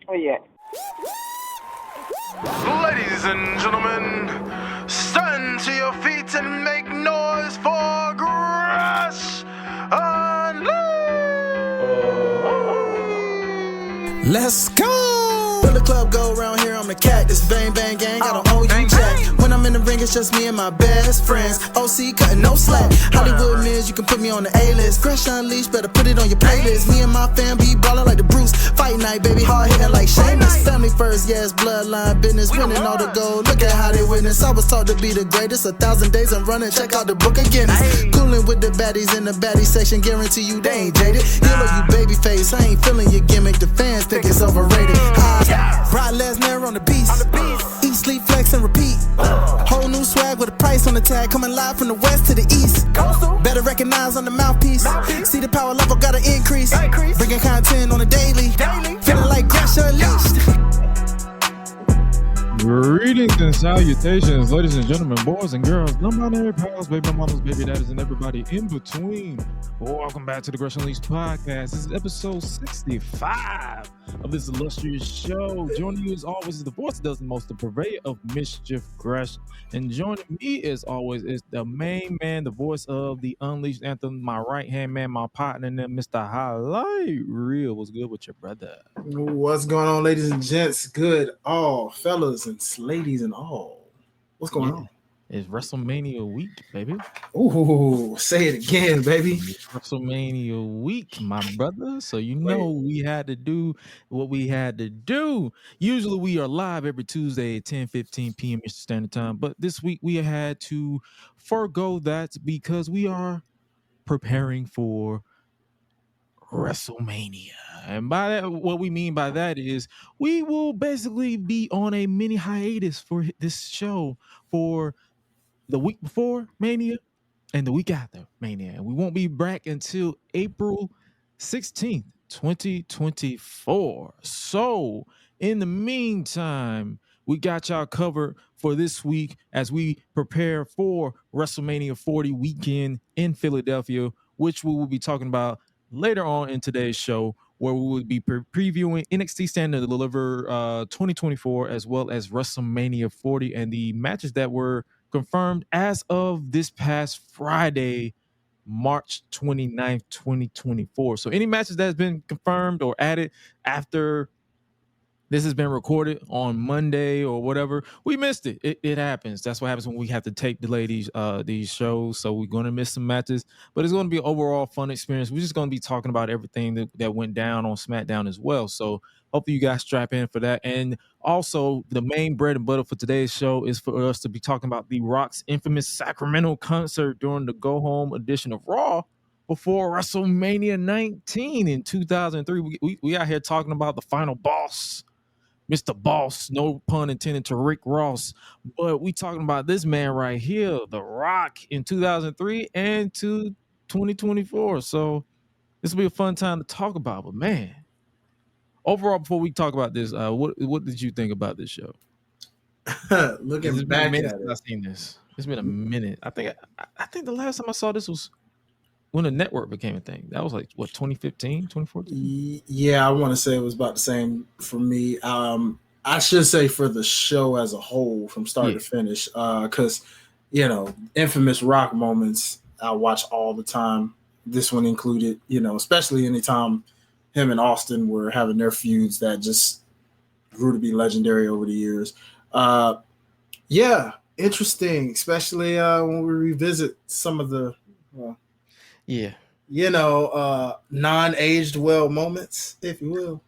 Oh yeah. Ladies and gentlemen, stand to your feet and make noise for Gresh Unleashed! Let's go! When the club go around here, I'm the cactus. Bang, bang, gang, I don't owe you jack. When I'm in the ring, it's just me and my best friends. OC cutting no slack. Hollywood Miz, you can put me on the A-list. Gresh Unleashed, better put it on your playlist. Me and my fam be ballin' like the Bruce. Fight night, baby, hard hitting like Sheamus. Family first, yes, bloodline business. Winning all the gold, look at how they witness. I was taught to be the greatest. 1,000 days I'm running, check out the book of Guinness. Coolin' with the baddies in the baddie section. Guarantee you they ain't jaded. Yellow, you baby face, I ain't feeling your gimmick. The fans think it's overrated. Brock Lesnar on the beast. Eat, sleep, flex, and repeat. Whole new swag with a price on the tag. Coming live from the west to the east. Better recognize on the mouthpiece. See the power level gotta increase. Bringing content on a daily. Feeling like Gresh Unleashed. Greetings and salutations, ladies and gentlemen, boys and girls, non-binary pals, baby mamas, baby daddies, and everybody in between. Welcome back to the Gresh Unleashed podcast. This is episode 65 of this illustrious show. Joining you as always is the voice that does the most, the purveyor of mischief, Gresh. And joining me as always is the main man, the voice of the Unleashed anthem, my right-hand man, my partner, Mr. Hi-Lite. Real, what's good with your brother? What's going on, ladies and gents? Good, all fellas and ladies and all. What's going on? It's WrestleMania week, baby. Ooh, say it again, baby. It's WrestleMania week, my brother. So you know we had to do what we had to do. Usually we are live every Tuesday at 10:15 p.m. Eastern Standard Time, but this week we had to forego that because we are preparing for WrestleMania. And by that, what we mean by that is we will basically be on a mini hiatus for this show for the week before Mania and the week after Mania. And we won't be back until April 16th, 2024. So in the meantime, we got y'all covered for this week as we prepare for WrestleMania 40 weekend in Philadelphia, which we will be talking about later on in today's show, where we will be previewing NXT Stand and Deliver 2024 as well as WrestleMania 40 and the matches that were confirmed as of this past Friday, March 29th, 2024. So any matches that has been confirmed or added after this has been recorded on Monday or whatever, we missed it. It happens. That's what happens when we have to tape delay these shows. So we're going to miss some matches, but it's going to be an overall fun experience. We're just going to be talking about everything that went down on SmackDown as well. So hopefully you guys strap in for that. And also the main bread and butter for today's show is for us to be talking about The Rock's infamous Sacramento concert during the Go Home edition of Raw before WrestleMania 19 in 2003. We out here talking about the final boss, Mr. Boss, no pun intended, to Rick Ross. But we talking about this man right here, The Rock, in 2003 and to 2024. So this will be a fun time to talk about. But man, overall, before we talk about this, what did you think about this show? Looking back at it, I've seen this. It's been a minute. I think the last time I saw this was when the network became a thing. That was like what, 2015, 2014? Yeah, I want to say it was about the same for me. I should say for the show as a whole, from start to finish, because infamous Rock moments I watch all the time. This one included, especially anytime him and Austin were having their feuds that just grew to be legendary over the years. Yeah, interesting, especially when we revisit some of the non-aged well moments, if you will.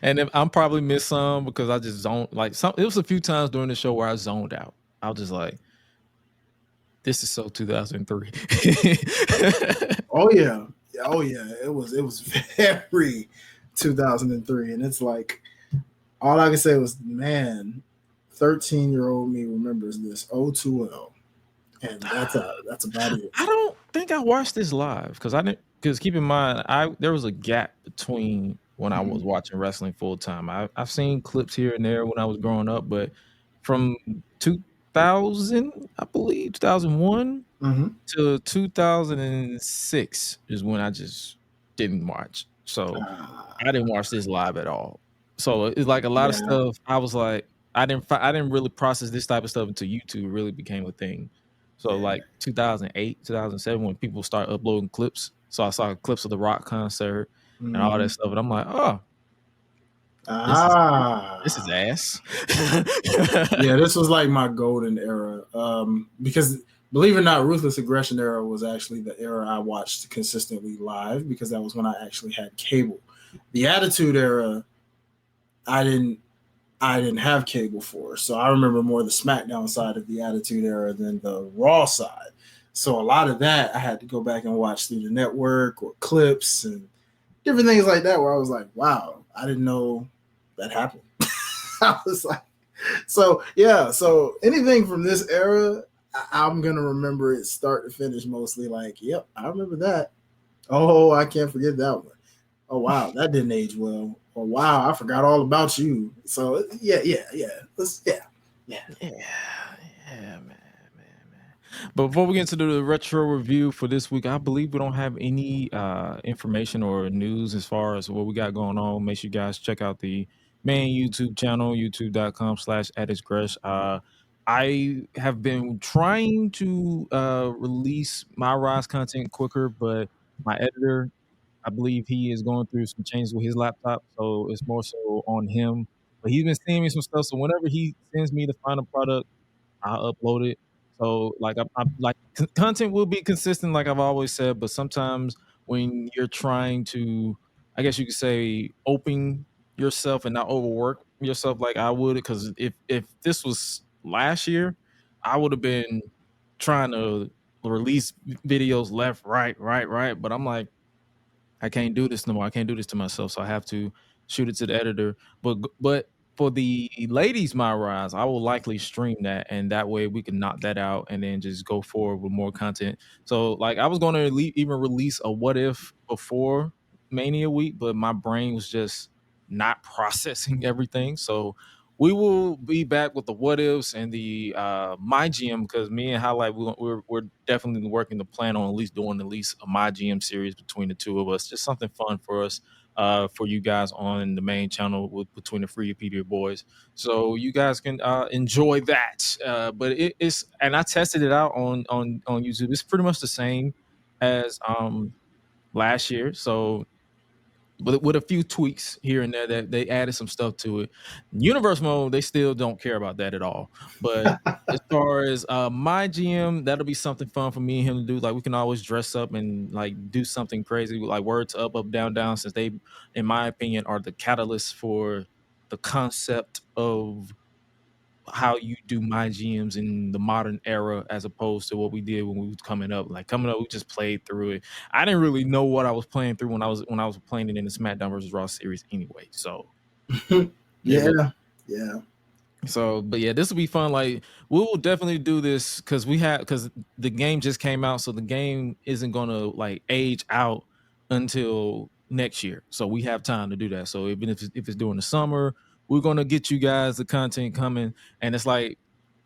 And I'm probably missed some because I just zoned. Like it was a few times during the show where I zoned out. I was just like, "This is so 2003." Oh yeah. It was very 2003, and it's like all I can say was, man, 13-year-old me remembers this oh too well, and that's about it. I don't think I watched this live because keep in mind there was a gap between when I was watching wrestling full time. I've seen clips here and there when I was growing up, but from 2000, I believe 2001 to 2006 is when I just didn't watch. So I didn't watch this live at all. So it's like a lot of Yeah. stuff. I was like, I didn't really process this type of stuff until YouTube really became a thing. So Yeah. like 2008, 2007, when people start uploading clips. So I saw clips of the Rock concert and all that stuff, and I'm like, oh, this is ass. Yeah, this was like my golden era. Because believe it or not, Ruthless Aggression era was actually the era I watched consistently live because that was when I actually had cable. The Attitude era, I didn't have cable for, so I remember more the SmackDown side of the Attitude era than the Raw side. So a lot of that I had to go back and watch through the network or clips and different things like that, where I was like, wow, I didn't know that happened. I was like, so yeah, so anything from this era, I'm gonna remember it start to finish mostly. Like, yep, I remember that. Oh, I can't forget that one. Oh wow, that didn't age well. Oh wow, I forgot all about you. So yeah. Let's yeah. Man. But before we get into the retro review for this week, I believe we don't have any information or news as far as what we got going on. Make sure you guys check out the main YouTube channel, youtube.com/@Gresh. I have been trying to release my Rise content quicker, but my editor, I believe he is going through some changes with his laptop, so it's more so on him. But he's been sending me some stuff, so whenever he sends me the final product, I'll upload it. So like I'm like content will be consistent, like I've always said. But sometimes when you're trying to, I guess you could say, open yourself and not overwork yourself like I would, because if this was last year, I would have been trying to release videos left, right. But I'm like, I can't do this no more. I can't do this to myself. So I have to shoot it to the editor. But for the ladies my rise, I will likely stream that, and that way we can knock that out and then just go forward with more content. So like I was going to even release a what if before Mania week, but my brain was just not processing everything. So we will be back with the what ifs and the my GM, because me and Highlight we're definitely working to plan on at least a my GM series between the two of us. Just something fun for us, for you guys on the main channel between the Freepedia boys. So you guys can enjoy that. But it's, and I tested it out on YouTube. It's pretty much the same as last year. So but with a few tweaks here and there that they added some stuff to it. Universe mode, they still don't care about that at all. But as far as my GM, that'll be something fun for me and him to do. Like we can always dress up and like do something crazy, like words up, up, down, down, since they, in my opinion, are the catalyst for the concept of how you do my GMs in the modern era as opposed to what we did when we was coming up. Like coming up, we just played through it. I didn't really know what I was playing through when I was playing it in the SmackDown versus Raw series anyway. So Yeah. So, but yeah, this will be fun. Like we will definitely do this because the game just came out, so the game isn't gonna like age out until next year. So we have time to do that. So even if it's during the summer, we're gonna get you guys the content coming. And it's like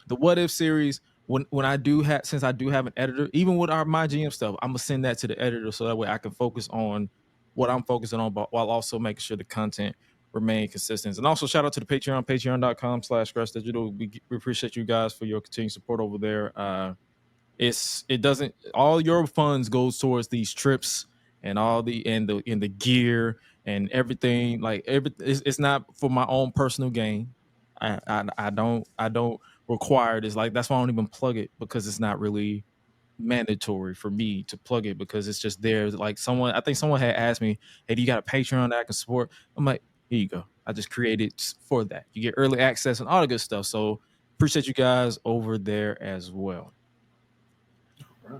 the what if series. When I do have, since I do have an editor, even with our my GM stuff, I'm gonna send that to the editor so that way I can focus on what I'm focusing on, but while also making sure the content remain consistent. And also shout out to the Patreon, patreon.com/Gresh Digital. We appreciate you guys for your continued support over there. It doesn't, all your funds goes towards these trips and all the gear and everything. Like it's not for my own personal gain. I don't require this. Like that's why I don't even plug it, because it's not really mandatory for me to plug it, because it's just there. Like I think someone had asked me, hey, do you got a Patreon that I can support? I'm like, here you go. I just created for that. You get early access and all the good stuff. So appreciate you guys over there as well.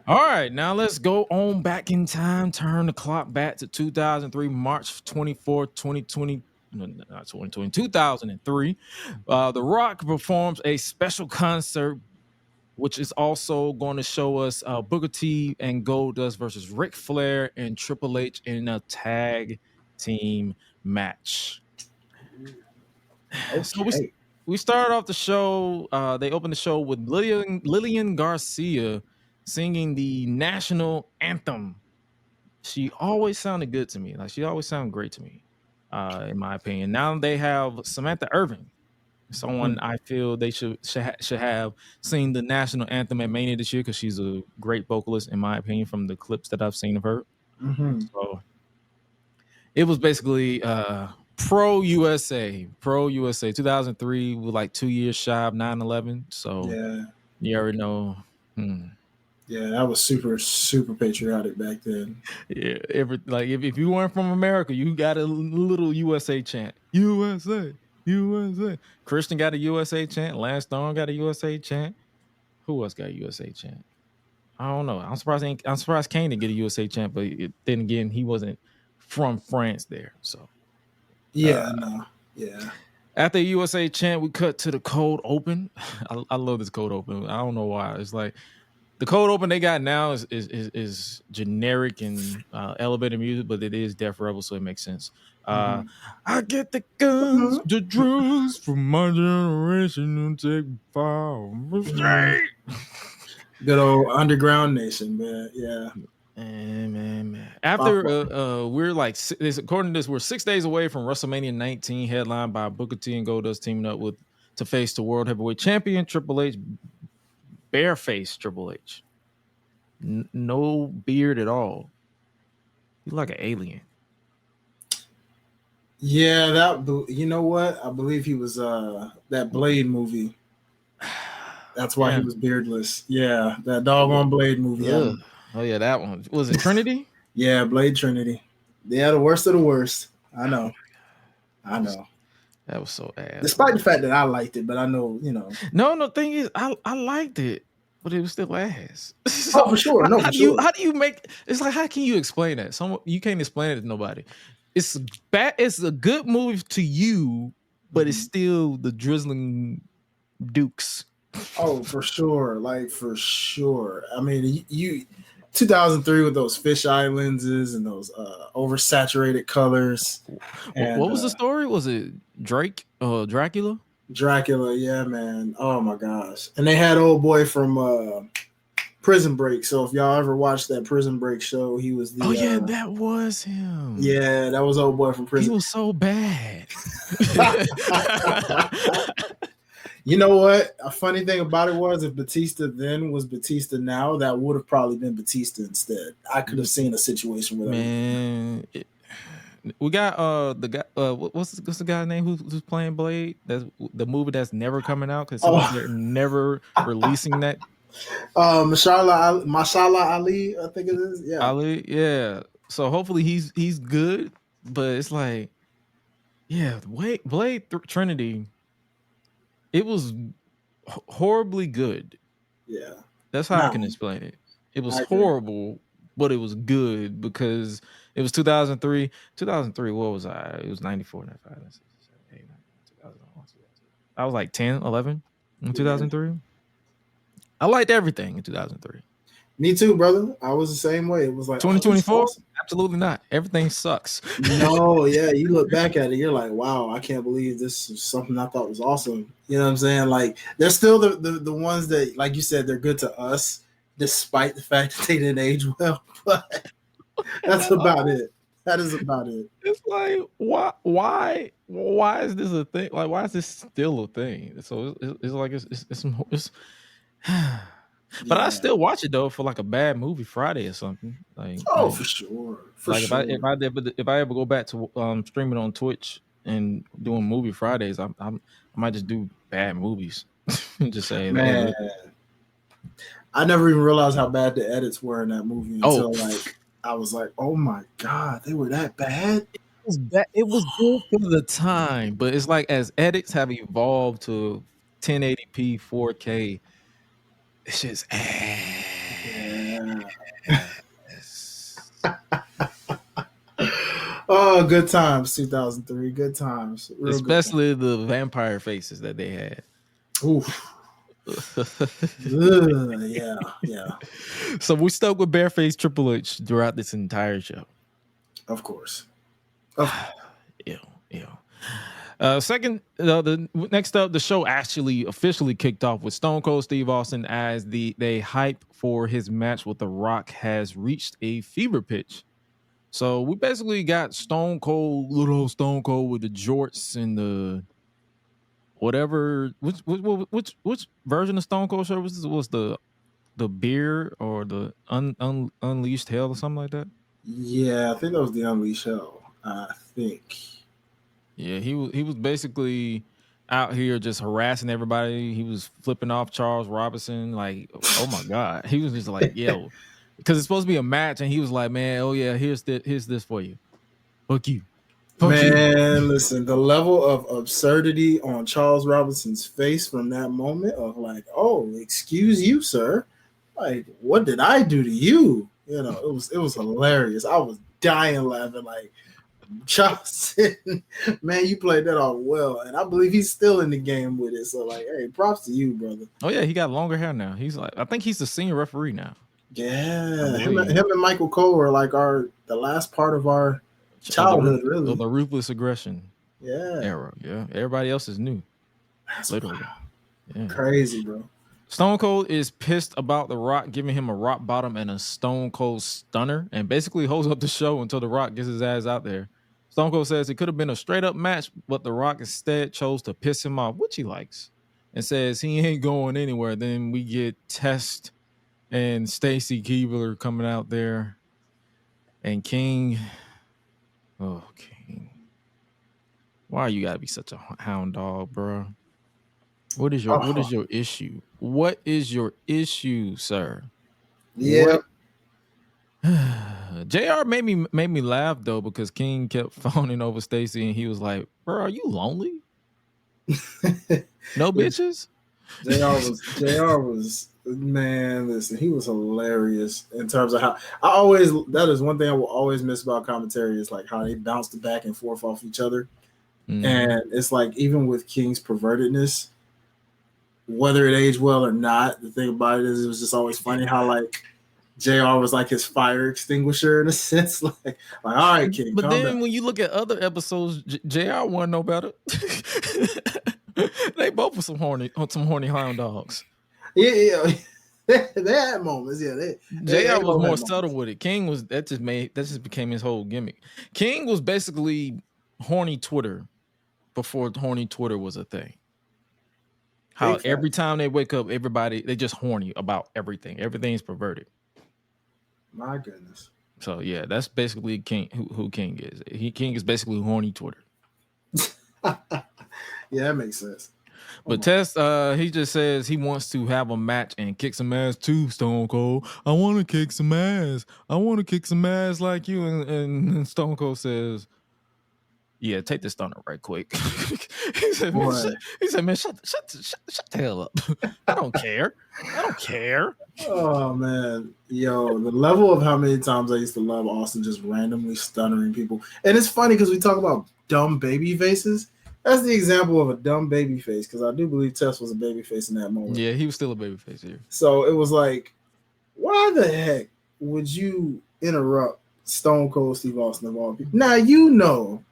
All right, now let's go on back in time. Turn the clock back to 2003, March 24th, 2020. No, not 2020, 2003. The Rock performs a special concert, which is also going to show us Booker T and Goldust versus Ric Flair and Triple H in a tag team match. Okay. So we started off the show. They opened the show with Lillian Garcia singing the national anthem. She always sounded good to me. Like she always sounded great to me. in my opinion. Now they have Samantha Irvin, someone Mhm. I feel they should have seen the national anthem at Mania this year because she's a great vocalist, in my opinion, from the clips that I've seen of her. So it was basically pro USA 2003 with like 2 years shy of 9/11. So Yeah. you already know. Yeah, that was super, super patriotic back then. Yeah, if you weren't from America, you got a little USA chant. USA, USA. Christian got a USA chant. Lance Storm got a USA chant. Who else got a USA chant? I don't know. I'm surprised Kane didn't get a USA chant, but then again, he wasn't from France there. So Yeah, no. Yeah. after the USA chant, we cut to the cold open. I love this cold open. I don't know why. It's like the cold open they got now is generic and elevated music, but it is Def Rebel, so it makes sense. I get the guns, the drums from my generation and take far straight. Good old underground nation, man. Yeah. Man. After we're like, according to this, we're 6 days away from WrestleMania 19, headlined by Booker T and Goldust teaming up to face the World Heavyweight Champion Triple H, bareface Triple H, no beard at all. He's like an alien. Yeah, you know what? I believe he was that Blade movie. That's why he was beardless. Yeah, that doggone Blade movie. Yeah. Oh yeah, that one. Was it Trinity? Yeah, Blade Trinity. Yeah, the worst of the worst. I know. That was so ass. Despite the fact that I liked it, but I know, No, thing is, I liked it, but it was still ass. So, for sure. No, how do you make? It's like, how can you explain that? You can't explain it to nobody. It's bad. It's a good movie to you, but it's still the drizzling Dukes. Oh, for sure. Like, for sure. I mean, you 2003 with those fisheye lenses and those oversaturated colors. And, what was the story? Was it Dracula? Dracula, yeah, man. Oh my gosh. And they had old boy from Prison Break. So if y'all ever watched that Prison Break show, he was the yeah, that was him. Yeah, that was old boy from Prison. He was so bad. You know what? A funny thing about it was, if Batista then was Batista now, that would have probably been Batista instead. I could have seen a situation with that. We got the guy. What's the guy's name who's playing Blade? That's the movie that's never coming out because they're never releasing that. Mashallah Ali, I think it is. Yeah, Ali. Yeah. So hopefully he's good, but it's like, yeah, Blade Trinity. It was horribly good. Yeah, that's how I can explain it. It was horrible, but it was good because it was 2003. 2003, what was I? It was 94, 95, 96, 97, 2001. I was like 10, 11 in 2003. I liked everything in 2003. Me too, brother. I was the same way. It was like 2024. Awesome. Absolutely not. Everything sucks. No, yeah. You look back at it, you're like, wow, I can't believe this is something I thought was awesome. You know what I'm saying? Like, they're still the ones that, like you said, they're good to us, despite the fact that they didn't age well. But that's about it. That is about it. It's like, why is this a thing? Like, why is this still a thing? So it's like it's but I still watch it though for like a bad movie Friday or something. Like, for sure. If I ever go back to streaming on Twitch and doing movie Fridays, I might just do bad movies. Just say, man, I never even realized how bad the edits were in that movie until I was like, oh my god, they were that bad. It was good for the time, but it's like as edits have evolved to 1080p 4K. It's just Oh, good times, 2003. Good times. Especially the vampire faces that they had. Oof. Yeah. So we stuck with bareface Triple H throughout this entire show. Of course. Ew. Next up, the show actually officially kicked off with Stone Cold Steve Austin as they hype for his match with The Rock has reached a fever pitch. So we basically got Stone Cold, little old Stone Cold with the jorts and the whatever. Which version of Stone Cold shirt was this? Was the beer or the unleashed hell or something like that? Yeah, I think that was the Unleashed Hell. I think. Yeah, he was basically out here just harassing everybody. He was flipping off Charles Robinson. Like, oh my God. He was just like, yo, because it's supposed to be a match, and he was like, man, oh yeah, here's this for you. Fuck you. Fuck you. Man, listen, the level of absurdity on Charles Robinson's face from that moment of like, oh, excuse you, sir. Like, what did I do to you? You know, it was hilarious. I was dying laughing. Like, Charles, man, you played that off well, and I believe he's still in the game with it. So, like, hey, props to you, brother. Oh yeah, he got longer hair now. He's like, I think he's the senior referee now. Yeah, him and Michael Cole were like the last part of our childhood, really. Of the ruthless aggression Yeah. era. Yeah, everybody else is new. That's literally. Yeah. Crazy, bro. Stone Cold is pissed about The Rock giving him a rock bottom and a Stone Cold stunner, and basically holds up the show until The Rock gets his ass out there. Stone Cold says it could have been a straight up match, but The Rock instead chose to piss him off, which he likes, and says he ain't going anywhere. Then we get Test and Stacy Keibler coming out there, and King. Oh, King. Why you gotta be such a hound dog, bro? What is your issue? What is your issue, sir? Yeah. JR made me laugh though, because King kept phoning over Stacy and he was like, bro, are you lonely? No bitches? JR was man, listen, he was hilarious in terms of how that is one thing I will always miss about commentary is like how they bounced back and forth off each other. Mm-hmm. And it's like, even with King's pervertedness, whether it aged well or not, the thing about it is it was just always funny how like JR was like his fire extinguisher in a sense. Like all right, King. But then down. When you look at other episodes, JR wasn't no better. They both were some horny hound dogs. Yeah. They had moments. Yeah, JR was more subtle with it. King was that just became his whole gimmick. King was basically horny Twitter before horny Twitter was a thing. How every time they wake up, they just horny about everything. Everything's perverted. My goodness. So yeah, that's basically King. Who King is? King is basically horny Twitter. Yeah, that makes sense. But Test, he just says he wants to have a match and kick some ass too, Stone Cold. I want to kick some ass. I want to kick some ass like you. And Stone Cold says, yeah, take this stunner right quick. he said, man, shut the hell up. I don't care. Oh, man. Yo, the level of how many times I used to love Austin just randomly stunnering people. And it's funny because we talk about dumb baby faces. That's the example of a dumb baby face, because I do believe Tess was a baby face in that moment. Yeah, he was still a baby face here. So it was like, why the heck would you interrupt Stone Cold Steve Austin of all people? Now you know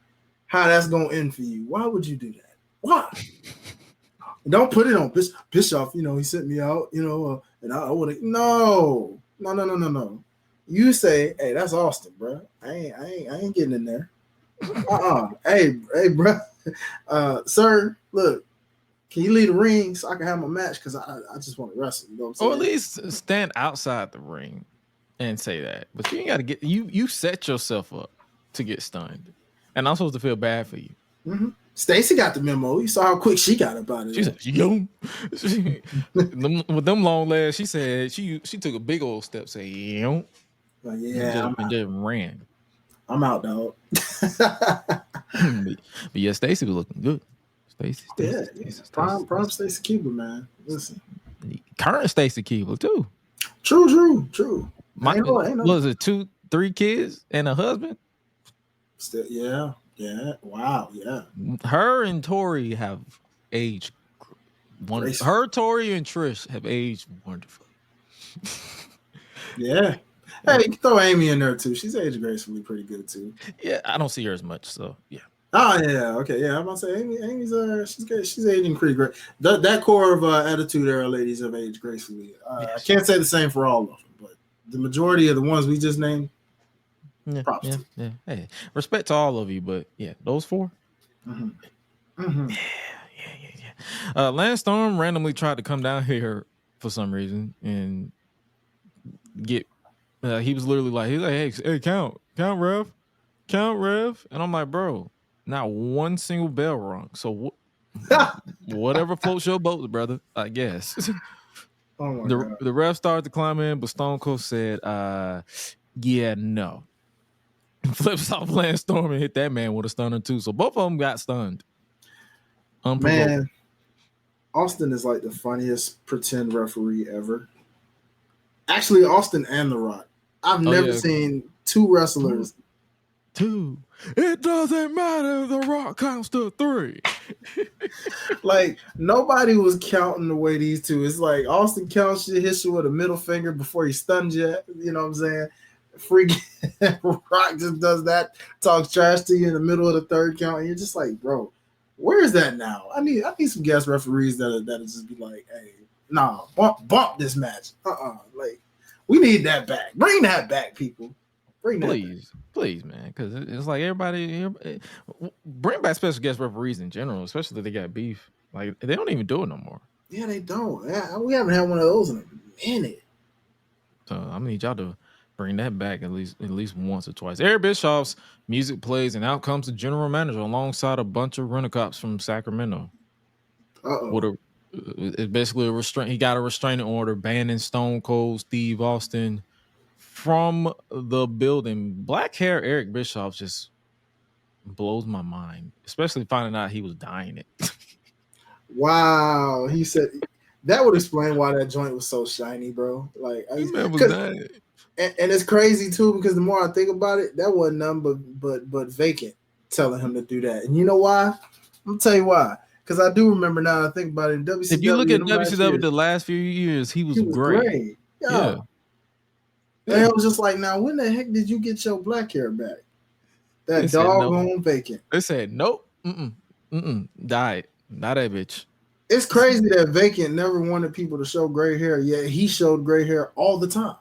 how that's going to end for you. Why would you do that? Why? Don't put it on Bischoff. You know, he sent me out, and I would have. No. You say, hey, that's Austin, bro. I ain't getting in there. Hey, bro. Sir, look, can you leave the ring so I can have my match? Because I just want to wrestle. You know what I'm saying? Or at least stand outside the ring and say that. But you ain't got to get you set yourself up to get stunned. And I'm supposed to feel bad for you. Mm-hmm. Stacy got the memo. You saw how quick she got about it. She said, yo. With them long legs, she said she took a big old step, say, yo. Like, yeah. And just ran. I'm out, dog. But yeah, Stacy was looking good. Stacy. Prime Stacy Keibler, man. Listen. Current Stacy Keibler, too. True. Ain't no. Was it 2-3 kids and a husband? Still, yeah. Wow, yeah. Her and Tori have aged wonderful. Her, Tori, and Trish have aged wonderfully. Yeah. Hey, you can throw Amy in there too. She's aged gracefully pretty good too. Yeah, I don't see her as much, so yeah. Oh yeah, okay, yeah. I'm about to say Amy's she's good. She's aging pretty great. That core of Attitude Era ladies have aged gracefully. I can't say the same for all of them, but the majority of the ones we just named, Props to yeah. Hey, respect to all of you, but yeah, those 4. you. Mm-hmm. Yeah. Lance Storm randomly tried to come down here for some reason and get. He was literally like, hey, count, Rev, and I'm like, bro, not one single bell rung. So whatever floats your boat, brother, I guess. Oh my God. The ref started to climb in, but Stone Cold said, yeah, no. Flips off Lance Storm and hit that man with a stunner too. So both of them got stunned. Unprovoked. Man, Austin is like the funniest pretend referee ever. Actually, Austin and The Rock. I've never seen 2 wrestlers. 2. It doesn't matter. The Rock counts to 3. Like, nobody was counting the way these 2. It's like Austin counts you, hits you with a middle finger before he stuns you. You know what I'm saying? Freaking Rock just does that, talks trash to you in the middle of the 3rd count, and you're just like, bro, where is that now? I need some guest referees that just be like, hey, nah, bump this match. Like, we need that back. Bring that back, people. Bring that back. Please, man, because it's like everybody bring back special guest referees in general, especially if they got beef. Like, they don't even do it no more. Yeah, they don't. Yeah, we haven't had one of those in a minute. So I'm gonna need y'all to bring that back at least once or twice. Eric Bischoff's music plays, and out comes the general manager alongside a bunch of rent-a-cops from Sacramento. It's basically a restraint. He got a restraining order banning Stone Cold Steve Austin from the building. Black hair Eric Bischoff just blows my mind, especially finding out he was dying it. Wow, he said that would explain why that joint was so shiny, bro. Like, man was dying. And it's crazy too, because the more I think about it, that wasn't nothing but Vacant telling him to do that. And you know why? I'm gonna tell you why. Because I do remember now. I think about it in WCW. If you look at WCW the last few years, he was great. Yeah. And it was just like, now when the heck did you get your black hair back? That doggone Vacant. They said nope. Died. Not that bitch. It's crazy that Vacant never wanted people to show gray hair, yet he showed gray hair all the time.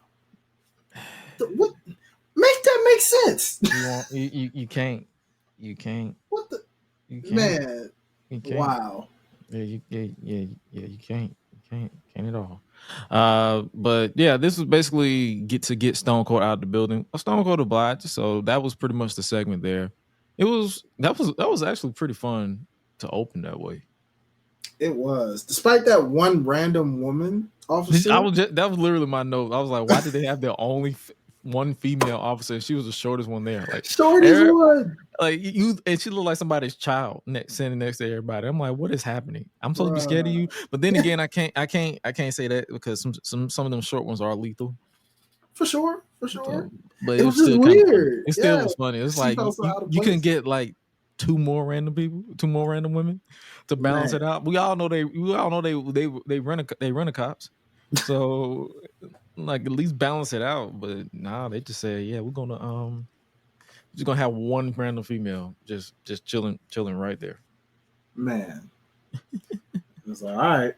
What? Make that make sense. You can't. You can't. What the you can't. Man? You can't. Wow. Yeah, you can't. You can't at all. But yeah, this was basically get Stone Cold out of the building. Stone Cold obliged, so that was pretty much the segment there. That was actually pretty fun to open that way. It was, despite that one random woman officer. That was literally my note. I was like, why did they have their only one female officer? She was the shortest one there. Like, shortest one. Like, and she looked like somebody's child sitting next to everybody. I'm like, what is happening? I'm supposed to be scared of you, but then again, I can't say that because some of them short ones are lethal. For sure. But it was just weird. It still was funny. It's like you couldn't get like 2 more random women to balance it out. We all know they rent a cops, so like at least balance it out. But nah, they just said, yeah, we're gonna just gonna have one random female just chilling right there. Man, it's like, all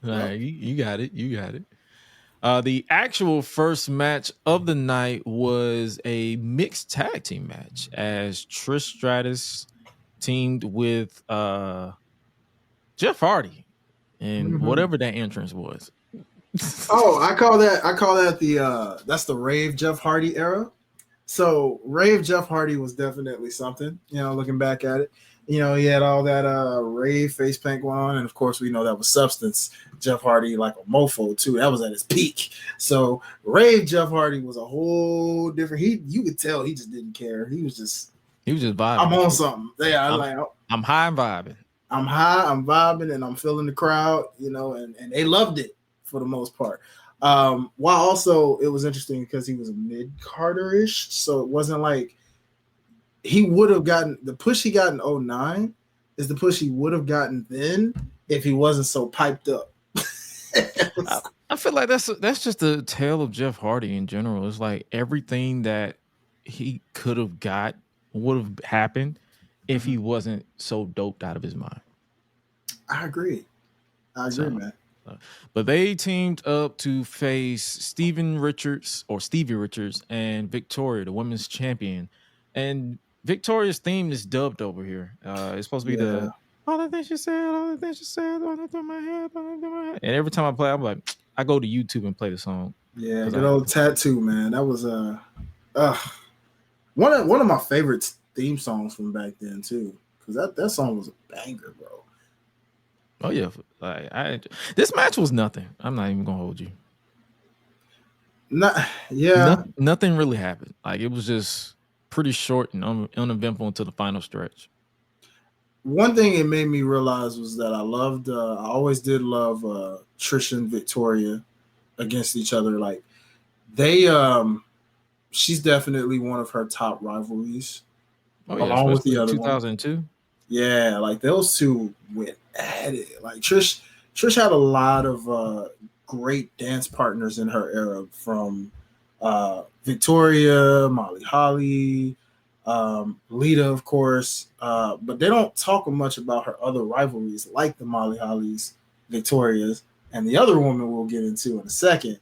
right, you got it. The actual first match of the night was a mixed tag team match as Trish Stratus teamed with Jeff Hardy and whatever that entrance was. I call that the that's the Rave Jeff Hardy era. So Rave Jeff Hardy was definitely something, looking back at it. He had all that rave face paint going on, and of course we know that was Substance Jeff Hardy, like a mofo too. That was at his peak. So Rave Jeff Hardy was a whole different. You could tell he just didn't care. He was just vibing. I'm on something. Yeah, I'm high and vibing. I'm high, I'm vibing, and I'm feeling the crowd. And they loved it for the most part. While also it was interesting because he was a mid-Carter-ish, so it wasn't like he would have gotten the push he got in 2009 is the push he would have gotten then if he wasn't so piped up. I feel like that's just the tale of Jeff Hardy in general. It's like everything that he could have got would have happened if he wasn't so doped out of his mind. I agree, man. But they teamed up to face Stevie Richards and Victoria, the women's champion. And Victoria's theme is dubbed over here. It's supposed to be the all the things she said, all the things she said, all the through my head, all the through my head. And every time I play, I'm like, I go to YouTube and play the song. Yeah, good old Tattoo, man. That was one of my favorite theme songs from back then too, because that song was a banger, bro. Oh yeah, this match was nothing. I'm not even gonna hold you. Nothing really happened. Like, it was just pretty short and uneventful until the final stretch. One thing it made me realize was that I always did love Trish and Victoria against each other. Like, she's definitely one of her top rivalries. Oh yeah, along with the other 2002. One. Yeah, like those two went at it. Like Trish had a lot of great dance partners in her era, from Victoria, Molly Holly, Lita, of course. But they don't talk much about her other rivalries, like the Molly Hollies, Victorias, and the other woman we'll get into in a second.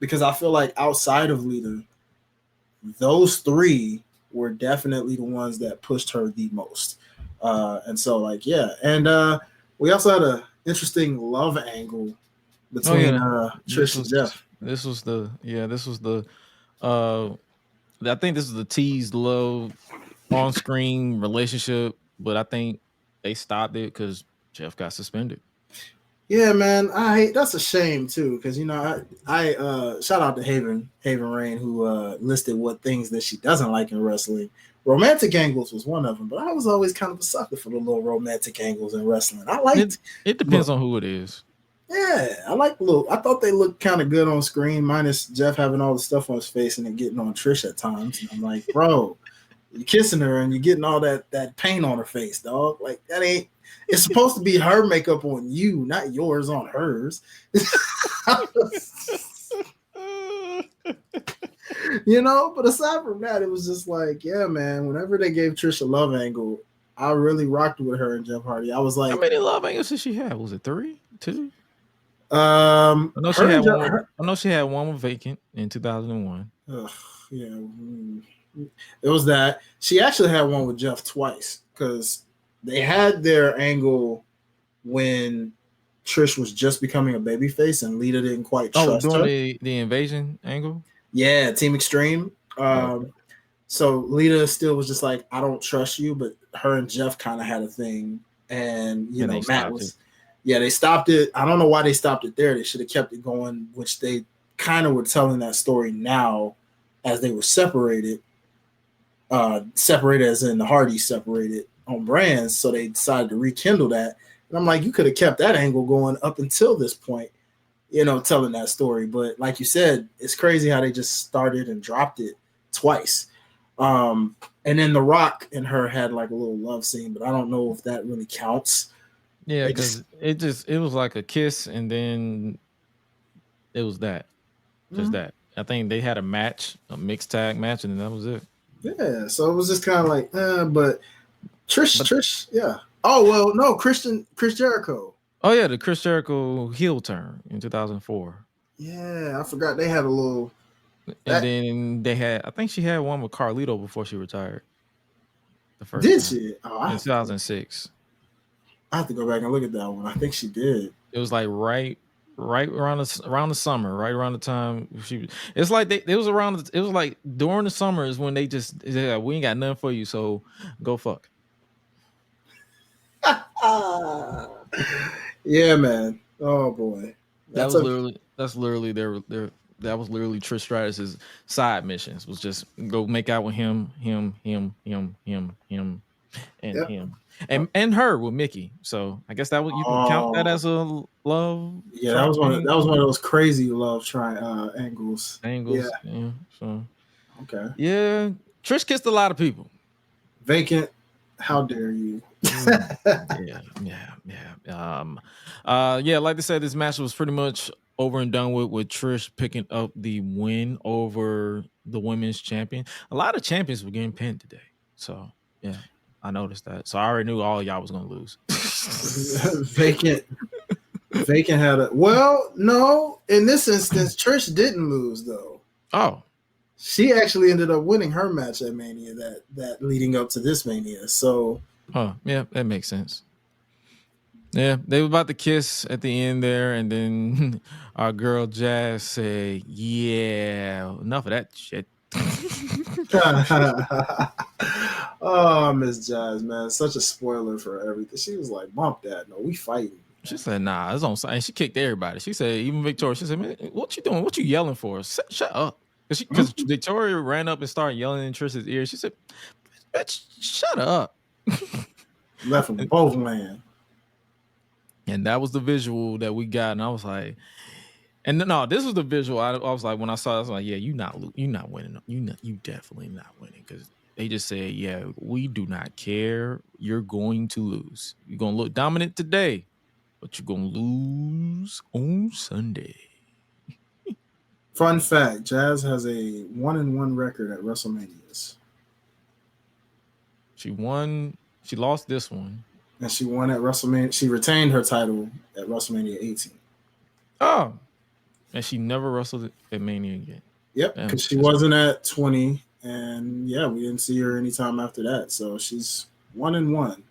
Because I feel like outside of Lita, those three were definitely the ones that pushed her the most. And so, like, yeah. And we also had an interesting love angle between Trish and Jeff. This was the I think this is the teased love on-screen relationship, but I think they stopped it because Jeff got suspended. Yeah, man, that's a shame too, because I shout out to Haven Rain, who listed what things that she doesn't like in wrestling. Romantic angles was one of them, but I was always kind of a sucker for the little romantic angles in wrestling. I liked it. Depends on who it is. Yeah, I like I thought they looked kind of good on screen, minus Jeff having all the stuff on his face and then getting on Trish at times. And I'm like, bro, you're kissing her and you're getting all that paint on her face, dog. Like, that ain't. It's supposed to be her makeup on you, not yours on hers. But aside from that, it was just like, yeah, man, whenever they gave Trish a love angle, I really rocked with her and Jeff Hardy. I was like, how many love angles did she have? Was it 3, 2? I know she had one with Vacant in 2001. Yeah, it was that. She actually had one with Jeff twice, because they had their angle when Trish was just becoming a babyface and Lita didn't quite trust her. The invasion angle? Yeah, Team Extreme. So Lita still was just like, I don't trust you, but her and Jeff kind of had a thing. And, Matt was... Yeah, they stopped it. I don't know why they stopped it there. They should have kept it going, which they kind of were telling that story now as they were separated. Separated as in the Hardys separated on brands, so they decided to rekindle that. And I'm like, you could have kept that angle going up until this point, telling that story. But like you said, it's crazy how they just started and dropped it twice. And then The Rock and her had like a little love scene, but I don't know if that really counts. Yeah, because it was like a kiss, and then it was that. Just that. I think they had a mixed tag match, and that was it. Yeah, so it was just kind of like, but Trish, yeah. Oh, well, no, Chris Jericho. Oh, yeah, the Chris Jericho heel turn in 2004. Yeah, I forgot they had a little. And then they had, I think she had one with Carlito before she retired. The first Did time. she? In 2006. I have to go back and look at that one. I think she did. It was like right around the summer, right around the time it's like it was like during the summer is when they just we ain't got nothing for you, so go fuck. Yeah, man. Oh boy. That was literally Trish Stratus's side missions, was just go make out with him, and him. And her with Mickey. So I guess that you can count that as a love. Yeah, that was one of those crazy love angles. Yeah. So okay. Yeah. Trish kissed a lot of people. Vacant. How dare you? Yeah. Like I said, this match was pretty much over and done with Trish picking up the win over the women's champion. A lot of champions were getting pinned today. So yeah. I noticed that. So I already knew all y'all was gonna lose. Vacant Vacant had a no. In this instance, Trish didn't lose though. Oh, she actually ended up winning her match at Mania. That leading up to this Mania. So, yeah, that makes sense. Yeah, they were about to kiss at the end there, and then our girl Jazz said, "Yeah, enough of that shit." oh, Miss Jazz, man, such a spoiler for everything. She was like, "Bump that, no, we fighting." She said, "Nah, it's on site." And she kicked everybody. She said, even Victoria. She said, "Man, what you doing? What you yelling for? Shut up!" Because Victoria ran up and started yelling in Trish's ear. She said, "Bitch, shut up." Left them both land. And that was the visual that we got, and I was like, and no, this was the visual. I was like, when I saw it, I was like, yeah, you not winning. You definitely not winning, because they just said, yeah, we do not care. You're going to lose. You're gonna look dominant today, but you're gonna lose on Sunday. Fun fact: Jazz has a 1-1 record at WrestleManias. She won. She lost this one. And she won at WrestleMania. She retained her title at WrestleMania 18. Oh, and she never wrestled at Mania again. Yep, because she wasn't at 20, and yeah, we didn't see her anytime after that. So she's 1-1. Yeah,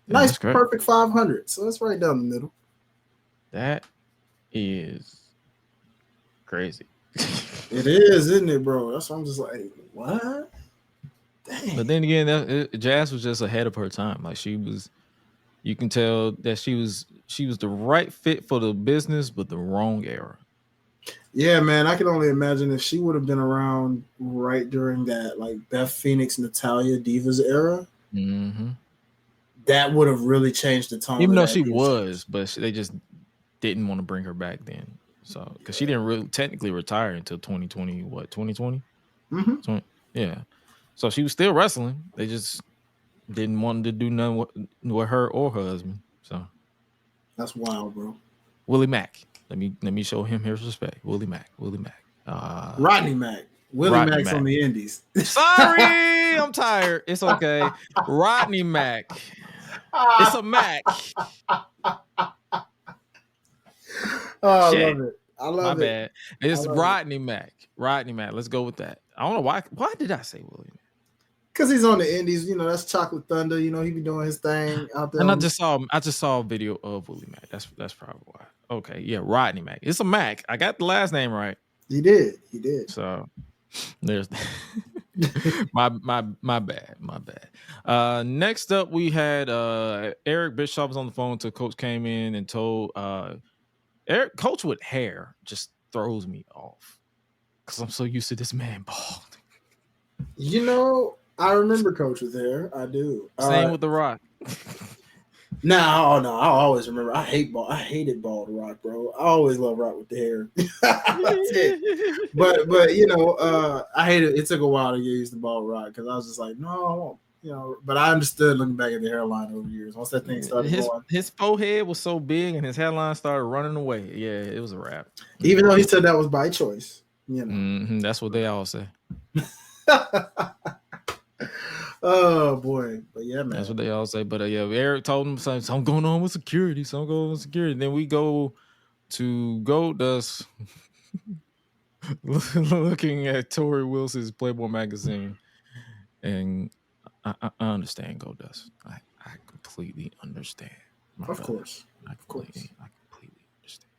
nice, perfect 500. So that's right down the middle. That is crazy. It is, isn't it, bro? That's why I'm just like, what? Dang. But then again, Jazz was just ahead of her time. Like, she was. You can tell that she was the right fit for the business, but the wrong era. Yeah, man, I can only imagine if she would have been around right during that, like, Beth Phoenix, Natalya, Divas era. Mm-hmm. That would have really changed the tone. Even though she was, but they just didn't want to bring her back then. So, because she didn't really technically retire until 2020. What, 2020? Mm-hmm. Yeah. So she was still wrestling. They just didn't want to do nothing with her or her husband. So that's wild, bro. Willie Mack. Let me show him his respect. Willie Mack. Rodney Mack. Willie Mack's on the Indies. Sorry, I'm tired. It's okay. Rodney Mack. It's a Mac. Oh, I love it. I love My it. bad. It's Rodney Mack. Rodney Mack. Let's go with that. I don't know why. Why did I say Willie Mack? Because he's on the Indies, that's Chocolate Thunder. He be doing his thing out there. And I just saw a video of Willie Mack. That's probably why. Okay, yeah, Rodney Mack. It's a Mac. I got the last name right. He did. So there's my bad. Next up, we had Eric Bischoff was on the phone till Coach came in and told Eric, Coach with hair just throws me off because I'm so used to this man bald. I remember Coach with hair. I do. Same with The Rock. No, I always remember. I hated bald Rock, bro. I always loved Rock with the hair. That's it. But I hated. It took a while to get used to bald Rock because I was just like, no, I won't. But I understood looking back at the hairline over years. Once that thing started going, his forehead was so big and his hairline started running away. Yeah, it was a wrap. Even though he said that was by choice. That's what they all say. Oh boy, but yeah, man, that's what they all say. But yeah, Eric told him something going on with security. Then we go to Goldust looking at Tori Wilson's Playboy magazine, and I understand Goldust. I completely understand. Of course, I completely understand.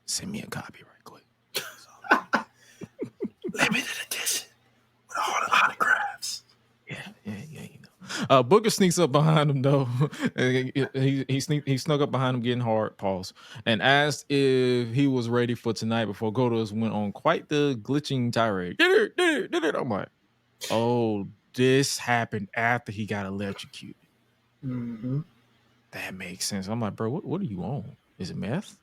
Send me a copy right quick. Limited edition with all the autographs. Yeah. Booker sneaks up behind him though. he snuck up behind him, getting hard. Pause. And asked if he was ready for tonight before Goldust went on quite the glitching tirade. Did it. I'm like, oh, this happened after he got electrocuted. Mm-hmm. That makes sense. I'm like, bro, what are you on? Is it meth?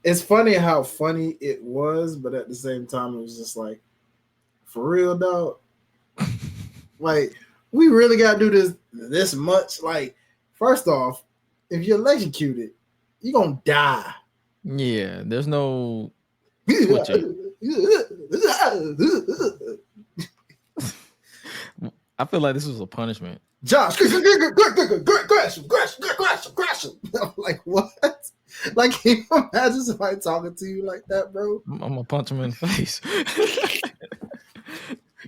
It's funny how funny it was, but at the same time, it was just like, for real, dog. Like, we really got to do this much. Like, first off, if you're electrocuted, you're going to die. Yeah, there's no I feel like this was a punishment. Josh, Gresham. Like, what? Like, can you imagine somebody talking to you like that, bro? I'm gonna punch him in the face.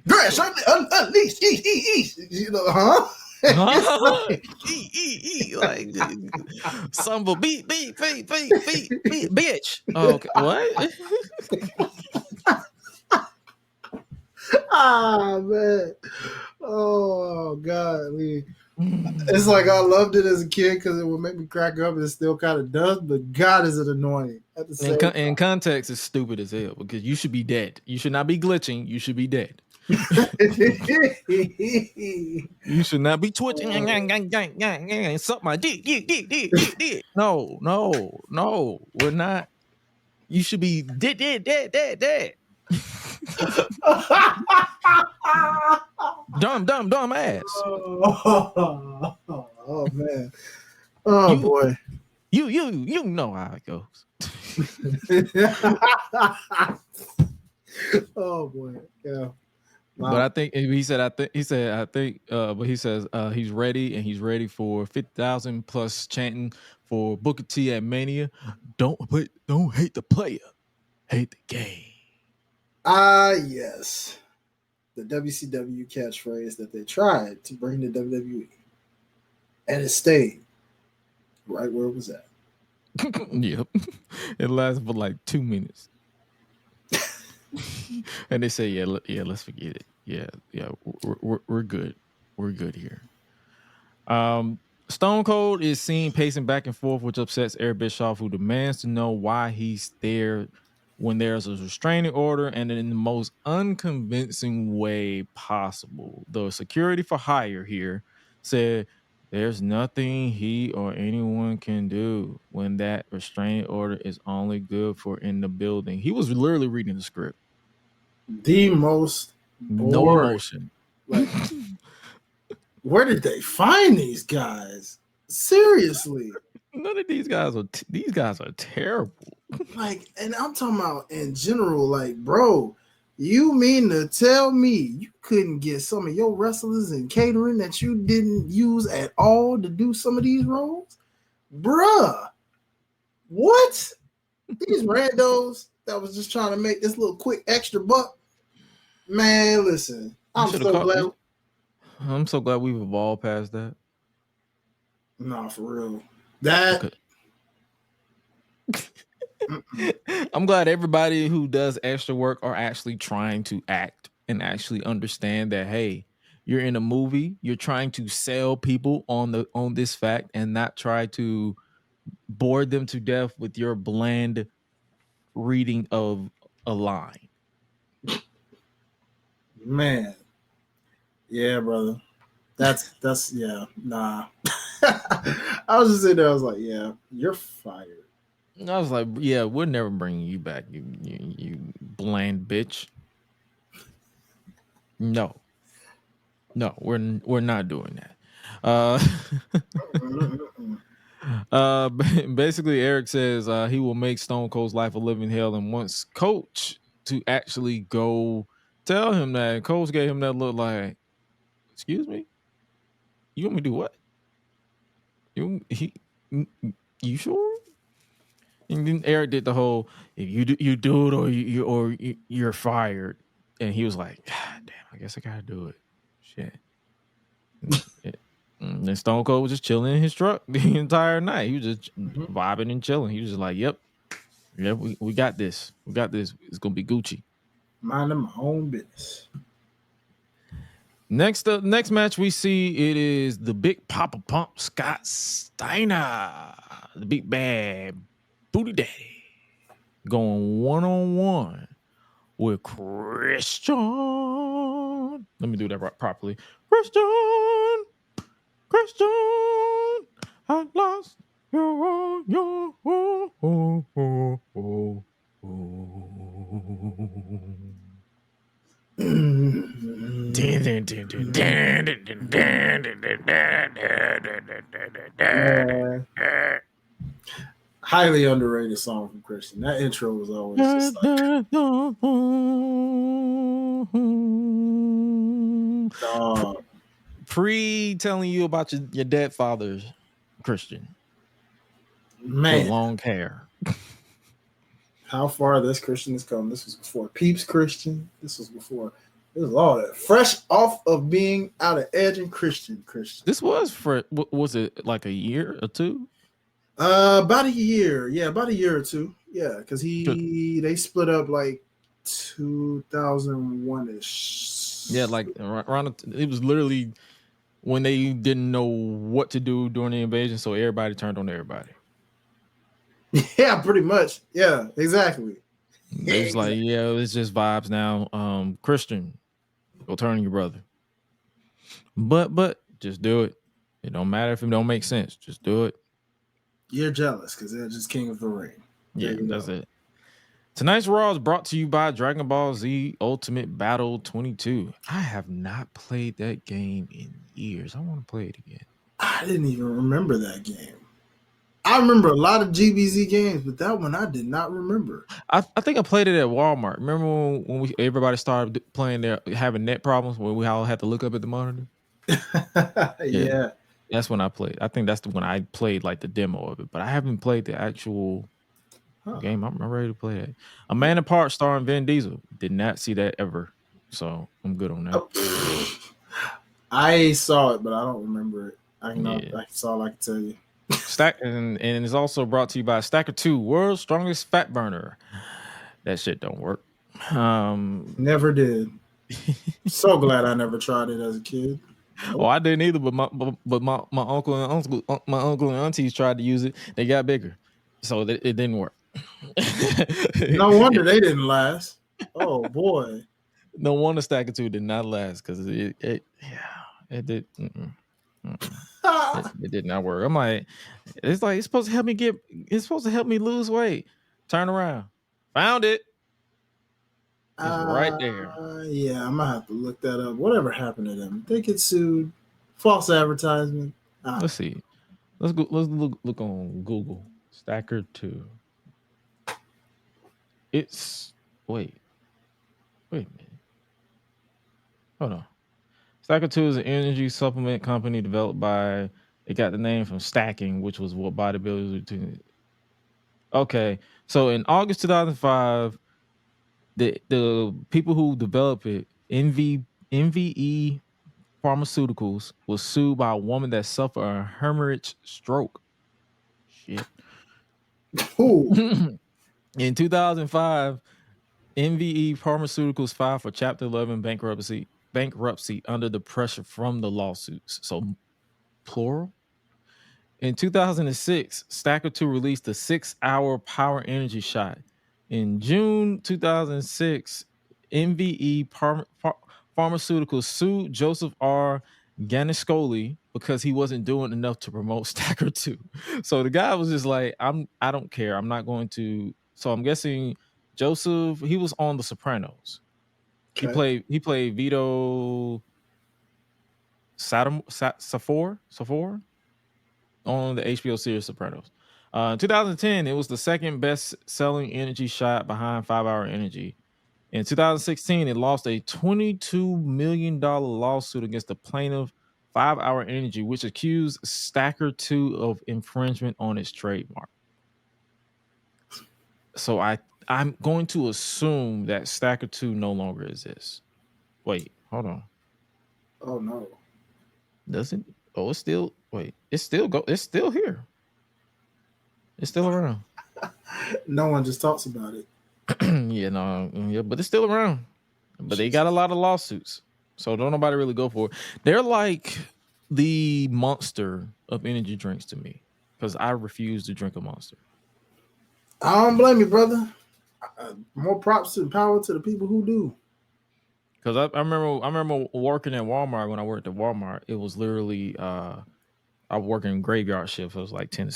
Gresh, unleash, eat. You know, huh? Eat, like son of a beat, bitch. Oh, okay, what? Ah, man. Oh, God. It's like I loved it as a kid because it would make me crack up, and it still kind of does, but God, is it annoying at the same time. In context, it's stupid as hell because you should be dead. You should not be glitching. You should be dead. You should not be twitching. Suck my dick. No. We're not. You should be dead. Dumb ass. Oh man. Oh boy. You know how it goes. Oh boy. Yeah. Wow. But I think he says he's ready, and he's ready for 50,000 plus chanting for Booker T at Mania. Don't hate the player, hate the game. Yes. The WCW catchphrase that they tried to bring to WWE. And it stayed right where it was at. Yep. It lasted for like 2 minutes. And they say, yeah, let's forget it. Yeah, we're good. We're good here. Stone Cold is seen pacing back and forth, which upsets Eric Bischoff, who demands to know why he's there when there's a restraining order, and in the most unconvincing way possible. The security for hire here said there's nothing he or anyone can do when that restraining order is only good for in the building. He was literally reading the script. The most boring. No emotion. Like, where did they find these guys? Seriously. None of these guys are terrible. Like, and I'm talking about in general, like, bro, you mean to tell me you couldn't get some of your wrestlers in catering that you didn't use at all to do some of these roles? Bruh. What? These randos that was just trying to make this little quick extra buck. Man, listen. I'm so glad we've evolved past that. Nah, for real. That I'm glad everybody who does extra work are actually trying to act and actually understand that, hey, you're in a movie, you're trying to sell people on this fact and not try to bore them to death with your bland reading of a line. Man. Yeah, brother. That's yeah, nah. I was just sitting there, I was like, yeah, you're fired. And I was like, yeah, we're never bringing you back, you bland bitch. No, we're not doing that. Basically, Eric says he will make Stone Cold's life a living hell and wants Coach to actually go tell him that. And Coach gave him that look like, excuse me? You want me to do what? You sure? And then Eric did the whole, if you do it or you're fired. And he was like, God damn, I guess I gotta do it. Shit. And then Stone Cold was just chilling in his truck the entire night. He was just vibing and chilling. He was just like, yep, we got this. We got this. It's gonna be Gucci. Minding my own business. Next match we see, it is the Big Papa Pump Scott Steiner, the big bad booty daddy, going 1-on-1 with Christian. Let me do that properly. Christian, I lost your. Highly underrated song from Christian. That intro was always just like, dog. telling you about your dead father's Christian Man, with long hair. how far this Christian has come. This was before Peeps Christian. This was all that. Fresh off of being out of Edge and Christian. This was it like a year or two? About a year. Yeah, about a year or two. Yeah, because they split up like 2001-ish. Yeah, like around it was literally when they didn't know what to do during the invasion, so everybody turned on everybody. Yeah, pretty much. Yeah, exactly. It's like, yeah, it's just vibes now. Christian, go turn on your brother. But just do it. It don't matter if it don't make sense. Just do it. You're jealous because they're just king of the ring. Yeah, that's it. Tonight's Raw is brought to you by Dragon Ball Z Ultimate Battle 22. I have not played that game in years. I want to play it again. I didn't even remember that game. I remember a lot of GBZ games, but that one I did not remember. I think I played it at Walmart. Remember when everybody started playing there, having net problems where we all had to look up at the monitor? Yeah. That's when I played. I think that's when I played like the demo of it, but I haven't played the actual game. I'm ready to play it. A Man Apart starring Vin Diesel. Did not see that ever, so I'm good on that. I saw it, but I don't remember it. That's all I can tell you. Stack and it's also brought to you by Stacker 2, World's Strongest Fat Burner. That shit don't work. Never did. So glad I never tried it as a kid. Well, I didn't either, but my uncle and aunties tried to use it. They got bigger, so it didn't work. No wonder they didn't last. Oh boy. No wonder Stacker 2 did not last because it did. It did not work. I'm like, it's supposed to help me lose weight. Turn around. Found it. It's right there. Yeah, I'm gonna have to look that up. Whatever happened to them? They get sued. False advertisement. Let's see. Let's go. Let's look on Google. Stacker 2. It's wait a minute. Hold on. Stacker 2 is an energy supplement company developed by. It got the name from stacking, which was what bodybuilders were doing. Okay, so in August 2005, the people who developed it, MVE Pharmaceuticals, was sued by a woman that suffered a hemorrhage stroke. Shit. In 2005, MVE Pharmaceuticals filed for Chapter 11 bankruptcy under the pressure from the lawsuits. So, plural. In 2006, Stacker 2 released a 6-hour power energy shot. In June 2006, MVE Pharmaceuticals sued Joseph R. Ganiscoli because he wasn't doing enough to promote Stacker 2. So the guy was just like, I don't care. I'm not going to. So I'm guessing Joseph, he was on The Sopranos. Okay. He played Vito Safor on the HBO series Sopranos. In 2010, it was the second best-selling energy shot behind 5-Hour Energy. In 2016, it lost a $22 million lawsuit against the plaintiff, 5-Hour Energy, which accused Stacker 2 of infringement on its trademark. So I'm going to assume that Stacker 2 no longer exists. Wait, hold on. Oh no. Does it? Oh, it's still. Wait, it's still here. It's still around. No one just talks about it. Yeah, but it's still around. But they got a lot of lawsuits, so don't nobody really go for it. They're like the Monster of energy drinks to me, because I refuse to drink a Monster. I don't blame you, brother. More props and power to the people who do. Because I remember working at Walmart. When I worked at Walmart, it was literally I was working graveyard shift. It was like 10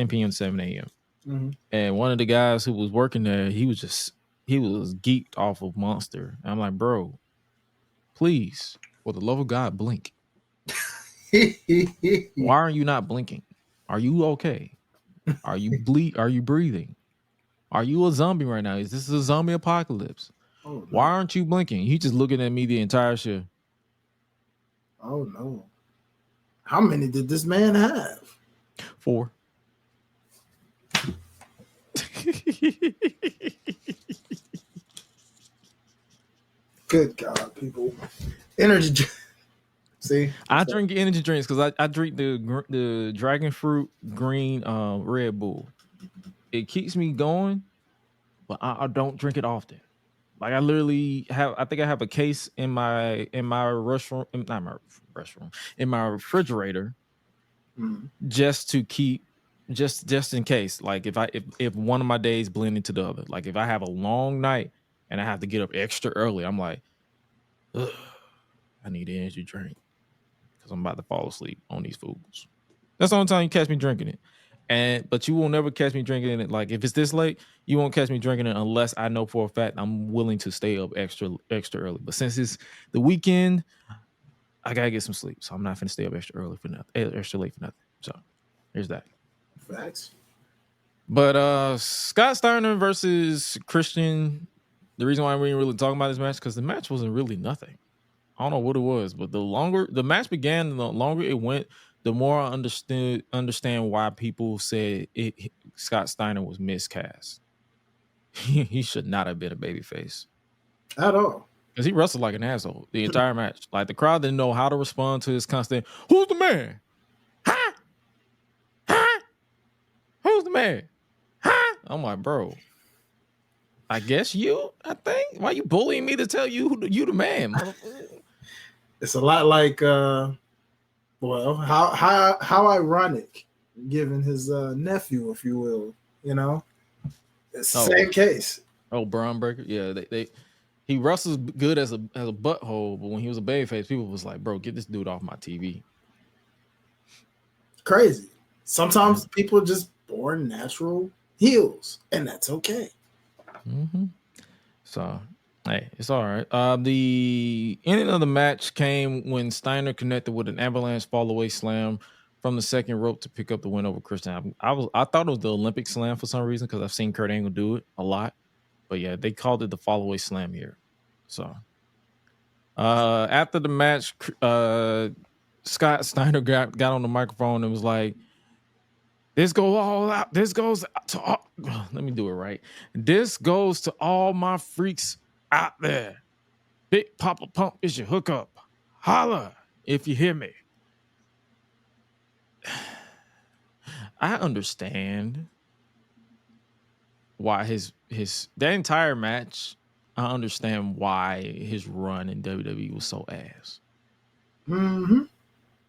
p.m. to 7 a.m. Mm-hmm. And one of the guys who was working there, he was geeked off of Monster. And I'm like, bro, please, for the love of God, blink. Why are you not blinking? Are you okay? Are you breathing? Are you a zombie right now? Is this a zombie apocalypse? Oh, no. Why aren't you blinking? He just looking at me the entire shift. Oh no. How many did this man have? 4. Good God, people. Energy. See, I drink energy drinks because I drink the dragon fruit green Red Bull. It keeps me going, but I don't drink it often. Like I literally have, I think I have a case in my restroom, not my restroom, in my refrigerator, just to keep, just in case. Like if one of my days blend into the other, like if I have a long night and I have to get up extra early, I'm like, ugh, I need an energy drink because I'm about to fall asleep on these foods. That's the only time you catch me drinking it. But you will never catch me drinking it. Like if it's this late, you won't catch me drinking it unless I know for a fact I'm willing to stay up extra early. But since it's the weekend, I gotta get some sleep, so I'm not gonna stay up extra late for nothing. So here's that. Facts. But Scott Steiner versus Christian. The reason why we ain't really talking about this match because the match wasn't really nothing. I don't know what it was, but the longer the match began, the longer it went, the more I understand why people said Scott Steiner was miscast. He should not have been a babyface At all. because he wrestled like an asshole the entire match. Like the crowd didn't know how to respond to his constant, "Who's the man? Huh? Huh? Who's the man? Huh?" I'm like, bro, I guess you. I think why you bullying me to tell you you the man? It's a lot like well, how ironic, given his nephew, if you will, you know, it's the same case. Oh, Braun Breaker, yeah, he wrestles good as a butthole, but when he was a babyface, people was like, "Bro, get this dude off my TV." Crazy. Sometimes people are just born natural heels, and that's okay. Mm-hmm. So, hey, it's all right. The ending of the match came when Steiner connected with an avalanche fall-away slam from the second rope to pick up the win over Christian. I thought it was the Olympic slam for some reason because I've seen Kurt Angle do it a lot, but yeah, they called it the fall-away slam here. So, after the match, Scott Steiner got on the microphone and was like, "This goes all out. This goes to all." Let me do it right. "This goes to all my freaks out there. Big Papa Pump is your hookup. Holla if you hear me." I understand why that entire match. I understand why his run in WWE was so ass. Mm-hmm.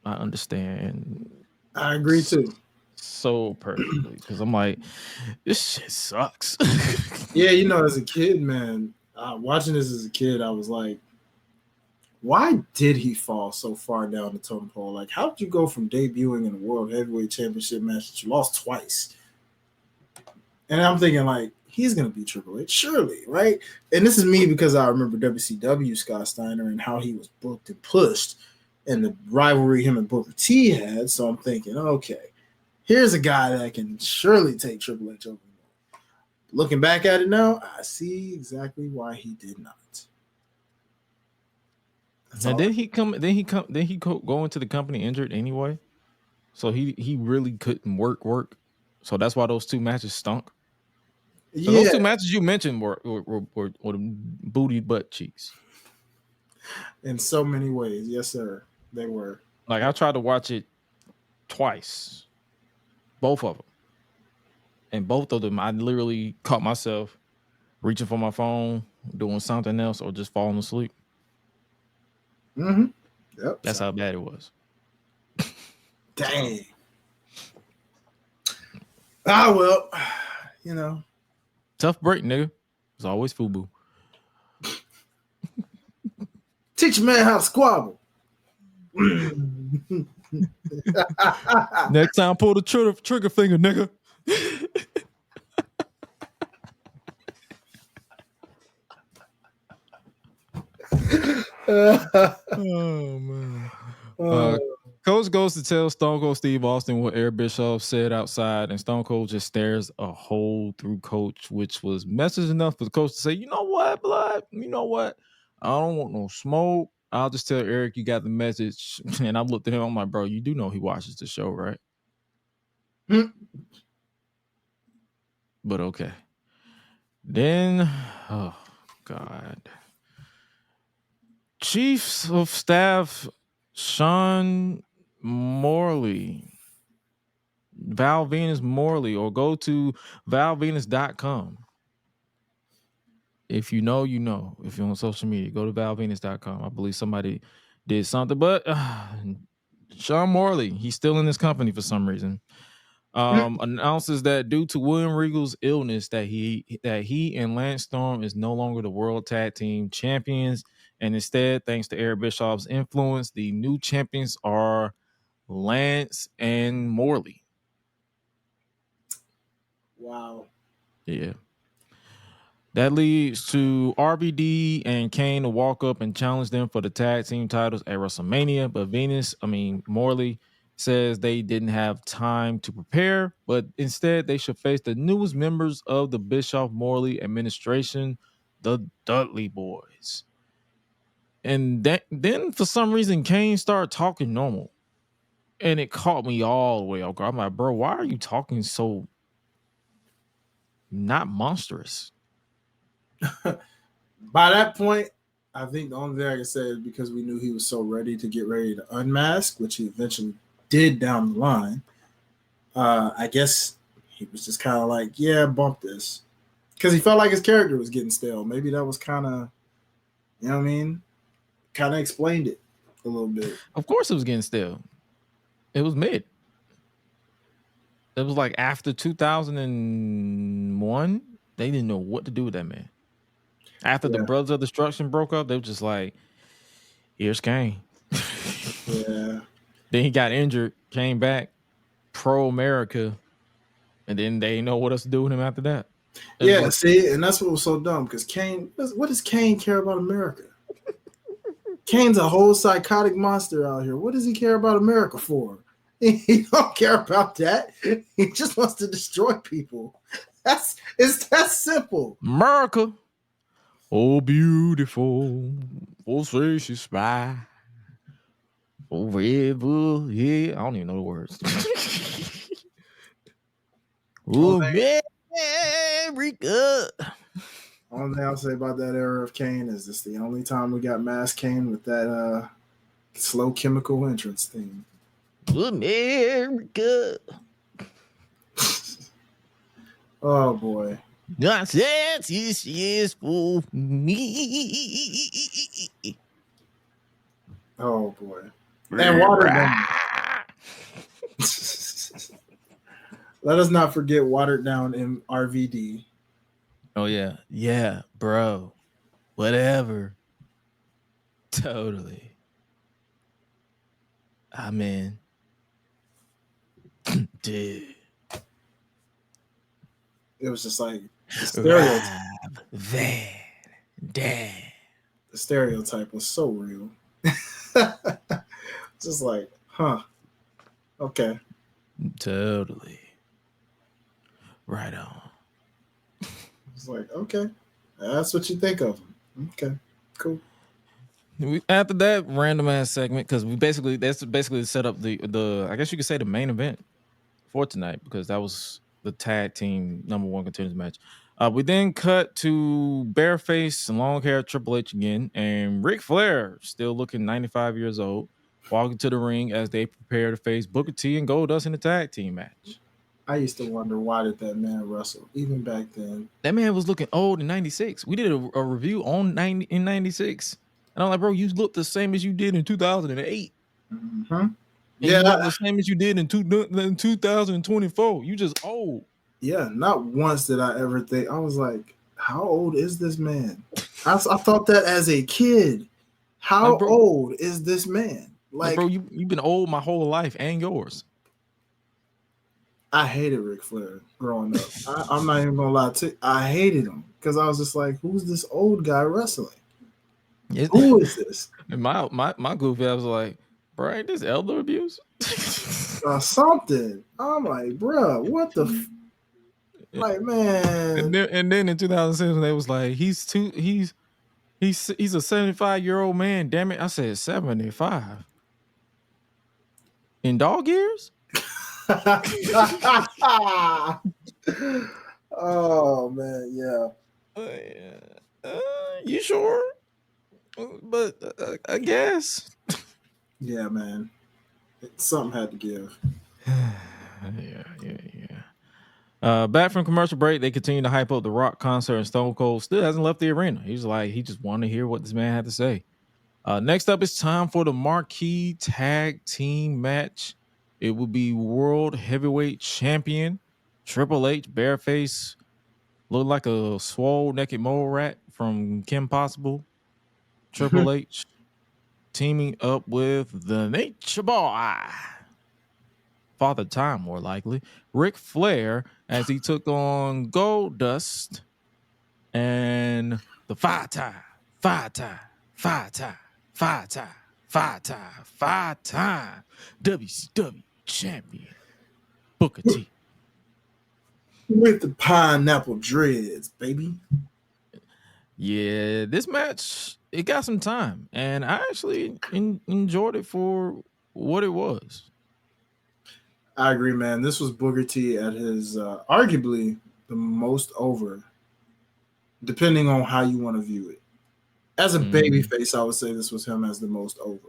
I understand. I agree too. So perfectly because I'm like, this shit sucks. Yeah, you know, as a kid, man, watching this as a kid, I was like, why did he fall so far down the totem pole? Like, how did you go from debuting in a World Heavyweight Championship match that you lost twice? And I'm thinking, like, he's going to be Triple H, surely, right? And this is me because I remember WCW Scott Steiner and how he was booked and pushed and the rivalry him and Booker T had. So I'm thinking, okay, here's a guy that can surely take Triple H over. Looking back at it now, I see exactly why he did not. And then he go into the company injured anyway, so he really couldn't work. So that's why those 2 matches stunk. So those 2 matches you mentioned were booty butt cheeks. In so many ways, yes, sir, they were. Like I tried to watch it twice, both of them, and both of them I literally caught myself reaching for my phone, doing something else, or just falling asleep. Mm-hmm. Yep. That's how bad it was. Dang. Well, you know. Tough break, nigga. It's always FUBU. Teach a man how to squabble. Next time, pull the trigger finger, nigga. Oh man. Coach goes to tell Stone Cold Steve Austin what Eric Bischoff said outside, and Stone Cold just stares a hole through Coach, which was message enough for the coach to say, "You know what, blood? You know what? I don't want no smoke. I'll just tell Eric you got the message. And I looked at him. I'm like, bro, you do know he watches the show, right? But okay. Then, oh, God. Chiefs of Staff Sean Morley, Val Venus Morley, or go to valvenus.com. If you know, you know. If you're on social media, go to valvenus.com. I believe somebody did something, but Sean Morley, he's still in this company for some reason. Announces that due to William Regal's illness, that he and Lance Storm is no longer the World Tag Team Champions, and instead, thanks to Eric Bischoff's influence, the new champions are Lance and Morley. Wow. Yeah. That leads to RVD and Kane to walk up and challenge them for the tag team titles at WrestleMania. But Morley says they didn't have time to prepare, but instead they should face the newest members of the Bischoff Morley administration, the Dudley Boys. And then for some reason, Kane started talking normal. And it caught me all the way off guard. I'm like, bro, why are you talking so not monstrous? By that point, I think the only thing I can say is because we knew he was so ready to unmask, which he eventually did down the line. I guess he was just kind of like, yeah, bump this. Because he felt like his character was getting stale. Maybe that was kind of, you know what I mean? Kind of explained it a little bit. Of course it was getting stale. It was mid. It was like after 2001, they didn't know what to do with that man. After the Brothers of Destruction broke up, they were just like, here's Kane. Yeah. Then he got injured, came back, pro-America, and then they didn't know what else to do with him after that. See, and that's what was so dumb, because Kane, what does Kane care about America? Kane's a whole psychotic monster out here. What does he care about America for? He don't care about that. He just wants to destroy people. It's that simple. America. Oh, beautiful. Oh, say she spy. Oh, forever. Yeah. I don't even know the words. Oh, America. Only thing I'll say about that era of Kane is this the only time we got Mass Kane with that slow chemical entrance theme. America. Oh boy. Nonsense is for me. Oh boy. And watered down. Let us not forget watered down in RVD. Oh yeah. Yeah, bro. Whatever. Totally. I mean, dude. It was just like the stereotype. Damn. The stereotype was so real. Just like, huh. Okay. Totally. Right on. It's like, okay. That's what you think of him. Okay. Cool. After that random ass segment, because that's basically set up the I guess you could say the main event for tonight, because that was the tag team #1 contenders match. We then cut to bareface and long hair Triple H again, and Ric Flair, still looking 95 years old, walking to the ring as they prepare to face Booker T and Goldust in the tag team match. I used to wonder, why did that man wrestle even back then? That man was looking old in 96. We did a review on 96. And I'm like, bro, you look the same as you did in 2008. Mm-hmm. Yeah, you look the same as you did in 2024. You just old. Yeah, not once did I ever think. I was like, how old is this man? I thought that as a kid. How old is this man? Like, bro, you've been old my whole life and yours. I hated Ric Flair growing up. I'm not even gonna lie to you. I hated him because I was just like, who's this old guy wrestling? Who is this? And my goofy, I was like, bro, ain't this elder abuse? Something. I'm like, bro, what the like, man. And then in 2007, they was like, he's He's a 75-year-old man. Damn it, I said 75. In dog years? Oh man, yeah. You sure? But I guess. Yeah, man. Something had to give. Yeah. Back from commercial break, they continue to hype up the Rock concert, and Stone Cold still hasn't left the arena. He's like, he just wanted to hear what this man had to say. Next up, it's time for the marquee tag team match. It will be World Heavyweight Champion Triple H, bareface, look like a swole naked mole rat from Kim Possible. Triple H teaming up with the Nature Boy, Father Time, more likely, Ric Flair, as he took on Goldust and the five-time WCW champion Booker T. With the pineapple dreads, baby. Yeah, this match, it got some time, and I actually enjoyed it for what it was. I agree, man. This was Booker T at his arguably the most over, depending on how you want to view it. As a babyface, I would say this was him as the most over.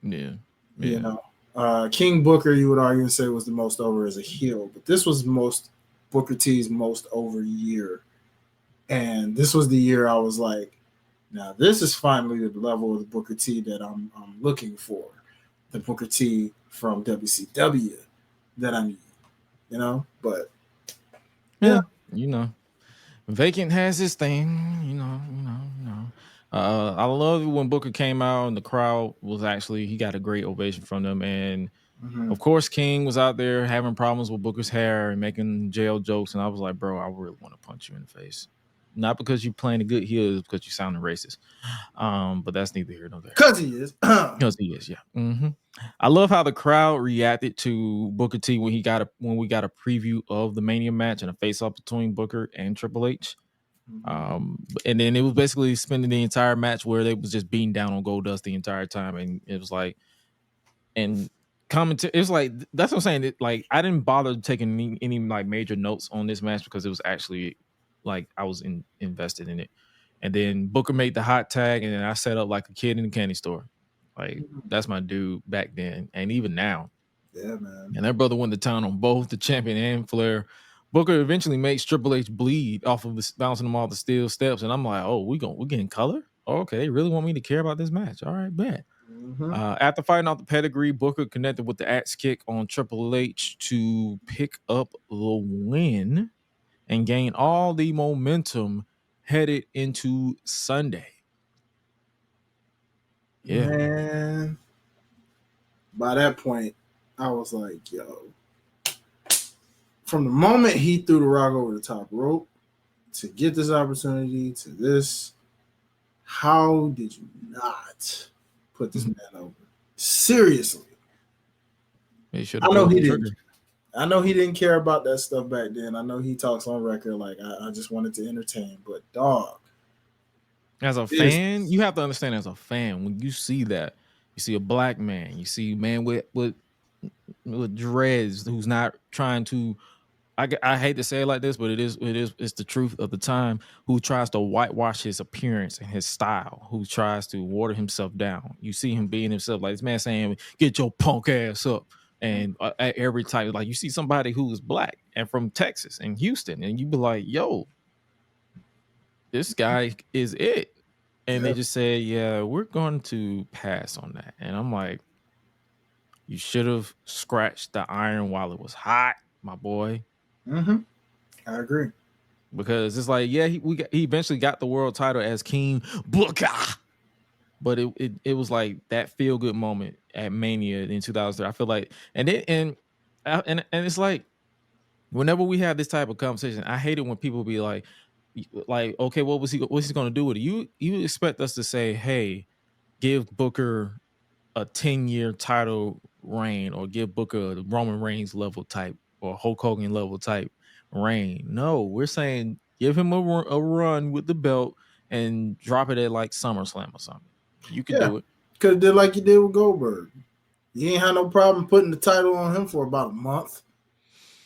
Yeah. You know, King Booker, you would argue and say was the most over as a heel, but this was Booker T's most over year. And this was the year I was like, now this is finally the level of the Booker T that I'm looking for. The Booker T from WCW that I need, you know? But yeah. Vacant has his thing, I love it when Booker came out and the crowd was he got a great ovation from them. And of course, King was out there having problems with Booker's hair and making jail jokes. And I was like, bro, I really want to punch you in the face. Not because you're playing a good heel, it's because you sounding racist. But that's neither here nor there. Because he is. Because he is, yeah. I love how the crowd reacted to Booker T when we got a preview of the Mania match and a face-off between Booker and Triple H. And then it was basically spending the entire match where they was just beating down on Goldust the entire time, and it was like, and commentary. It was like, that's what I'm saying. Like, I didn't bother taking any like major notes on this match because it was actually like I was invested in it. And then Booker made the hot tag, and then I set up like a kid in a candy store. Like, that's my dude back then, and even now. Yeah, man. And that brother went to town on both the champion and Flair. Booker eventually makes Triple H bleed off of bouncing him off the steel steps, and I'm like, oh, we're getting color? Oh, okay, they really want me to care about this match. All right, bet. After fighting off the pedigree, Booker connected with the axe kick on Triple H to pick up the win and gain all the momentum headed into Sunday. Yeah. Man, by that point, I was like, yo. From the moment he threw the Rock over the top rope to get this opportunity to this, how did you not put this man over? Seriously. I know he didn't. I know he didn't care about that stuff back then. I know he talks on record like I just wanted to entertain, but dog. As a fan, you have to understand, as a fan, when you see that, you see a black man, you see a man with dreads who's not trying to, I hate to say it like this, but it's the truth of the time, who tries to whitewash his appearance and his style, who tries to water himself down. You see him being himself, like this man saying, get your punk ass up. And at every time, like you see somebody who is black and from Texas and Houston, and you be like, yo, this guy is it. And they just say, yeah, we're going to pass on that. And I'm like, you should have scratched the iron while it was hot, my boy. I agree. Because it's like, yeah, he eventually got the world title as King Booker. But it was like that feel good moment at Mania in 2003. I feel like, and it's like, whenever we have this type of conversation, I hate it when people be like, okay, what's he going to do with it? You expect us to say, hey, give Booker a 10-year title reign, or give Booker a Roman Reigns level type or Hulk Hogan level type reign. No, we're saying give him a run with the belt and drop it at like SummerSlam or something. You could do it. Could have did like you did with Goldberg. You ain't had no problem putting the title on him for about a month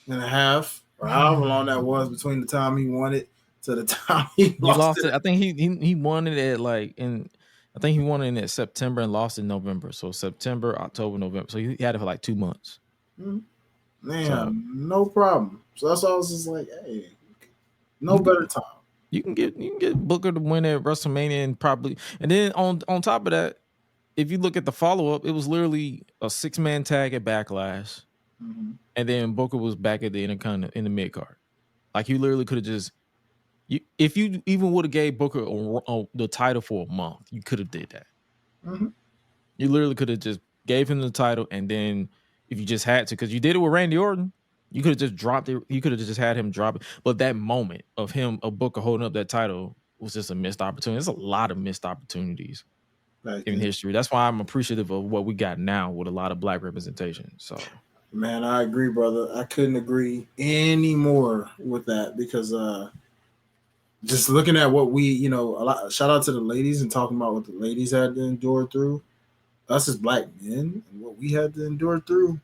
and a half, or however long that was between the time he won it to the time he lost it. I think he won it at like I think he won it in September and lost in November. So September, October, November. So he had it for like 2 months. Man, no problem. So that's why I was just like, hey, no better time. You can get Booker to win at WrestleMania and then on top of that, if you look at the follow-up, it was literally a 6-man tag at Backlash. And then Booker was back at the Intercontinental in the mid card. Like you literally could have just if you even would have gave Booker the title for a month, you could have did that. You literally could have just gave him the title, and then if you just had to, because you did it with Randy Orton, you could have just dropped it. You could have just had him drop it. But that moment of Booker holding up that title was just a missed opportunity. There's a lot of missed opportunities in history. That's why I'm appreciative of what we got now with a lot of Black representation. So, man, I agree, brother. I couldn't agree any more with that because just looking at what we, shout out to the ladies and talking about what the ladies had to endure through, us as Black men, and what we had to endure through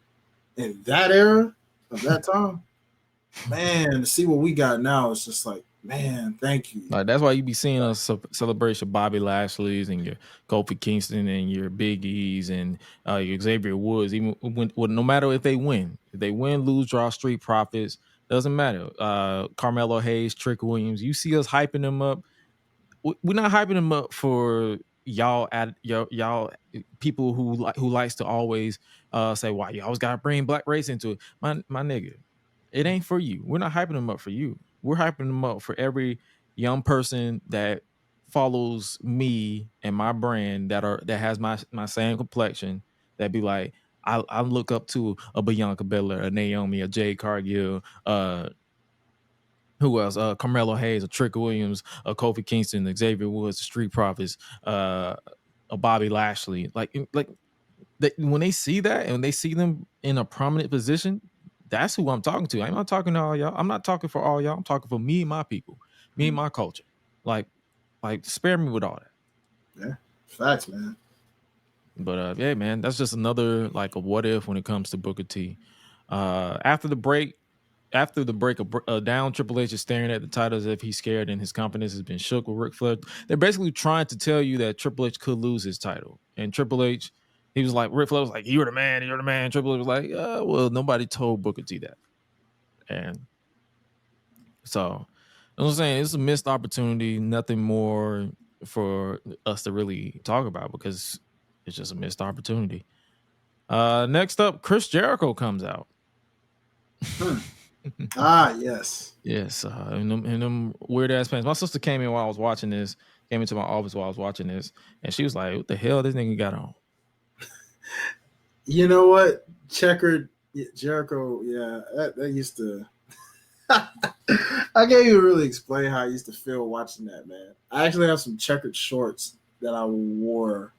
in that era of that time. Man, to see what we got now, it's just like, man, thank you. Like that's why you be seeing us celebrate your Bobby Lashley's and your Kofi Kingston and your Big E's and your Xavier Woods. Even no matter if they win, lose, draw, Street Profits, doesn't matter. Carmelo Hayes, Trick Williams, you see us hyping them up. We're not hyping them up for y'all people who likes to always say, "Why you always gotta bring Black race into it?" My nigga, it ain't for you. We're not hyping them up for you. We're hyping them up for every young person that follows me and my brand that has my same complexion, that be like, I look up to a Bianca Belair, a Naomi, a Jade Cargill, who else? Carmelo Hayes, a Trick Williams, a Kofi Kingston, Xavier Woods, the Street Profits, a Bobby Lashley. When they see that and they see them in a prominent position, that's who I'm talking to. I'm not talking to all y'all. I'm not talking for all y'all. I'm talking for me and my people, me and my culture. Like spare me with all that. Yeah, facts, man. But yeah, man, that's just another like a what if when it comes to Booker T. After the break, down Triple H is staring at the title as if he's scared and his confidence has been shook with Ric Flair. They're basically trying to tell you that Triple H could lose his title, and Triple H. He was like, Ric Flair was like, you're the man. Triple H was like, well, nobody told Booker T that. And so, I'm saying it's a missed opportunity, nothing more for us to really talk about because it's just a missed opportunity. Next up, Chris Jericho comes out. Yes. Yes, in them weird-ass pants. My sister came in while I was watching this, came into my office while I was watching this, and she was like, what the hell this nigga got on? You know what? Checkered Jericho, yeah, that used to. I can't even really explain how I used to feel watching that, man. I actually have some checkered shorts that I wore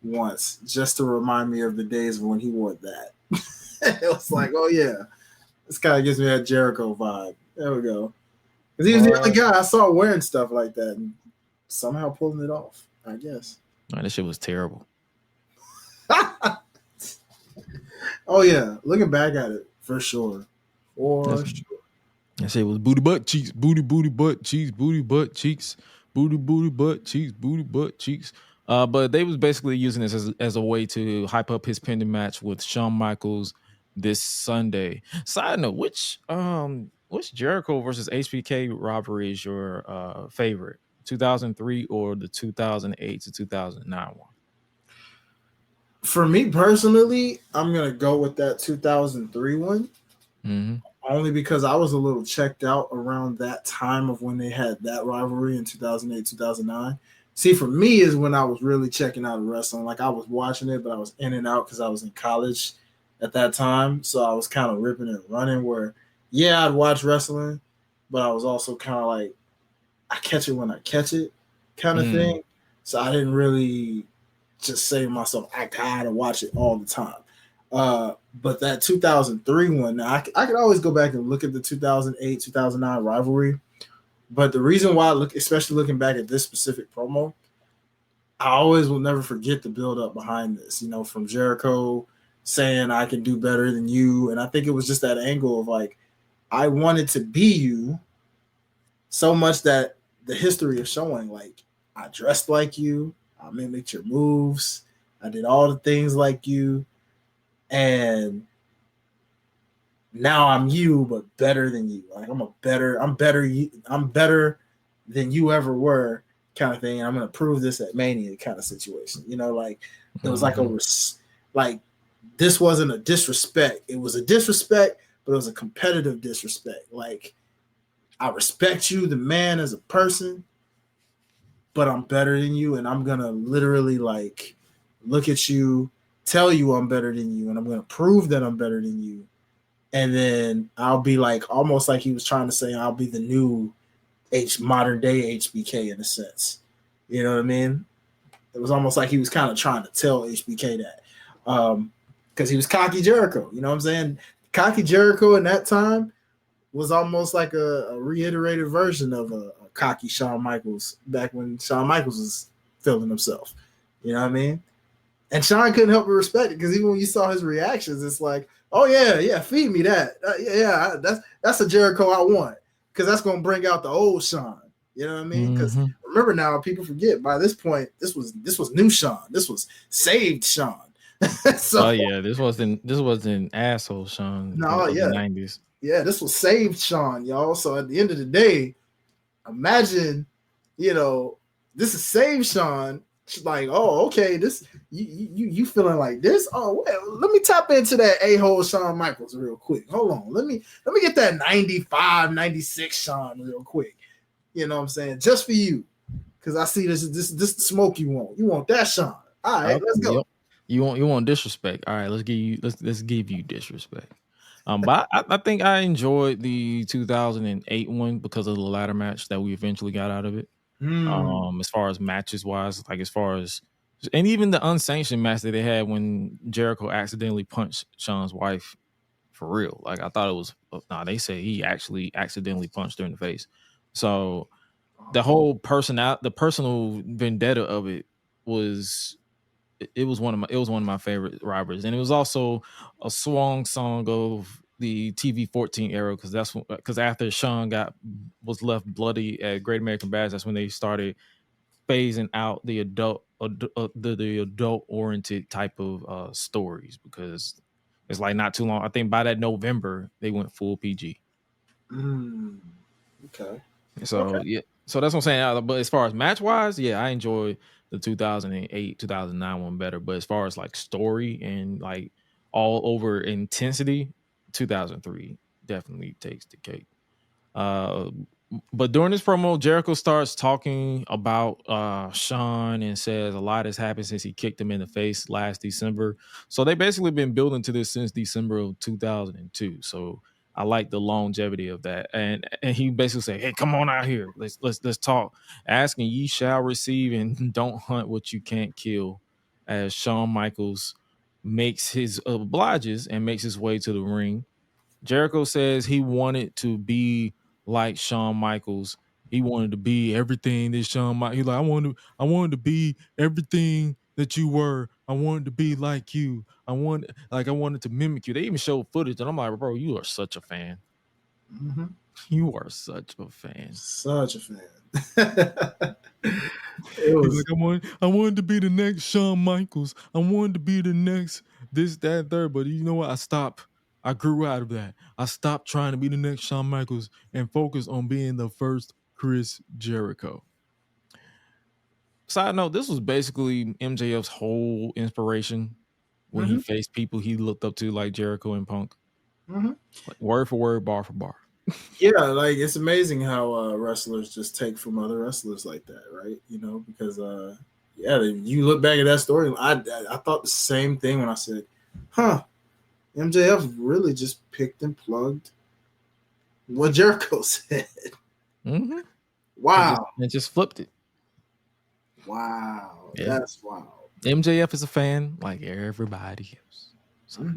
once just to remind me of the days when he wore that. It was like, oh yeah, this kind of gives me that Jericho vibe. There we go. Because he was the only guy I saw wearing stuff like that and somehow pulling it off, I guess. Man, that shit was terrible. Oh yeah, looking back at it, for sure. That shit was booty butt cheeks, booty butt cheeks, booty butt cheeks, booty butt cheeks, booty butt cheeks. But they was basically using this as a way to hype up his pending match with Shawn Michaels this Sunday. Side note, which Jericho versus HBK rivalry is your favorite? 2003 or the 2008 to 2009 one? For me personally, I'm going to go with that 2003 one. Mm-hmm. Only because I was a little checked out around that time of when they had that rivalry in 2008, 2009. See, for me is when I was really checking out wrestling. Like I was watching it, but I was in and out because I was in college at that time. So I was kind of ripping and running where, yeah, I'd watch wrestling, but I was also kind of like, I catch it when I catch it kind of thing. So I didn't really just say to myself, I gotta watch it all the time. But that 2003 one, I could always go back and look at the 2008, 2009 rivalry. But the reason why, especially looking back at this specific promo, I always will never forget the build up behind this. You know, from Jericho saying I can do better than you, and I think it was just that angle of like I wanted to be you so much that the history of showing like I dressed like you, I mimicked your moves, I did all the things like you, and now I'm you, but better than you. Like I'm better than you ever were, kind of thing. And I'm gonna prove this at Mania, kind of situation. You know, like it was like like this wasn't a disrespect. It was a disrespect, but it was a competitive disrespect. Like I respect you, the man, as a person, but I'm better than you, and I'm gonna literally like look at you, tell you I'm better than you, and I'm gonna prove that I'm better than you. And then I'll be like, almost like he was trying to say, I'll be the new modern day HBK in a sense. You know what I mean? It was almost like he was kind of trying to tell HBK that. Because he was cocky Jericho. You know what I'm saying? Cocky Jericho in that time was almost like a reiterated version of a cocky Shawn Michaels back when Shawn Michaels was feeling himself. You know what I mean? And Shawn couldn't help but respect it, because even when you saw his reactions, it's like, oh yeah, feed me that. That's a Jericho I want, because that's gonna bring out the old Shawn. You know what I mean? Because remember now, people forget by this point, this was new Shawn. This was saved Shawn. So, this wasn't asshole Shawn. No, of the 90s. Yeah, this was saved Shawn, y'all. So at the end of the day, imagine, this is saved Shawn. Like, oh, okay, this you feeling like this? Oh, well, let me tap into that a-hole Shawn Michaels real quick. Hold on, let me get that 95, 96 Shawn real quick. You know what I'm saying? Just for you, because I see this the smoke you want. You want that Shawn? All right, let's go. Yep. You want disrespect? All right, let's give you disrespect. But I think I enjoyed the 2008 one because of the ladder match that we eventually got out of it. As far as matches wise, like and even the unsanctioned match that they had when Jericho accidentally punched Shawn's wife, for real. Like I thought it was, they say he actually accidentally punched her in the face. So the whole the personal vendetta of it was, it was one of my favorite rivalries, and it was also a song of the TV 14 era, because after Shawn was left bloody at Great American Bash, that's when they started phasing out the adult oriented type of stories, because it's like not too long. I think by that November they went full PG. Okay. So so that's what I'm saying. But as far as match wise, I enjoyed the 2008, 2009 one better. But as far as like story and like all over intensity, 2003 definitely takes the cake. But during this promo, Jericho starts talking about Shawn and says a lot has happened since he kicked him in the face last December. So they basically been building to this since December of 2002. So I like the longevity of that. And he basically said, "Hey, come on out here. Let's talk. Asking ye shall receive, and don't hunt what you can't kill." As Shawn Michaels makes his obliges and makes his way to the ring. Jericho says he wanted to be like Shawn Michaels. He wanted to be everything that Shawn Michaels. He's like, I wanted to be everything that you were. I wanted to be like you. I wanted to mimic you. They even showed footage, and I'm like, bro, you are such a fan. Mm-hmm. You are such a fan. Such a fan. It was like, I wanted to be the next Shawn Michaels. I wanted to be the next this, that, third. But you know what? I stopped. I grew out of that. I stopped trying to be the next Shawn Michaels and focused on being the first Chris Jericho. Side note, this was basically MJF's whole inspiration when he faced people he looked up to like Jericho and Punk. Like word for word, bar for bar. Yeah, like it's amazing how wrestlers just take from other wrestlers like that, right? You know, because you look back at that story. I thought the same thing when I said, MJF really just picked and plugged what Jericho said. Mm-hmm. Wow. And just flipped it. Wow. Yeah. That's wild. MJF is a fan like everybody else. So.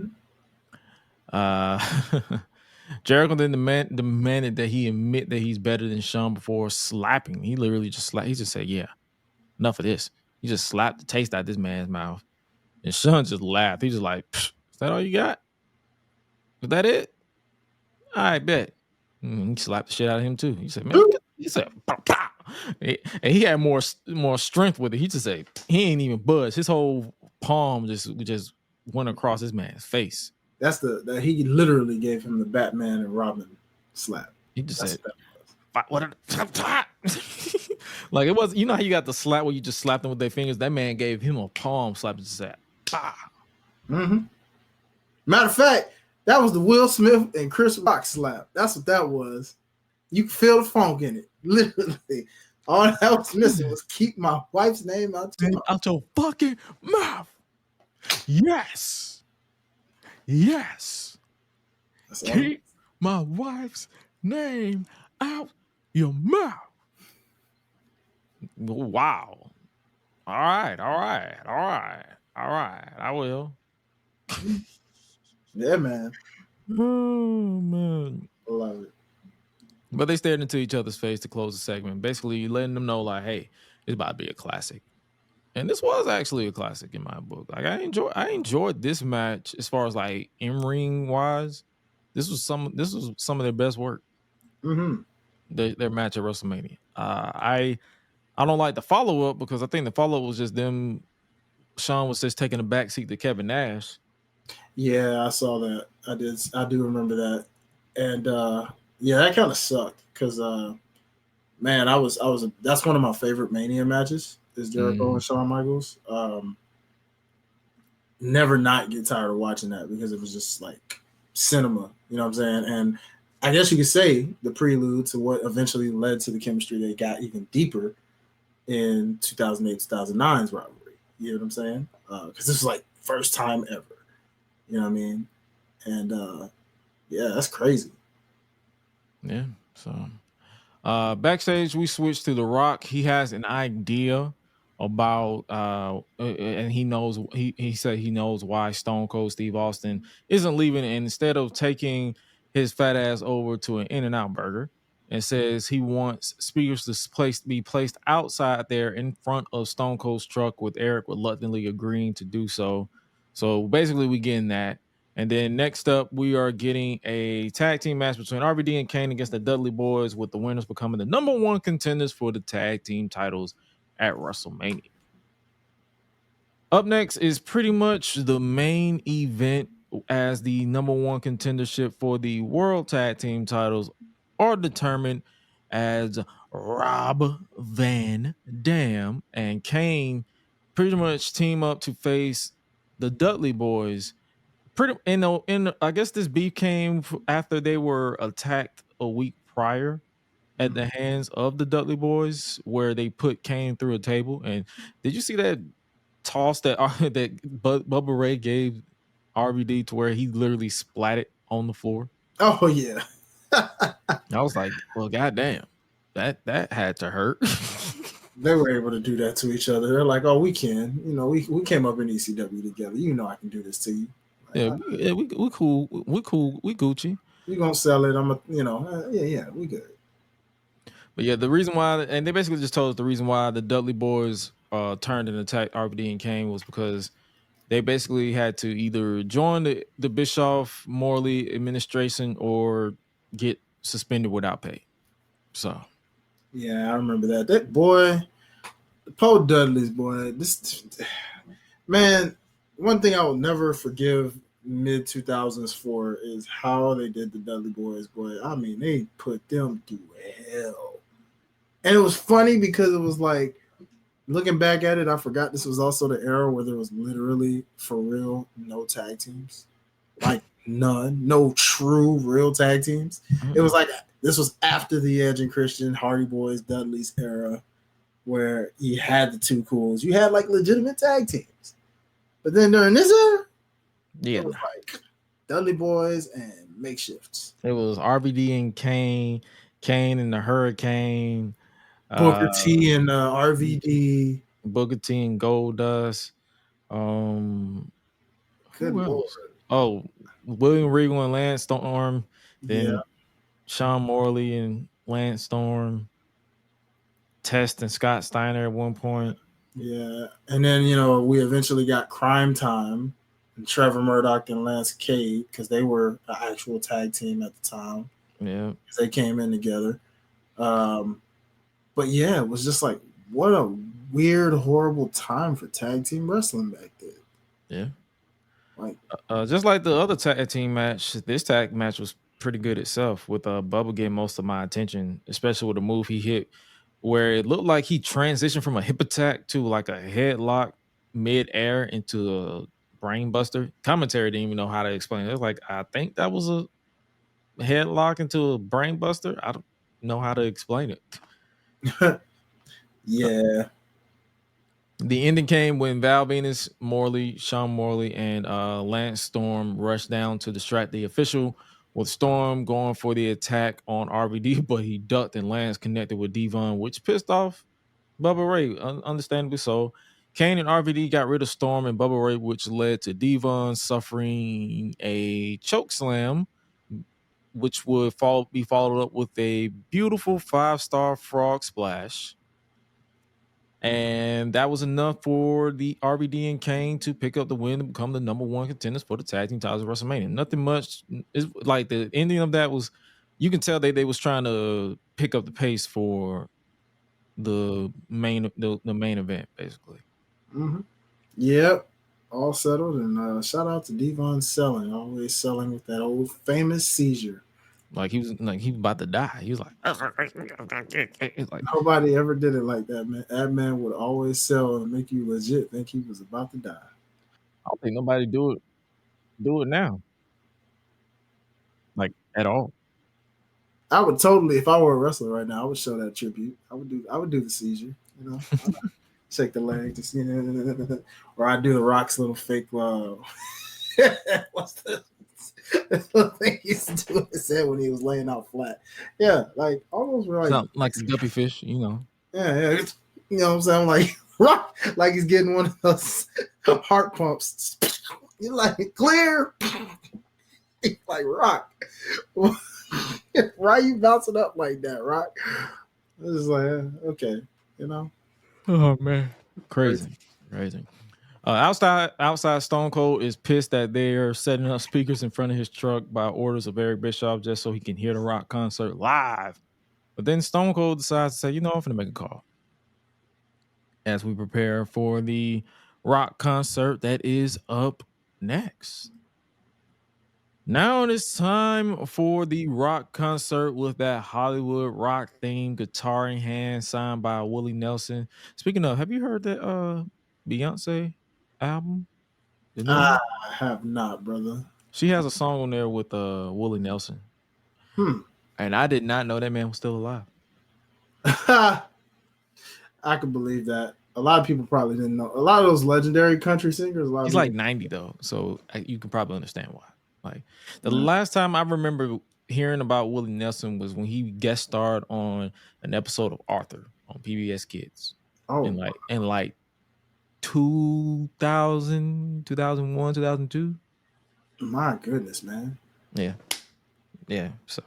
Jericho then demanded that he admit that he's better than Shawn before slapping. He literally just slapped. He just said, "Yeah, enough of this." He just slapped the taste out this man's mouth, and Shawn just laughed. He just like, "Is that all you got? Is that it? I bet." He slapped the shit out of him too. He said, "Man," he said, "Pow, pow." And he had more strength with it. He just said he ain't even budge. His whole palm just went across this man's face. That's that he literally gave him the Batman and Robin slap. He just said, "What?" Like it was, you know how you got the slap where you just slapped them with their fingers. That man gave him a palm slap. Just said, "Bah." Mm-hmm. Matter of fact, that was the Will Smith and Chris Rock slap. That's what that was. You can feel the funk in it. Literally, all that was missing was keep my wife's name out your fucking mouth. Yes. Keep my wife's name out your mouth. Wow. All right. I will. Yeah, man. Oh man. I love it. But they stared into each other's face to close the segment, basically letting them know, like, hey, it's about to be a classic. And this was actually a classic in my book. Like I enjoyed this match as far as like in-ring wise. This was some of their best work. Mm-hmm. Their match at WrestleMania. I don't like the follow-up because I think the follow-up was just them. Shawn was just taking a backseat to Kevin Nash. Yeah, I saw that. I do remember that. And yeah, that kind of sucked because man, that's one of my favorite Mania matches is Jericho and Shawn Michaels. Never not get tired of watching that because it was just like cinema, you know what I'm saying? And I guess you could say the prelude to what eventually led to the chemistry they got even deeper in 2008-2009's rivalry. You know what I'm saying? Because this was like first time ever. You know what I mean? And yeah, that's crazy. Yeah. So backstage, we switch to The Rock. He has an idea about and he knows he said he knows why Stone Cold Steve Austin isn't leaving, and instead of taking his fat ass over to an In-N-Out burger, and says he wants speakers to be placed outside there in front of Stone Cold's truck, with Eric reluctantly agreeing to do so. So basically we getting that. And then next up, we are getting a tag team match between RVD and Kane against the Dudley Boys, with the winners becoming the number one contenders for the tag team titles at WrestleMania. Up next is pretty much the main event, as the number one contendership for the World Tag Team titles are determined as Rob Van Dam and Kane pretty much team up to face the Dudley Boys. I guess this beef came after they were attacked a week prior at the hands of the Dudley Boys, where they put Kane through a table. And did you see that toss that Bubba Ray gave RVD to where he literally splatted on the floor? Oh yeah. I was like, well, goddamn, that had to hurt. They were able to do that to each other. They're like, oh, we can. You know, we came up in ECW together. You know I can do this to you. Like, we cool. We Gucci. You gonna sell it? Yeah, we good. But yeah, the reason why, and they basically just told us the reason why the Dudley Boys turned and attacked RVD and Kane was because they basically had to either join the Bischoff Morley administration or get suspended without pay. So yeah, I remember that. That boy, the Poe Dudley's boy. This man, one thing I will never forgive mid 2000s for is how they did the Dudley Boys. Boy, I mean, they put them through hell. And it was funny because it was like, looking back at it, I forgot this was also the era where there was literally, for real, no tag teams. Like none. No true real tag teams. Mm-hmm. It was like, this was after the Edge and Christian, Hardy Boys, Dudley's era, where you had the Two Cools. You had like legitimate tag teams. But then during this era, it was like Dudley Boys and makeshifts. It was RVD and Kane and the Hurricane, Booker T and RVD, Booker T and Goldust. Good Lord. Oh, William Regal and Lance Storm, Then Sean Morley and Lance Storm, Test and Scott Steiner at one point. Yeah, and then we eventually got Crime Time and Trevor Murdoch and Lance Cade because they were an actual tag team at the time. Yeah, because they came in together. But yeah, it was just like what a weird, horrible time for tag team wrestling back then. yeah. Like, Just like the other tag team match, this tag match was pretty good itself. With Bubba getting most of my attention, especially with the move he hit, where it looked like he transitioned from a hip attack to like a headlock mid-air into a brain buster. Commentary didn't even know how to explain it. It was like, I think that was a headlock into a brain buster. I don't know how to explain it. yeah, The ending came when Val Venus, Morley, Sean Morley, and Lance Storm rushed down to distract the official, with Storm going for the attack on RVD, but he ducked and Lance connected with Devon, which pissed off Bubba Ray, understandably so. Kane and RVD got rid of Storm and Bubba Ray, which led to Devon suffering a choke slam, which would be followed up with a beautiful 5-star frog splash. And that was enough for the RVD and Kane to pick up the win and become the number one contenders for the tag team titles of WrestleMania. Nothing much. It's like the ending of that was, you can tell they was trying to pick up the pace for the main event, basically. mm-hmm. Yep, all settled. And shout out to Devon selling, always selling with that old famous seizure. Like he was about to die. He was like, nobody ever did it like that, man. That man would always sell and make you legit think he was about to die. I don't think nobody do it now, like at all. I would totally, if I were a wrestler right now, I would show that tribute. I would do the seizure, shake the leg, just or I do the Rock's little fake. What's the thing he used to do in his head when he was laying out flat? Yeah, like all those were like a guppy fish, Yeah, you know what I'm saying? Like Rock, like he's getting one of those heart pumps. You're like clear, like Rock. Why are you bouncing up like that, Rock? It's like okay, Oh man, crazy. Outside Stone Cold is pissed that they're setting up speakers in front of his truck by orders of Eric Bischoff just so he can hear the Rock concert live. But then Stone Cold decides to say, I'm going to make a call as we prepare for the Rock concert that is up next. Now it's time for the Rock concert with that Hollywood Rock theme, guitar in hand, signed by Willie Nelson. Speaking of, have you heard that Beyonce album? I have not, brother. She has a song on there with Willie Nelson. And I did not know that man was still alive. I could believe that. A lot of people probably didn't know. A lot of those legendary country singers. He's like 90 though, so you can probably understand why. Like the last time I remember hearing about Willie Nelson was when he guest starred on an episode of Arthur on PBS Kids. Oh, in like 2000, 2001, 2002. My goodness, man. Yeah. So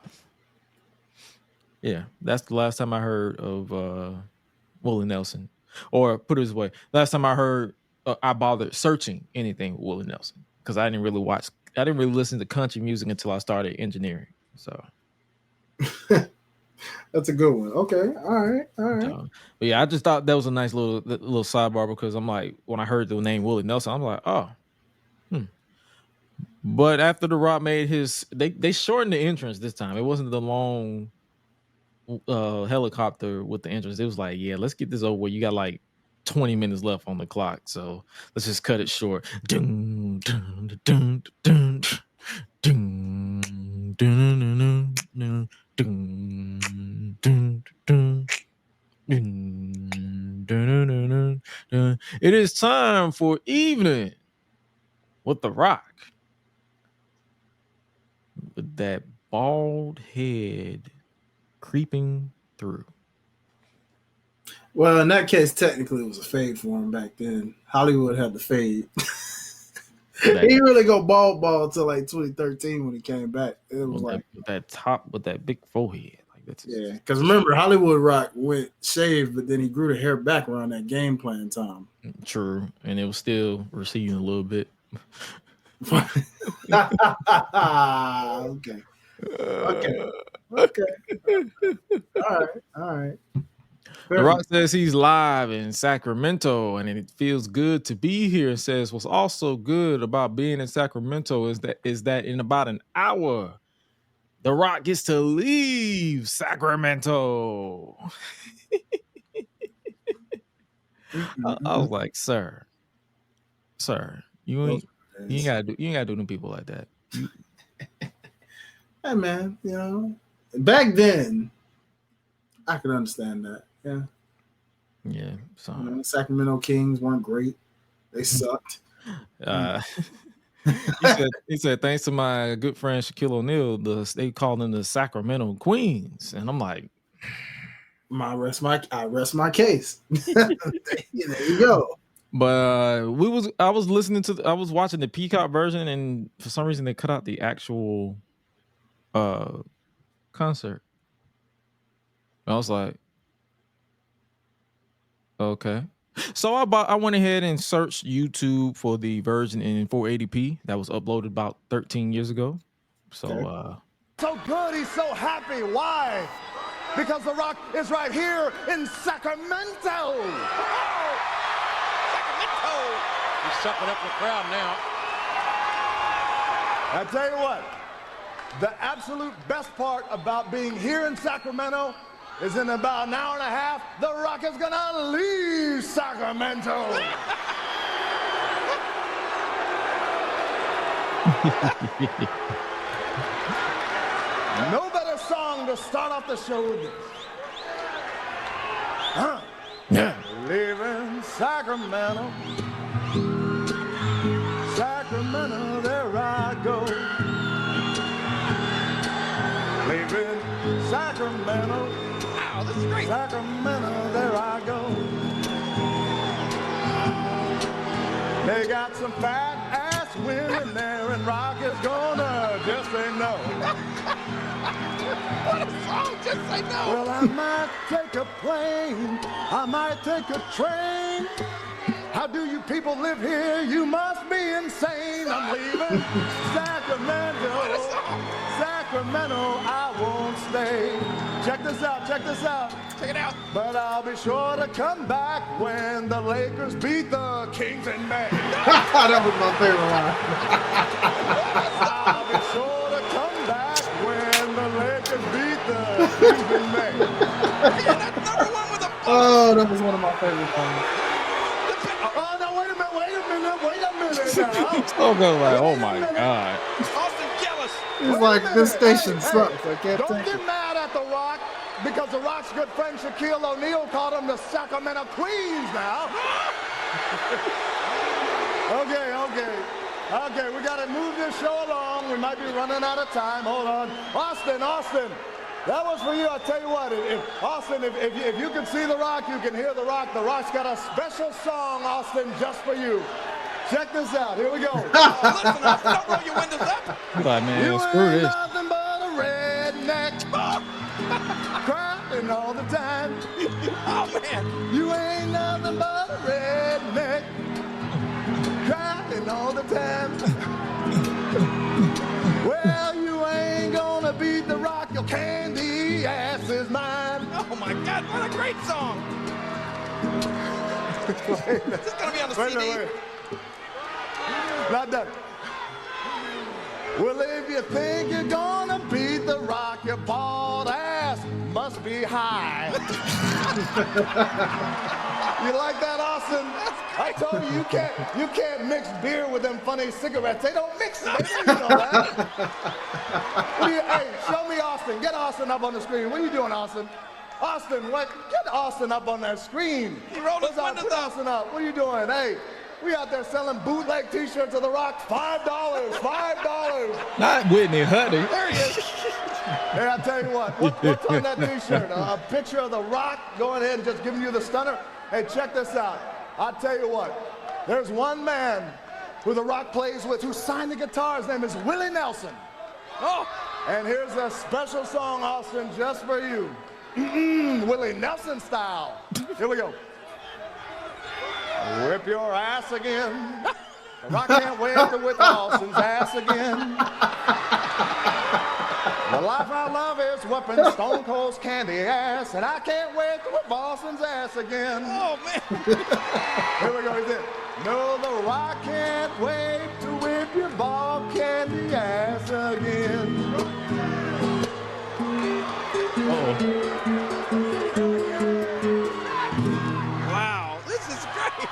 yeah, that's the last time I heard of Willie Nelson. Or put it this way, last time I heard, I bothered searching anything with Willie Nelson because I didn't really listen to country music until I started engineering. So that's a good one. Okay, all right. But yeah, I just thought that was a nice little sidebar because I'm like, when I heard the name Willie Nelson, I'm like, oh. But after The Rock made his, they shortened the entrance this time. It wasn't the long helicopter with the entrance. It was like, yeah, let's get this over with. You got like 20 minutes left on the clock, so let's just cut it short. Dun, dun, dun, dun, dun, dun, dun, dun, dun, dun, dun. It is time for Evening with The Rock. With that bald head creeping through. Well, in that case, technically it was a fade for him back then. Hollywood had the fade. He really go ball till like 2013 when he came back. It was like that top with that big forehead. Like that's yeah. Because remember, Hollywood Rock went shaved, but then he grew the hair back around that game plan time. True, and it was still receding a little bit. Okay. All right. The Rock says he's live in Sacramento and it feels good to be here. And says what's also good about being in Sacramento is that in about an hour, The Rock gets to leave Sacramento. I was like, sir, you ain't gotta do them people like that. Hey man, back then I could understand that. Yeah. Yeah. So Sacramento Kings weren't great. They sucked. He said, thanks to my good friend Shaquille O'Neal, they called them the Sacramento Queens. And I'm like, I rest my case. There you go. But I was watching the Peacock version, and for some reason they cut out the actual concert. I was like, okay. So I went ahead and searched YouTube for the version in 480p that was uploaded about 13 years ago. So so good, he's so happy. Why? Because The Rock is right here in Sacramento. Oh, Sacramento. He's sucking up the crowd now. I tell you what, the absolute best part about being here in Sacramento is in about an hour and a half, The Rock is gonna leave Sacramento. No better song to start off the show with this. yeah. Leaving Sacramento, Sacramento, there I go. Leaving Sacramento. Wow, this is great. Sacramento, there I go. They got some fat ass women there, and Rock is gonna just say no. What a song, just say no. Well, I might take a plane, I might take a train. How do you people live here? You must be insane. I'm leaving Sacramento. Sacramento, I won't stay. Check this out, check this out. Check it out. But I'll be sure to come back when the Lakers beat the Kings in May. That was my favorite line. I'll be sure to come back when the Lakers beat the Kings in May. Man, that's number one with a Oh, that was one of my favorite songs. Oh, no, wait a minute now. So good, like, oh my God. Austin jealous. He's like, this station sucks. I can't Don't take get it. mad at The Rock because The Rock's good friend Shaquille O'Neal called him the Sacramento Queens now. Okay, we got to move this show along. We might be running out of time. Hold on. Austin, that was for you. I'll tell you what, if you can see The Rock, you can hear The Rock. The Rock's got a special song, Austin, just for you. Check this out. Here we go. Listen, Austin, don't roll your windows up. He's like, man, You screw ain't this. nothing but a redneck, crying all the time. Oh, man. You ain't nothing but a redneck, crying all the time. Well, you ain't gonna beat The Rock, your candy ass is mine. Oh, my God, what a great song. Is this going to be on the CD? Wait. Not done. Well, if you think you're gonna beat The Rock, your bald ass must be high. You like that, Austin? I told you you can't mix beer with them funny cigarettes. They don't mix it. You know that. Hey, show me Austin. Get Austin up on the screen. What are you doing, Austin? Austin, what? Get Austin up on that screen. He rolled his windows Put up. Austin up. What are you doing? Hey, we out there selling bootleg T-shirts of The Rock. $5. $5. Not Whitney, honey. There he is. Hey, I'll tell you what. What's on that T-shirt? A picture of The Rock going ahead and just giving you the stunner. Hey, check this out. I'll tell you what. There's one man who The Rock plays with, who signed the guitar. His name is Willie Nelson. Oh, And here's a special song, Austin, just for you. Willie Nelson style. Here we go. Whip your ass again. The Rock can't wait to whip Austin's ass again. The life I love is whipping Stone Cold's candy ass, and I can't wait to whip Austin's ass again. oh man. Here we go, he's in. No, The Rock can't wait to whip your ball candy ass again. Wow, this is great.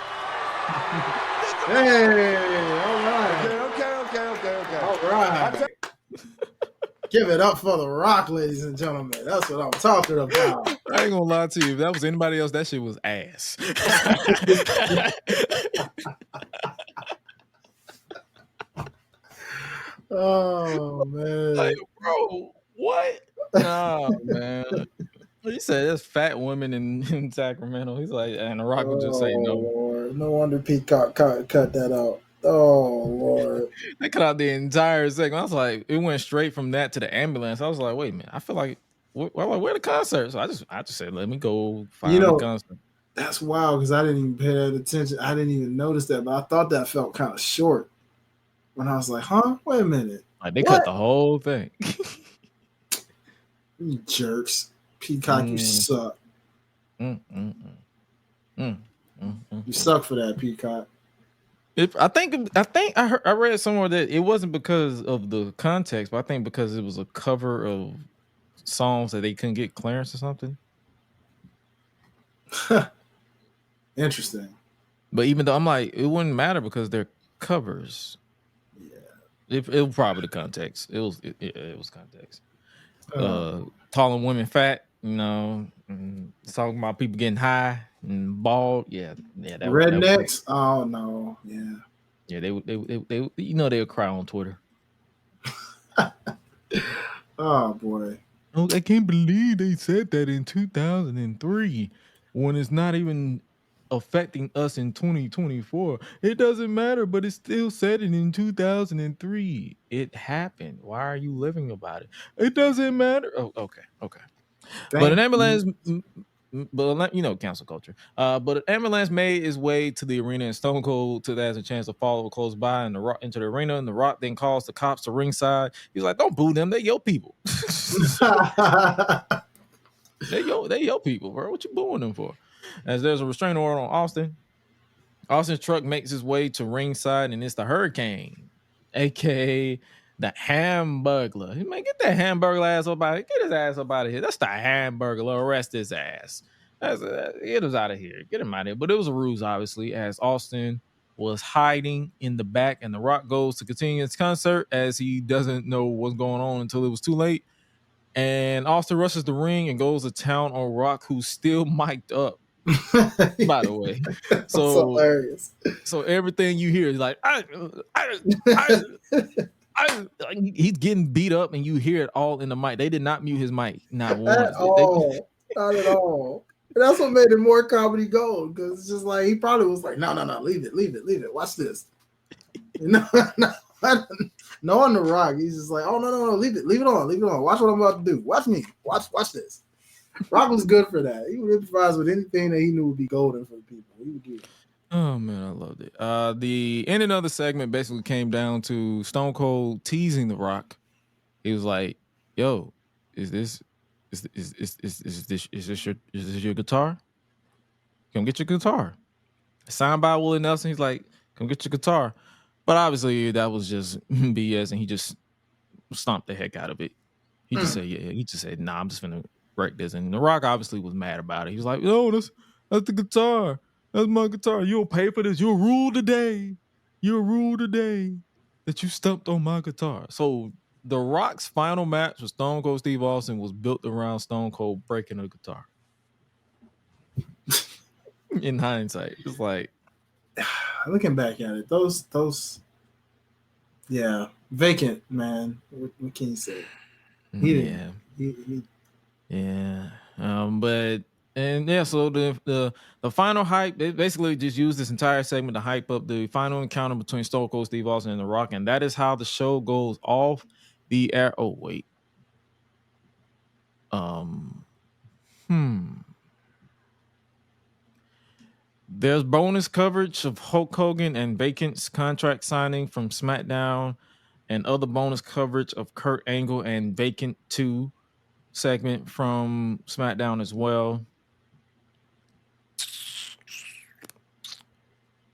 Hey, all right. Okay. All right. Give it up for The Rock, ladies and gentlemen. That's what I'm talking about. I ain't gonna lie to you. If that was anybody else, that shit was ass. Oh, man. Like, bro, what? No, man. He said there's fat women in Sacramento. He's like, and The Rock would just say no. Lord. No wonder Peacock cut that out. Oh, Lord. They cut out the entire segment. I was like, it went straight from that to the ambulance. I was like, wait a minute. I feel like, where the concert? So I just said, let me go find the concert. That's wild because I didn't even pay that attention. I didn't even notice that, but I thought that felt kind of short. When I was like, huh? Wait a minute. Like they cut the whole thing. You jerks. Peacock, you suck. You suck for that, Peacock. I think I read somewhere that it wasn't because of the context, but I think because it was a cover of songs that they couldn't get clearance or something. Interesting. But even though I'm like, it wouldn't matter because they're covers. Yeah, it was probably the context. It was context. Calling women fat, talking about people getting high and bald. Yeah. That rednecks. Oh no. Yeah. They would cry on Twitter. Oh boy. Oh, I can't believe they said that in 2003 when it's not even affecting us in 2024. It doesn't matter, but it still said it in 2003. It happened. Why are you living about it? It doesn't matter. Oh, okay. But an ambulance, cancel culture. But an ambulance made its way to the arena, and Stone Cold took that as a chance to follow close by and The Rock into the arena. And The Rock then calls the cops to ringside. He's like, "Don't boo them. They your people. They your people, bro. What you booing them for?" As there's a restraining order on Austin. Austin's truck makes its way to ringside, and it's the Hurricane, aka the Hamburglar. Man, get that Hamburglar ass up out of here. Get his ass up out of here. That's the Hamburglar. Arrest his ass. Get us out of here. Get him out of here. But it was a ruse, obviously, as Austin was hiding in the back, and The Rock goes to continue his concert as he doesn't know what's going on until it was too late. And Austin rushes the ring and goes to town on Rock, who's still mic'd up. By the way, so hilarious. So everything you hear is like, he's getting beat up, and you hear it all in the mic. They did not mute his mic, not once. Not at all. That's what made it more comedy gold, because it's just like he probably was like, no, leave it. Watch this. Knowing The Rock, he's just like, oh no, leave it on. Watch what I'm about to do. Watch me. Watch this. Rock was good for that. He would improvise with anything that he knew would be golden for the people. He would do it. Oh man, I loved it. The ending of the segment basically came down to Stone Cold teasing The Rock. He was like, "Yo, is this your guitar? Come get your guitar." Signed by Willie Nelson. He's like, "Come get your guitar." But obviously that was just BS, and he just stomped the heck out of it. He just said, "Yeah." He just said, "Nah, I'm just gonna break this." And The Rock obviously was mad about it. He was like, "No, that's the guitar. That's my guitar. You'll pay for this. You'll rule today. You'll rule today that you stumped on my guitar." So The Rock's final match with Stone Cold Steve Austin was built around Stone Cold breaking a guitar. In hindsight, it's like, looking back at it, those vacant, man. What can you say? But And yeah, so the final hype, they basically just used this entire segment to hype up the final encounter between Stone Cold Steve Austin and The Rock, and that is how the show goes off the air. Oh wait, there's bonus coverage of Hulk Hogan and Vacant's contract signing from SmackDown, and other bonus coverage of Kurt Angle and Vacant 2 segment from SmackDown as well.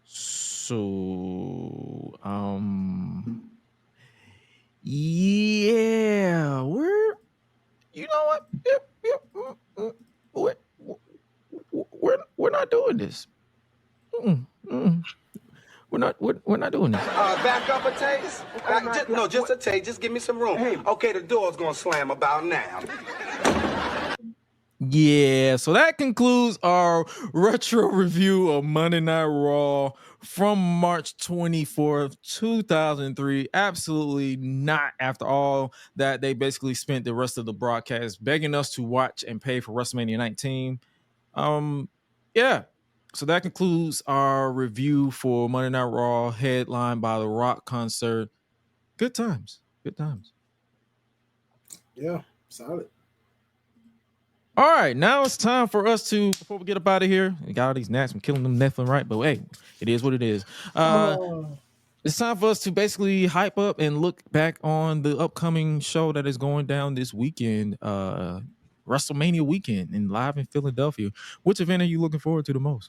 So, yeah, you know what? We're not doing this. We're not doing this. Back up a taste? Just a taste. Just give me some room. Hey. Okay, the door's gonna slam about now. Yeah, so that concludes our retro review of Monday Night Raw from March 24th, 2003. Absolutely not. After all that, they basically spent the rest of the broadcast begging us to watch and pay for WrestleMania 19. Yeah. So that concludes our review for Monday Night Raw, headlined by the Rock concert. Good times. Yeah, solid. All right, now it's time for us to, before we get up out of here, we got all these gnats, I'm killing them left and right, but hey, it is what it is. It's time for us to basically hype up and look back on the upcoming show that is going down this weekend, WrestleMania weekend, and live in Philadelphia. Which event are you looking forward to the most?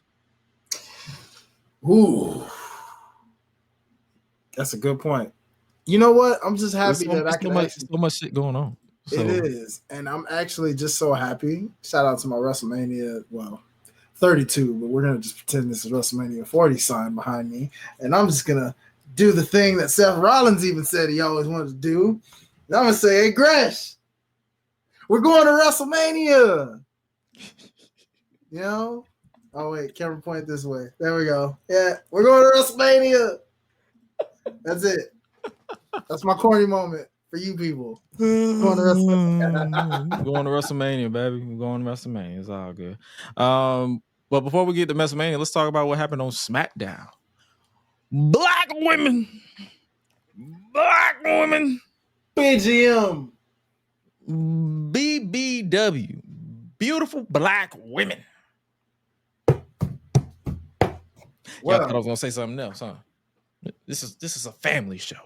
Ooh, that's a good point. You know what? I'm just happy that I can. So much shit going on. So. It is, and I'm actually just so happy. Shout out to my WrestleMania, 32, but we're gonna just pretend this is WrestleMania 40 sign behind me, and I'm just gonna do the thing that Seth Rollins even said he always wanted to do. And I'm gonna say, "Hey, Gresh, we're going to WrestleMania." You know? Oh wait, camera point this way. There we go. Yeah, we're going to WrestleMania. That's it. That's my corny moment. For you people. Going to WrestleMania, baby. We're going to WrestleMania. It's all good. But before we get to WrestleMania, let's talk about what happened on SmackDown. Black women. BGM. BBW. Beautiful black women. Y'all thought I was gonna say something else, huh? This is a family show.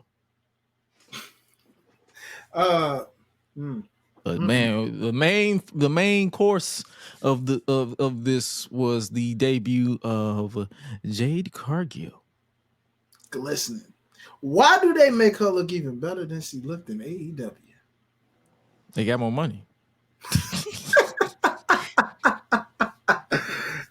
But man, the main course of this was the debut of Jade Cargill. Glistening. Why do they make her look even better than she looked in AEW? They got more money.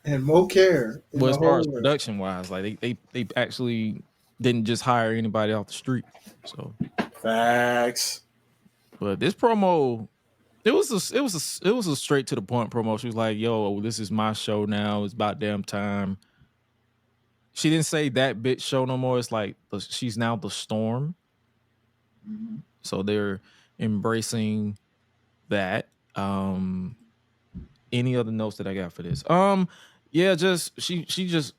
And more care. Well, as far as production wise, like they actually didn't just hire anybody off the street. So facts. But this promo, it was a straight to the point promo. She was like, "Yo, this is my show now. It's about damn time." She didn't say that bitch show no more. It's like she's now the Storm. Mm-hmm. So they're embracing that. Any other notes that I got for this? Yeah, just she just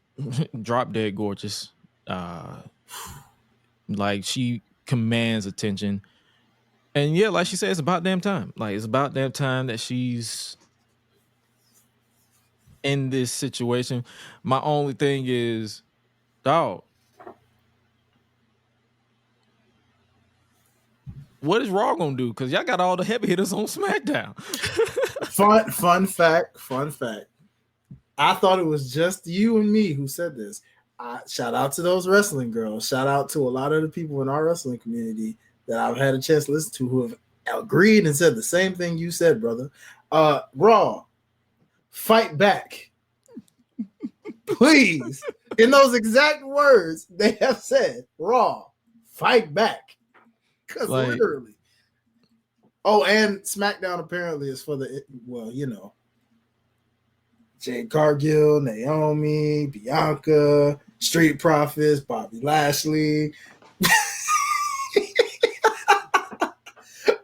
drop dead gorgeous. Like she commands attention. And yeah, like she said, it's about damn time. Like it's about damn time that she's in this situation. My only thing is, dog, what is Raw gonna do? Because y'all got all the heavy hitters on SmackDown. Fun fact. I thought it was just you and me who said this. Shout out to those wrestling girls. Shout out to a lot of the people in our wrestling community that I've had a chance to listen to who have agreed and said the same thing you said, brother. Raw, fight back. Please. In those exact words they have said, Raw, fight back. Because literally. Oh, and SmackDown apparently is for the, Jade Cargill, Naomi, Bianca, Street Profits, Bobby Lashley.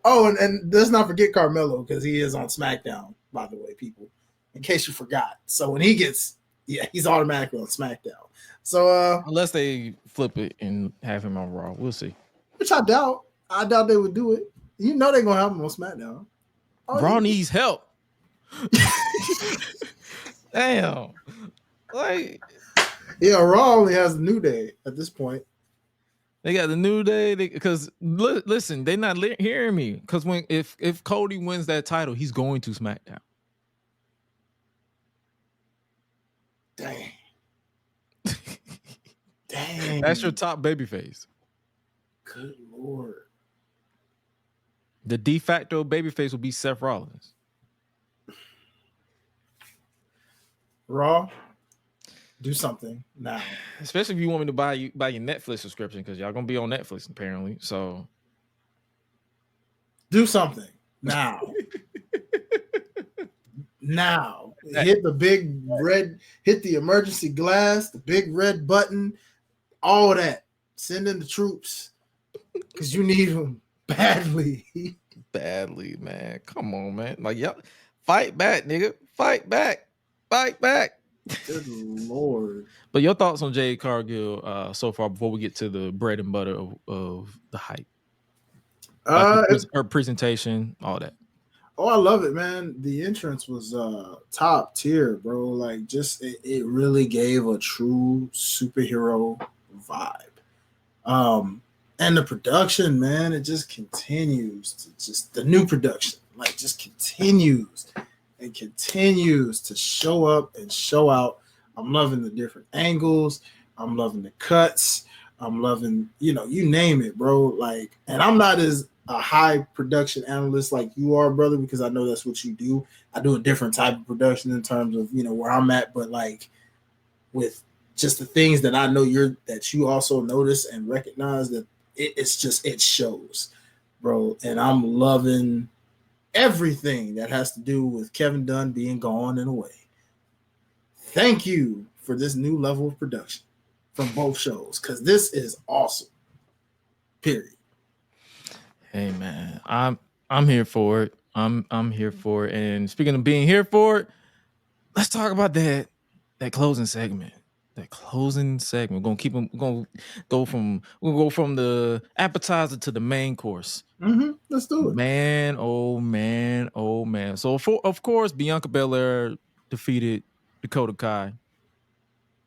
Oh, and let's not forget Carmelo because he is on SmackDown, by the way, people. in case you forgot. So when he gets, he's automatically on SmackDown. So unless they flip it and have him on Raw, we'll see. Which I doubt. I doubt they would do it. You know they're gonna have him on SmackDown. Raw needs help. Damn. Like, yeah, Raw only has the New Day at this point. They got the New Day because listen, they're not hearing me. Because if Cody wins that title, he's going to SmackDown. Dang. Dang. That's your top babyface. Good Lord. The de facto babyface will be Seth Rollins. Raw, do something now. Especially if you want me to buy your Netflix subscription, because y'all gonna be on Netflix apparently. So do something now. Now. Hit the big red, hit the emergency glass, the big red button, all of that. Send in the troops. Because you need them badly. Badly, man. Come on, man. Like, y'all fight back, nigga. Fight back. Fight back. Good Lord. But your thoughts on Jade Cargill so far before we get to the bread and butter of the hype? Her presentation, all that. Oh, I love it, man. The entrance was top tier, bro. Like, just it really gave a true superhero vibe. And the production, man, it just continues to just the new production, like, just continues and continues to show up and show out. I'm loving the different angles. I'm loving the cuts. I'm loving, you name it, bro. Like, and I'm not as a high production analyst like you are, brother, because I know that's what you do. I do a different type of production in terms of, where I'm at, but like with just the things that I know that you also notice and recognize, that it shows, bro. And I'm loving everything that has to do with Kevin Dunn being gone and away. Thank you for this new level of production from both shows, because this is awesome. Period. Hey man, I'm here for it. I'm here for it. And speaking of being here for it, let's talk about that closing segment. That closing segment. We're gonna go from the appetizer to the main course. Mm-hmm. Let's do it. Man, oh man, oh man. So of course, Bianca Belair defeated Dakota Kai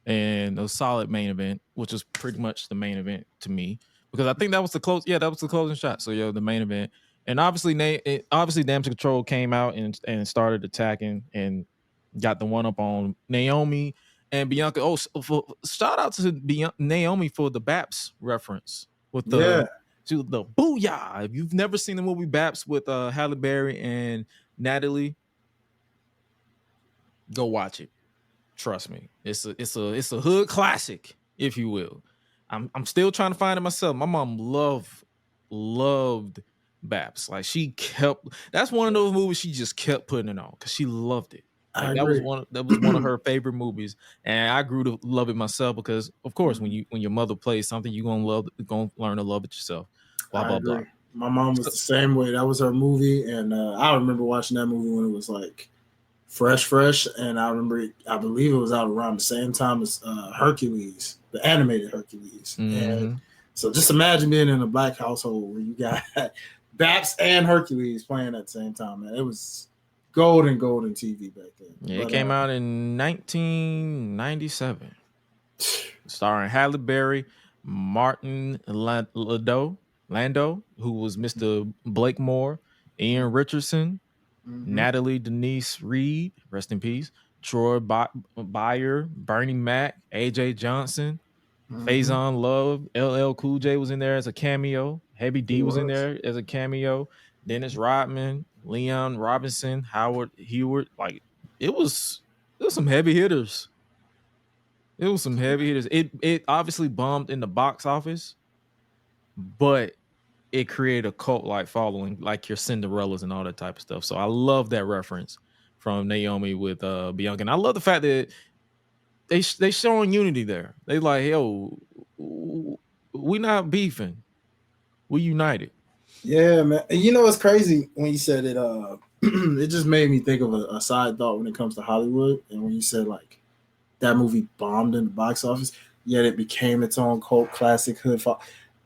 and a solid main event, which was pretty much the main event to me. Because I think that was the close. Yeah, that was the closing shot. So the main event, and obviously Damage Control came out and started attacking and got the one up on Naomi and Bianca. Oh, shout out to Naomi for the Baps reference with the booyah. If you've never seen the movie Baps with Halle Berry and Natalie, go watch it. Trust me, it's a hood classic, if you will. I'm still trying to find it myself. My mom loved Baps. Like, that's one of those movies she just kept putting it on because she loved it. Like, that was one of her favorite movies, and I grew to love it myself because, of course, when your mother plays something, you're gonna learn to love it yourself. Blah blah blah. My mom was the same way. That was her movie, and I remember watching that movie when it was like fresh, and I believe it was out around the same time as Hercules, the animated Hercules. Mm-hmm. And so just imagine being in a black household where you got Baps and Hercules playing at the same time, man. It was golden TV back then. Yeah, it came out in 1997, starring Halle Berry, Martin Landau, who was Mr. Blakemore, Ian Richardson, Natalie Denise Reed, rest in peace, Troy Byer, Bernie Mac, AJ Johnson, Faison Love, LL Cool J was in there as a cameo, Heavy D was in there as a cameo, Dennis Rodman, Leon Robinson, Howard Heward. Like, it was some heavy hitters. It obviously bombed in the box office, but it created a cult-like following, like your Cinderellas and all that type of stuff. So I love that reference from Naomi with Bianca. And I love the fact that they showing unity there. They like, yo, we not beefing. We united. Yeah, man. And you know what's crazy when you said it, it just made me think of a side thought when it comes to Hollywood. And when you said like that movie bombed in the box office, yet it became its own cult classic hood.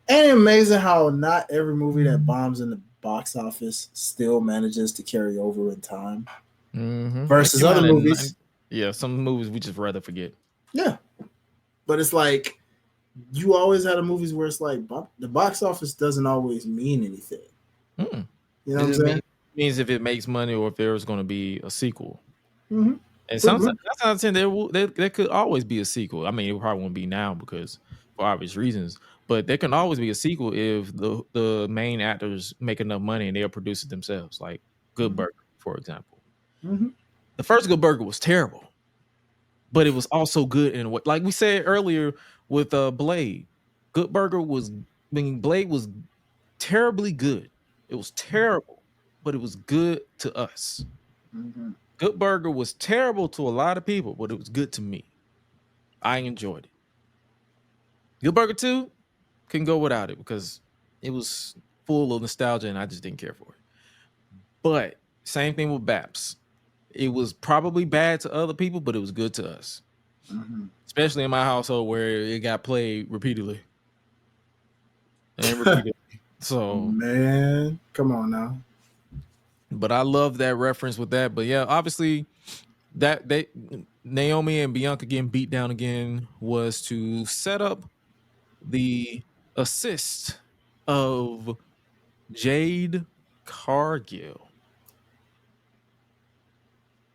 And amazing how not every movie that bombs in the box office still manages to carry over in time. Versus other movies. Yeah, some movies we just rather forget. Yeah. But it's like you always had movies where it's like the box office doesn't always mean anything. You know what I'm saying? Means if it makes money or if there's going to be a sequel. Mm-hmm. And sometimes that's not saying there could always be a sequel. I mean, it probably won't be now because for obvious reasons, but there can always be a sequel if the main actors make enough money and they'll produce it themselves, like Good Burger, for example. The first Good Burger was terrible, but it was also good in what, like we said earlier with Blade. Good Burger Blade was terribly good. It was terrible, but it was good to us. Good Burger was terrible to a lot of people, but it was good to me. I enjoyed it. Good Burger 2 couldn't go without it because it was full of nostalgia and I just didn't care for it. But same thing with Baps. It was probably bad to other people, but it was good to us. Especially in my household where it got played repeatedly. And repeatedly. So man, come on now. But I love that reference with that. But yeah, obviously that Naomi and Bianca getting beat down again was to set up the assist of Jade Cargill.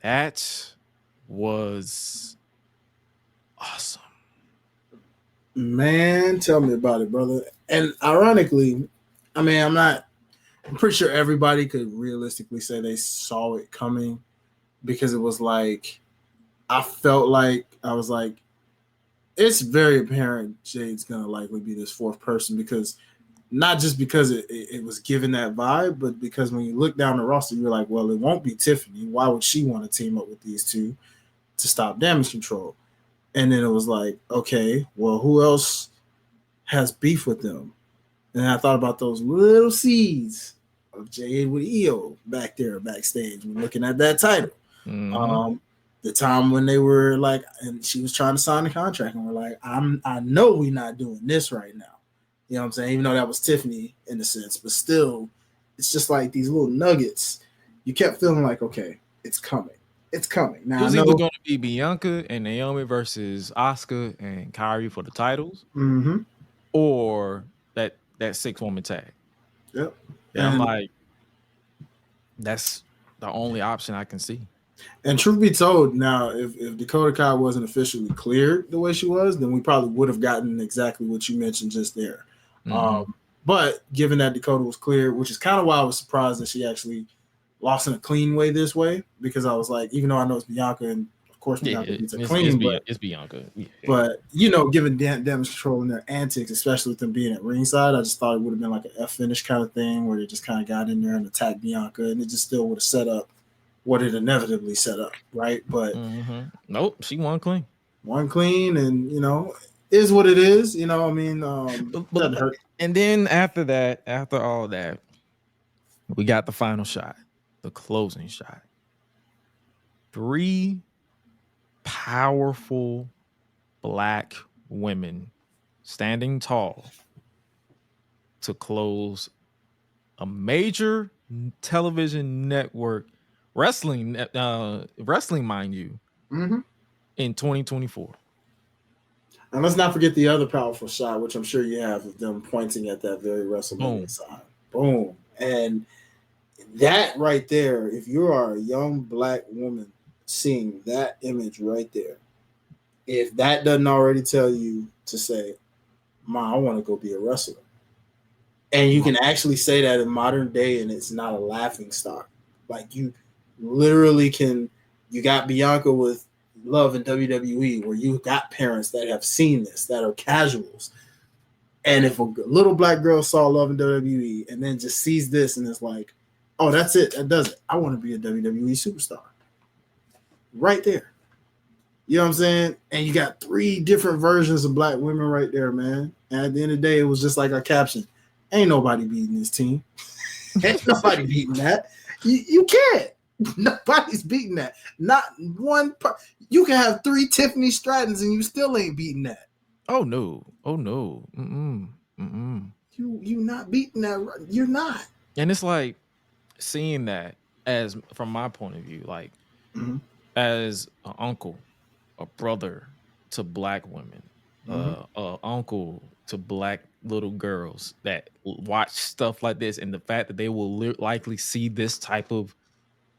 That was awesome. Man, tell me about it, brother. And ironically, I mean, I'm pretty sure everybody could realistically say they saw it coming because it was like, I felt like, I was like, it's very apparent Jade's going to likely be this fourth person because not just because it was given that vibe, but because when you look down the roster, you're like, well, it won't be Tiffany. Why would she want to team up with these two to stop Damage Control? And then it was like, okay, well, who else has beef with them? And I thought about those little seeds of Jade with EO back there backstage when looking at that title. The time when they were like, and she was trying to sign the contract, and we're like, I know we're not doing this right now. You know what I'm saying? Even though that was Tiffany in a sense, but still, it's just like these little nuggets. You kept feeling like, okay, it's coming. It's coming. Now, it was either going to be Bianca and Naomi versus Asuka and Kairi for the titles, or that 6-woman tag. Yep. And I'm like, that's the only option I can see. And truth be told, now, if Dakota Kai wasn't officially cleared the way she was, then we probably would have gotten exactly what you mentioned just there. But given that Dakota was cleared, which is kind of why I was surprised that she actually lost in a clean way this way, because I was like, even though I know it's Bianca, and of course Bianca beats it clean, it's Bianca. Yeah. But, you know, given Damage Control and their antics, especially with them being at ringside, I just thought it would have been like an F finish kind of thing where they just kind of got in there and attacked Bianca, and it just still would have set up what it inevitably set up, right? But nope, she won clean. One clean, and you know, is what it is. You know, I mean, doesn't hurt. And then after all that, we got the final shot, the closing shot. 3 powerful black women standing tall to close a major television network wrestling, mind you, in 2024. And let's not forget the other powerful shot, which I'm sure you have, of them pointing at that very WrestleMania sign. Boom. And that right there, if you are a young black woman seeing that image right there, if that doesn't already tell you to say, Ma, I want to go be a wrestler. And you can actually say that in modern day and it's not a laughing stock. Like you literally can, you got Bianca with Love in WWE where you got parents that have seen this, that are casuals. And if a little black girl saw Love in WWE and then just sees this and it's like, oh, that's it. That does it. I want to be a WWE superstar. Right there. You know what I'm saying? And you got 3 different versions of black women right there, man. And at the end of the day, it was just like our caption. Ain't nobody beating this team. Ain't nobody beating that. You can't. Nobody's beating that. Not one. You can have 3 Tiffany Strattons and you still ain't beating that. Oh no. You not beating that. You're not. And it's like seeing that as from my point of view, like as an uncle, a brother to black women, uncle to black little girls that watch stuff like this, and the fact that they will likely see this type of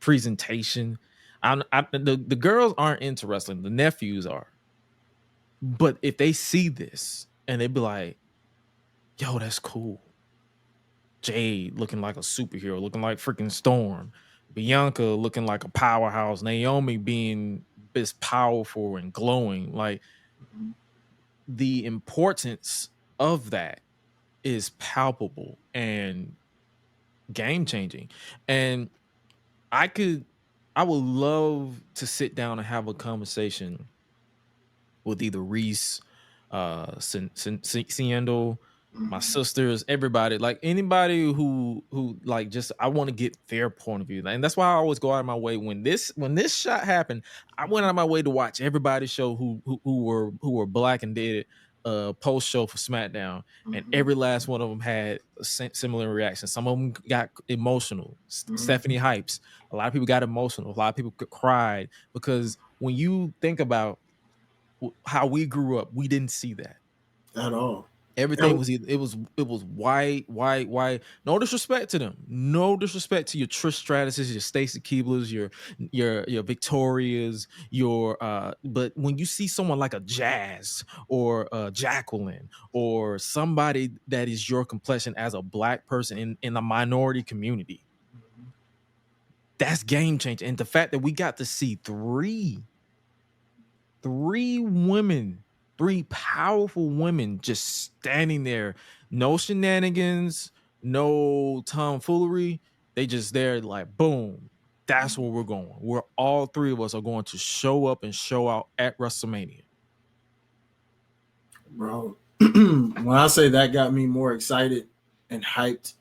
presentation. The girls aren't into wrestling, the nephews are, but if they see this and they be like, yo, that's cool. Jade looking like a superhero, looking like freaking Storm, Bianca looking like a powerhouse, Naomi being this powerful and glowing, like the importance of that is palpable and game changing. And I would love to sit down and have a conversation with either Reese, Siendo, my sisters, everybody, like anybody who like just I want to get their point of view. And that's why I always go out of my way when this shot happened. I went out of my way to watch everybody's show who were black and did post show for SmackDown, and every last one of them had a similar reaction. Some of them got emotional. Stephanie Hypes, a lot of people got emotional. A lot of people cried because when you think about how we grew up, we didn't see that at all. Everything was it was white. No disrespect to them. No disrespect to your Trish Stratus's, your Stacy Keeblers, your Victorias, but when you see someone like a Jazz or Jacqueline or somebody that is your complexion as a black person in the minority community, that's game changing. And the fact that we got to see three women, 3 powerful women just standing there, no shenanigans, no tomfoolery. They just there like, boom, that's where we're going. We're all 3 of us are going to show up and show out at WrestleMania. Bro, when I say that got me more excited and hyped,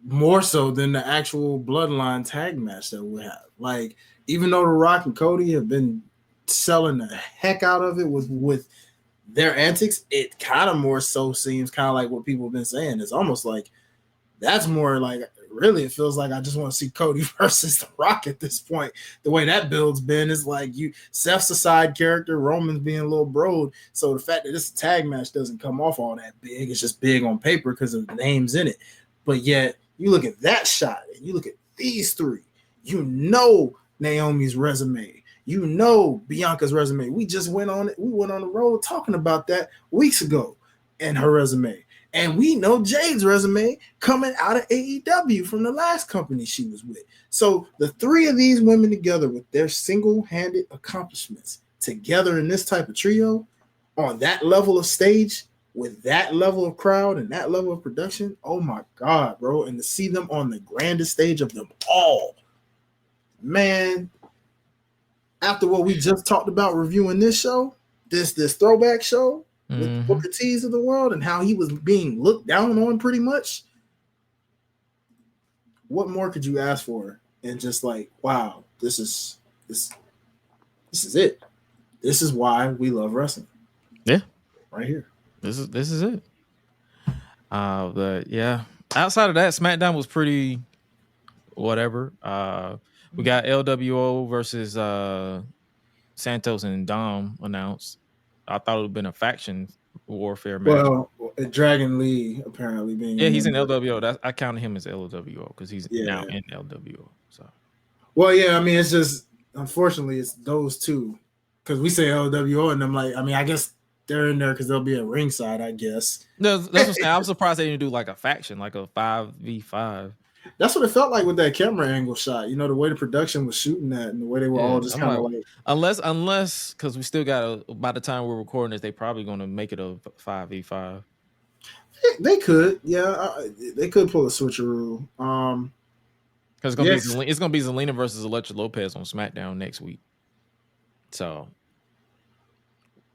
more so than the actual Bloodline tag match that we have. Like, even though The Rock and Cody have been selling the heck out of it with their antics, it kind of more so seems kind of like what people have been saying. It's almost like that's more like, really, it feels like I just want to see Cody versus The Rock at this point. The way that build's been is like Seth's a side character, Roman's being a little broad. So the fact that this tag match doesn't come off all that big, it's just big on paper because of the names in it. But yet you look at that shot and you look at these 3, you know Naomi's resume. You know Bianca's resume. We just went on it. We went on the road talking about that weeks ago and her resume. And we know Jade's resume coming out of AEW from the last company she was with. So the 3 of these women together with their single-handed accomplishments together in this type of trio on that level of stage with that level of crowd and that level of production, oh my God, bro. And to see them on the grandest stage of them all, man, after what we just talked about reviewing this show, this throwback show with Booker T's of the world and how he was being looked down on pretty much, what more could you ask for? And just like, wow, this is it. This is why we love wrestling. Yeah. Right here. This is it. But yeah, outside of that, SmackDown was pretty whatever. We got LWO versus Santos and Dom announced. I thought it would have been a faction warfare match. Well, Dragon Lee apparently being he's in LWO. I counted him as LWO because he's now in LWO. So, well, yeah, I mean, it's just unfortunately it's those 2 because we say LWO and I'm like, I mean, I guess they're in there because they'll be at ringside, I guess. No, that's what I'm saying. I'm surprised they didn't do like a faction, like a 5v5. That's what it felt like with that camera angle shot. You know, the way the production was shooting that and the way they were all just kind of like. Unless, because we still got by the time we're recording this, they probably going to make it a 5v5. They could, yeah. They could pull a switcheroo. Because it's going to be Zelina versus Elektra Lopez on SmackDown next week. So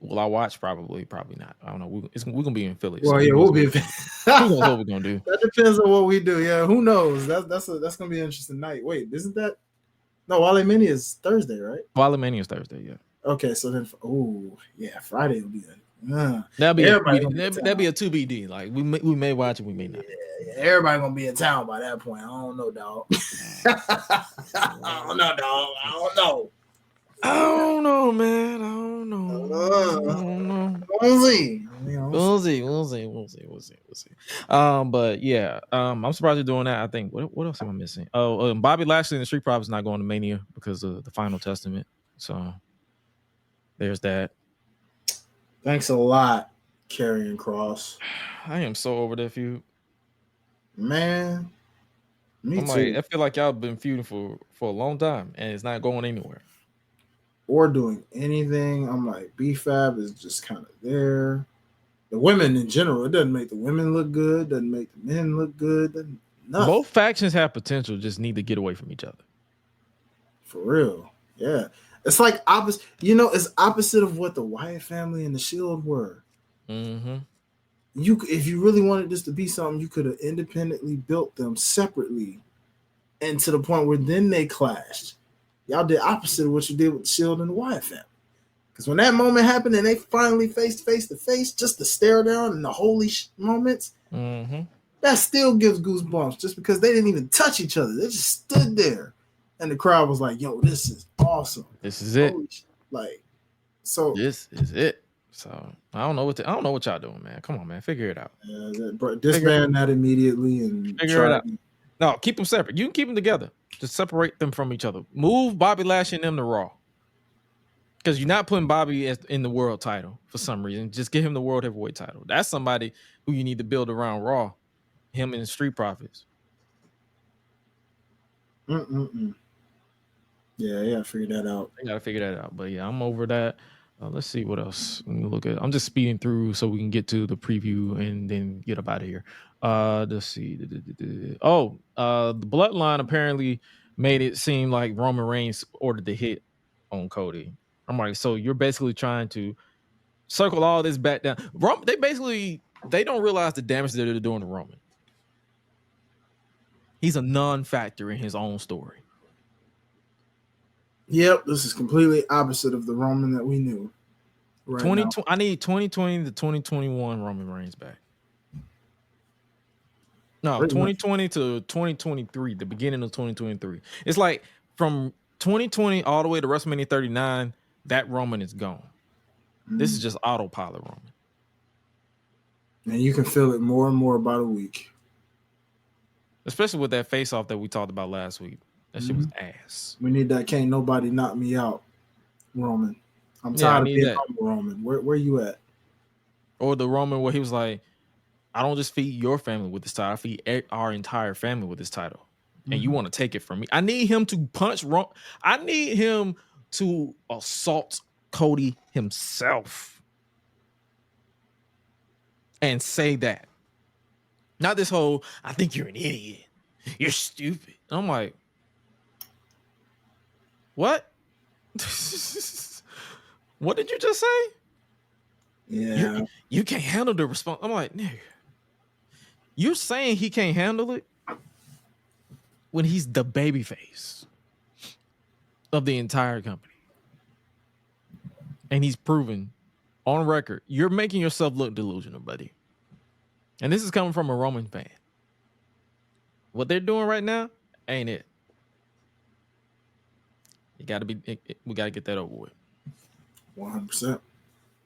Will I watch? Probably not. I don't know. We're gonna be in Philly. Well, so yeah, we'll be. Who knows what we're gonna do? That depends on what we do. Yeah, who knows? That's gonna be an interesting night. Wait, isn't that? No, Wale Mania is Thursday, right? Wale Mania is Thursday. Yeah. Okay, so then, Friday will be That'll be everybody. that'll be a 2BD. Like we may watch it, we may not. Yeah, everybody gonna be in town by that point. I don't know, dog. I don't know, dog. I don't know. I don't know, man. I don't know. We'll see. We'll see. But yeah, I'm surprised you're doing that. I think what else am I missing? Oh, Bobby Lashley and the Street Profits not going to Mania because of the Final Testament. So there's that. Thanks a lot, Karrion Kross. I am so over that feud. Man, me too. Like, I feel like y'all been feuding for a long time, and it's not going anywhere. Or doing anything. I'm like, B-Fab is just kind of there. The women in general, it doesn't make the women look good, doesn't make the men look good. Nothing. Both factions have potential, just need to get away from each other. For real. Yeah. It's like opposite, it's opposite of what the Wyatt family and the Shield were. Mm-hmm. If you really wanted this to be something, you could have independently built them separately, and to the point where then they clashed. Y'all did opposite of what you did with the Shield and the Wyatt family. Because when that moment happened and they finally faced face to face, just to stare down and the holy moments, that still gives goosebumps. Just because they didn't even touch each other, they just stood there, and the crowd was like, "Yo, this is awesome. This is it. This is it." So I don't know what y'all doing, man. Come on, man, figure it out. Disband that immediately and figure it out. No, keep them separate. You can keep them together. Just separate them from each other. Move Bobby Lashley and them to Raw. Because you're not putting Bobby in the world title for some reason. Just give him the world heavyweight title. That's somebody who you need to build around Raw. Him and the Street Profits. Yeah, I gotta figure that out. But yeah, I'm over that. Let's see what else. Let me look at. I'm just speeding through so we can get to the preview and then get up out of here. Let's see. The Bloodline apparently made it seem like Roman Reigns ordered the hit on Cody. I'm like, so you're basically trying to circle all this back down. They don't realize the damage that they're doing to Roman. He's a non-factor in his own story. Yep, this is completely opposite of the Roman that we knew. Right now. I need 2020 to 2021 Roman Reigns back. No, 2020 to 2023, the beginning of 2023. It's like from 2020 all the way to WrestleMania 39, that Roman is gone. This is just autopilot Roman. And you can feel it more and more by the week. Especially with that face-off that we talked about last week. That shit was ass. We need that can't nobody knock me out, Roman. I'm tired of being Roman. Where you at? Or the Roman where he was like, I don't just feed your family with this title. I feed our entire family with this title. And you want to take it from me. I need him to punch Roman. I need him to assault Cody himself. And say that. Not this whole, I think you're an idiot. You're stupid. I'm like, what? What did you just say? Yeah. You can't handle the response. I'm like, nigga, you're saying he can't handle it when he's the babyface of the entire company. And he's proven on record, you're making yourself look delusional, buddy. And this is coming from a Roman fan. What they're doing right now ain't it. We got to get that over with. 100%.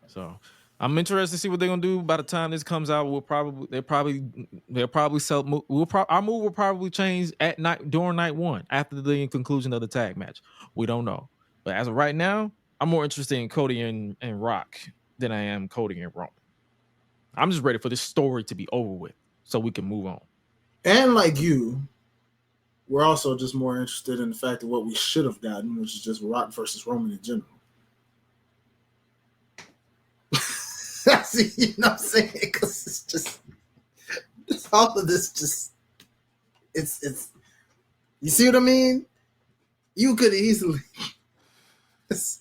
So I'm interested to see what they're gonna do. By the time this comes out, our move will probably change at night during night one after the conclusion of the tag match. We don't know, but as of right now, I'm more interested in Cody and Rock than I am Cody and Roman. I'm just ready for this story to be over with so we can move on. And like you, we're also just more interested in the fact of what we should have gotten, which is just Rock versus Roman in general. See, you know what I'm saying? Because it's just all of this. Just it's. You see what I mean? You could easily.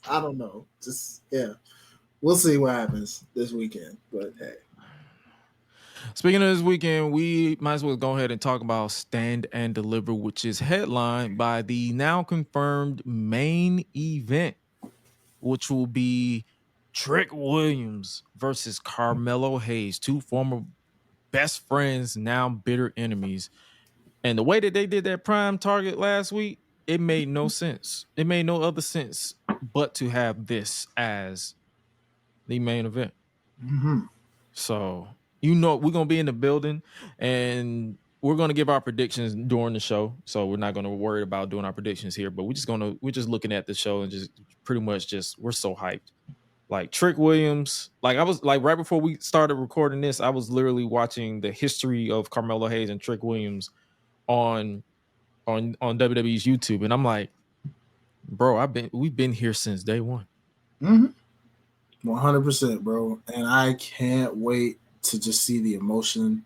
I don't know. Just yeah. we'll see what happens this weekend. But hey. Speaking of this weekend, we might as well go ahead and talk about Stand and Deliver, which is headlined by the now confirmed main event, which will be Trick Williams versus Carmelo Hayes, two former best friends, now bitter enemies. And the way that they did that prime target last week, it made no sense. It made no other sense but to have this as the main event. Mm-hmm. So, we're going to be in the building and we're going to give our predictions during the show. So we're not going to worry about doing our predictions here, but we're just looking at the show and just pretty much we're so hyped. Like Trick Williams, like I was like right before we started recording this, I was literally watching the history of Carmelo Hayes and Trick Williams on WWE's YouTube, and I'm like, bro, we've been here since day one. 100%, bro. And I can't wait to just see the emotion.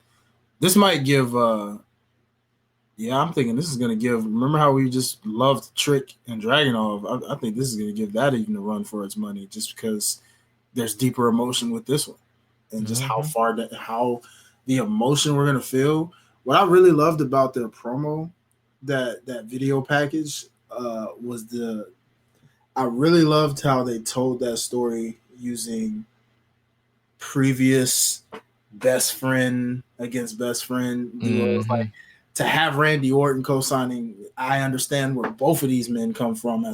This might give I'm thinking this is gonna give. Remember how we just loved Trick and Dragunov? I think this is gonna give that even a run for its money, just because there's deeper emotion with this one, and just how the emotion we're gonna feel. What I really loved about their promo, that video package, was I really loved how they told that story using previous best friend against best friend duos. Like, to have Randy Orton co-signing, I understand where both of these men come from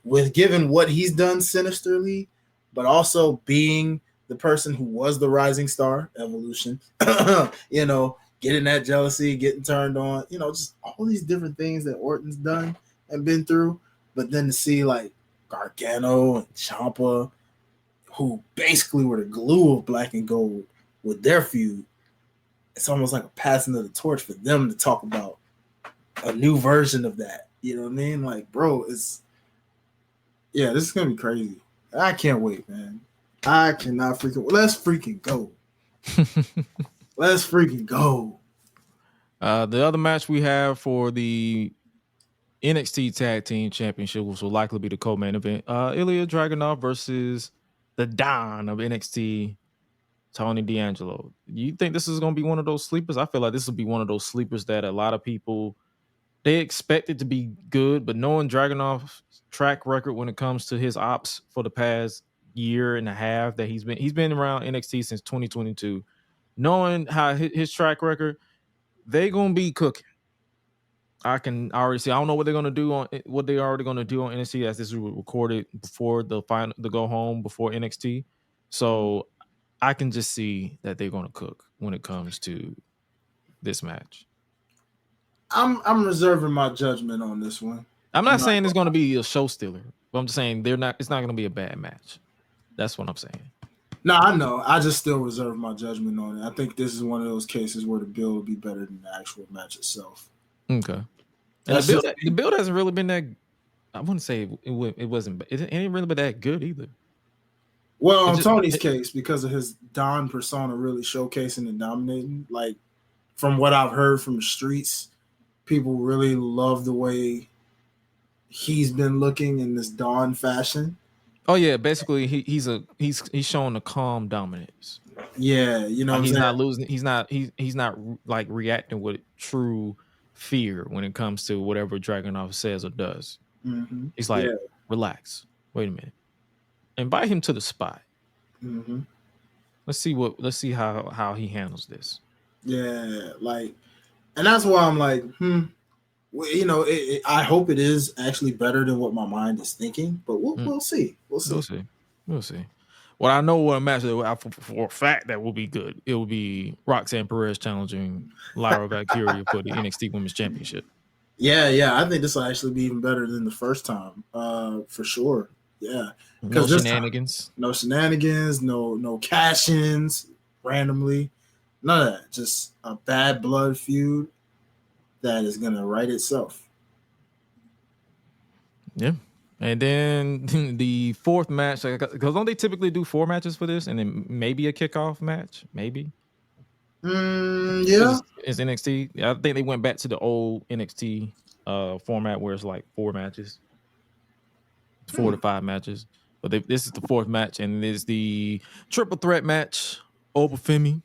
with given what he's done sinisterly, but also being the person who was the rising star, Evolution, getting that jealousy, getting turned on, just all these different things that Orton's done and been through. But then to see like Gargano and Ciampa, who basically were the glue of Black and Gold with their feud, it's almost like a passing of the torch for them to talk about a new version of that. You know what I mean? Like, bro, this is gonna be crazy. I can't wait, man. I cannot let's freaking go. Let's freaking go. The other match we have for the NXT Tag Team Championship, which will likely be the co-main event, Ilya Dragunov versus the Don of NXT, Tony D'Angelo. You think this is going to be one of those sleepers? I feel like this will be one of those sleepers that a lot of people, they expect it to be good, but knowing Dragunov's track record when it comes to his ops for the past year and a half that he's been around NXT since 2022, knowing how his track record, they going to be cooking. I can already see. I don't know what they're gonna do on what they're already gonna do on NXT, as this was recorded before the go home before NXT. So I can just see that they're gonna cook when it comes to this match. I'm reserving my judgment on this one. I'm not saying it's gonna be a show stealer, but I'm just saying it's not gonna be a bad match. That's what I'm saying. No, I know. I just still reserve my judgment on it. I think this is one of those cases where the build will be better than the actual match itself. Okay. And the build hasn't really been that. I wouldn't say it wasn't. It ain't really been that good either. Well, in Tony's case, because of his Don persona really showcasing and dominating, like from what I've heard from the streets, people really love the way he's been looking in this Don fashion. Oh yeah, basically he's showing a calm dominance. Yeah, you know, like he's not losing. He's not like reacting with true fear when it comes to whatever Dragunov says or does. Mm-hmm. He's like, relax. Wait a minute. Invite him to the spot. Mm-hmm. Let's see how he handles this. Yeah, like, and that's why I'm like, I hope it is actually better than what my mind is thinking, but we'll see. We'll see. Well, I know what a match for a fact that will be good. It will be Roxanne Perez challenging Lyra Valkyria for the NXT Women's Championship. Yeah. I think this will actually be even better than the first time, for sure. Yeah, no shenanigans. No shenanigans. No cash-ins randomly. None of that. Just a bad blood feud that is gonna right itself. Yeah. And then the fourth match, because don't they typically do 4 matches for this, and then maybe a kickoff match, maybe? Yeah. It's NXT. I think they went back to the old NXT format where it's like 4 matches, 4 to 5 matches. But this is the fourth match, and it is the triple threat match: Obafemi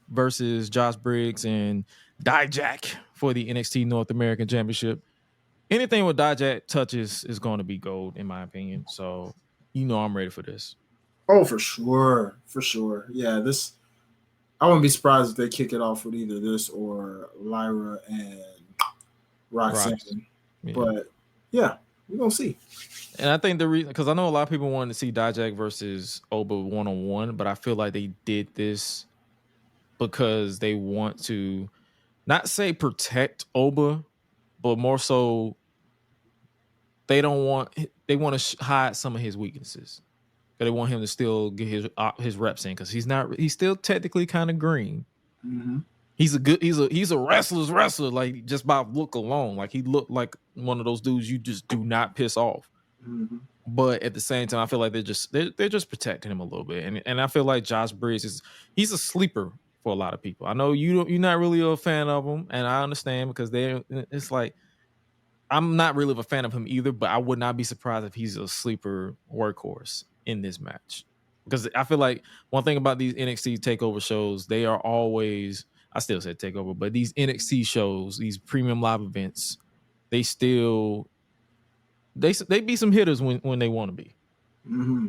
versus Josh Briggs and Dijak for the NXT North American Championship. Anything with Dijak touches is going to be gold, in my opinion. So, I'm ready for this. Oh, for sure. For sure. Yeah, I wouldn't be surprised if they kick it off with either this or Lyra and Roxanne. Yeah. But, yeah, we're going to see. And I think the reason, because I know a lot of people wanted to see Dijak versus Oba one-on-one, but I feel like they did this because they want to not say protect Oba, but more so they want to hide some of his weaknesses. They want him to still get his reps in because he's still technically kind of green. Mm-hmm. He's a wrestler's wrestler, like just by look alone. Like he looked like one of those dudes you just do not piss off. Mm-hmm. But at the same time, I feel like they're just protecting him a little bit. And I feel like Josh Briggs he's a sleeper for a lot of people. I know you're not really a fan of him, and I understand because it's like I'm not really a fan of him either, but I would not be surprised if he's a sleeper workhorse in this match. Because I feel like one thing about these NXT takeover shows, they are always, I still said takeover, but these NXT shows, these premium live events, they be some hitters when they want to be. Mm-hmm.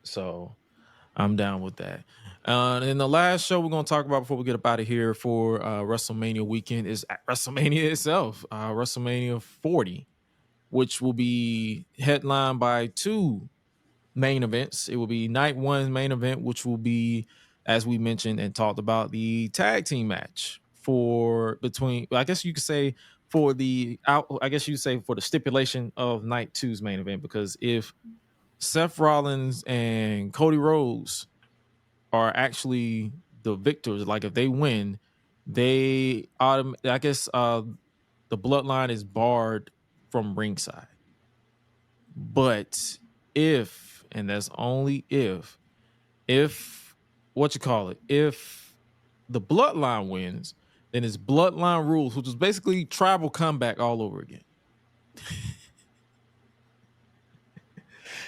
So I'm down with that. And the last show we're going to talk about before we get up out of here for WrestleMania weekend is WrestleMania itself, WrestleMania 40, which will be headlined by two main events. It will be night one main event, which will be, as we mentioned and talked about, the tag team match for the stipulation of night two's main event, because if Seth Rollins and Cody Rhodes are actually the victors, like if they win, the bloodline is barred from ringside. But if, and that's only if if the bloodline wins, then it's bloodline rules, which is basically tribal comeback all over again.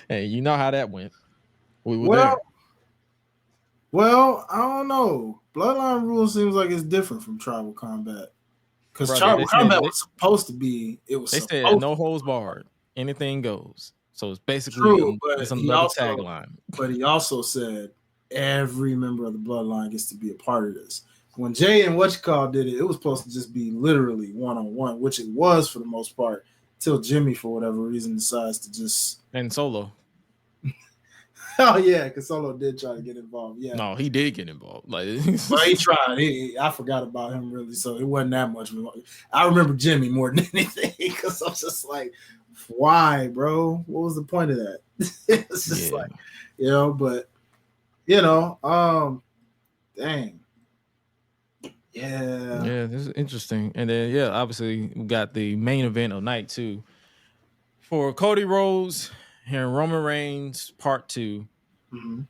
Hey, you know how that went. We were there. Well, I don't know. Bloodline rules seems like it's different from tribal combat. Because tribal combat was supposed to be, they said no holds barred. Anything goes. So it's basically it's another tagline. But he also said every member of the bloodline gets to be a part of this. When Jay and did it, it was supposed to just be literally one-on-one, which it was for the most part, till Jimmy, for whatever reason, decides to just... And Solo. Oh, yeah, because Solo did try to get involved. Yeah. No, he did get involved. Like, but he tried. I forgot about him, really, so it wasn't that much. I remember Jimmy more than anything because I was just like, why, bro? What was the point of that? It's just like, but, dang. Yeah, this is interesting. And then, obviously, we got the main event of night two for Cody Rhodes and Roman Reigns Part 2. Mm-hmm.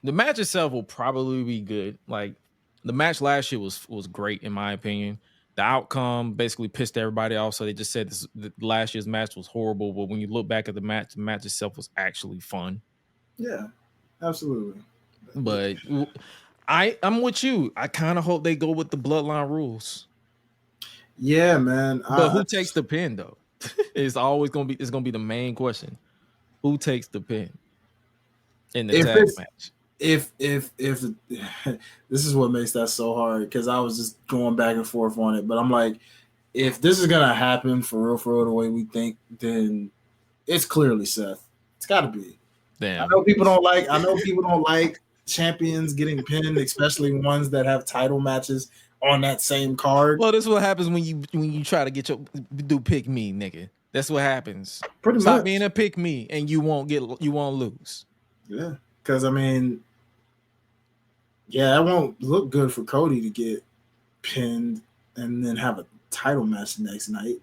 The match itself will probably be good. Like, the match last year was great, in my opinion. The outcome basically pissed everybody off, so they just said last year's match was horrible. But when you look back at the match itself was actually fun. Yeah, absolutely. But I'm with you. I kind of hope they go with the bloodline rules. Yeah, man. But who takes the pin, though? It's always gonna be the main question. Who takes the pin in the tag match? If this is what makes that so hard, because I was just going back and forth on it, but I'm like, if this is gonna happen for real the way we think, then it's clearly Seth. It's got to be. Damn. I know people don't like champions getting pinned, especially ones that have title matches on that same card. Well, this is what happens when you try to do pick me, nigga. That's what happens. Pretty Stop much being a pick me, and you won't lose. Yeah, because it won't look good for Cody to get pinned and then have a title match the next night.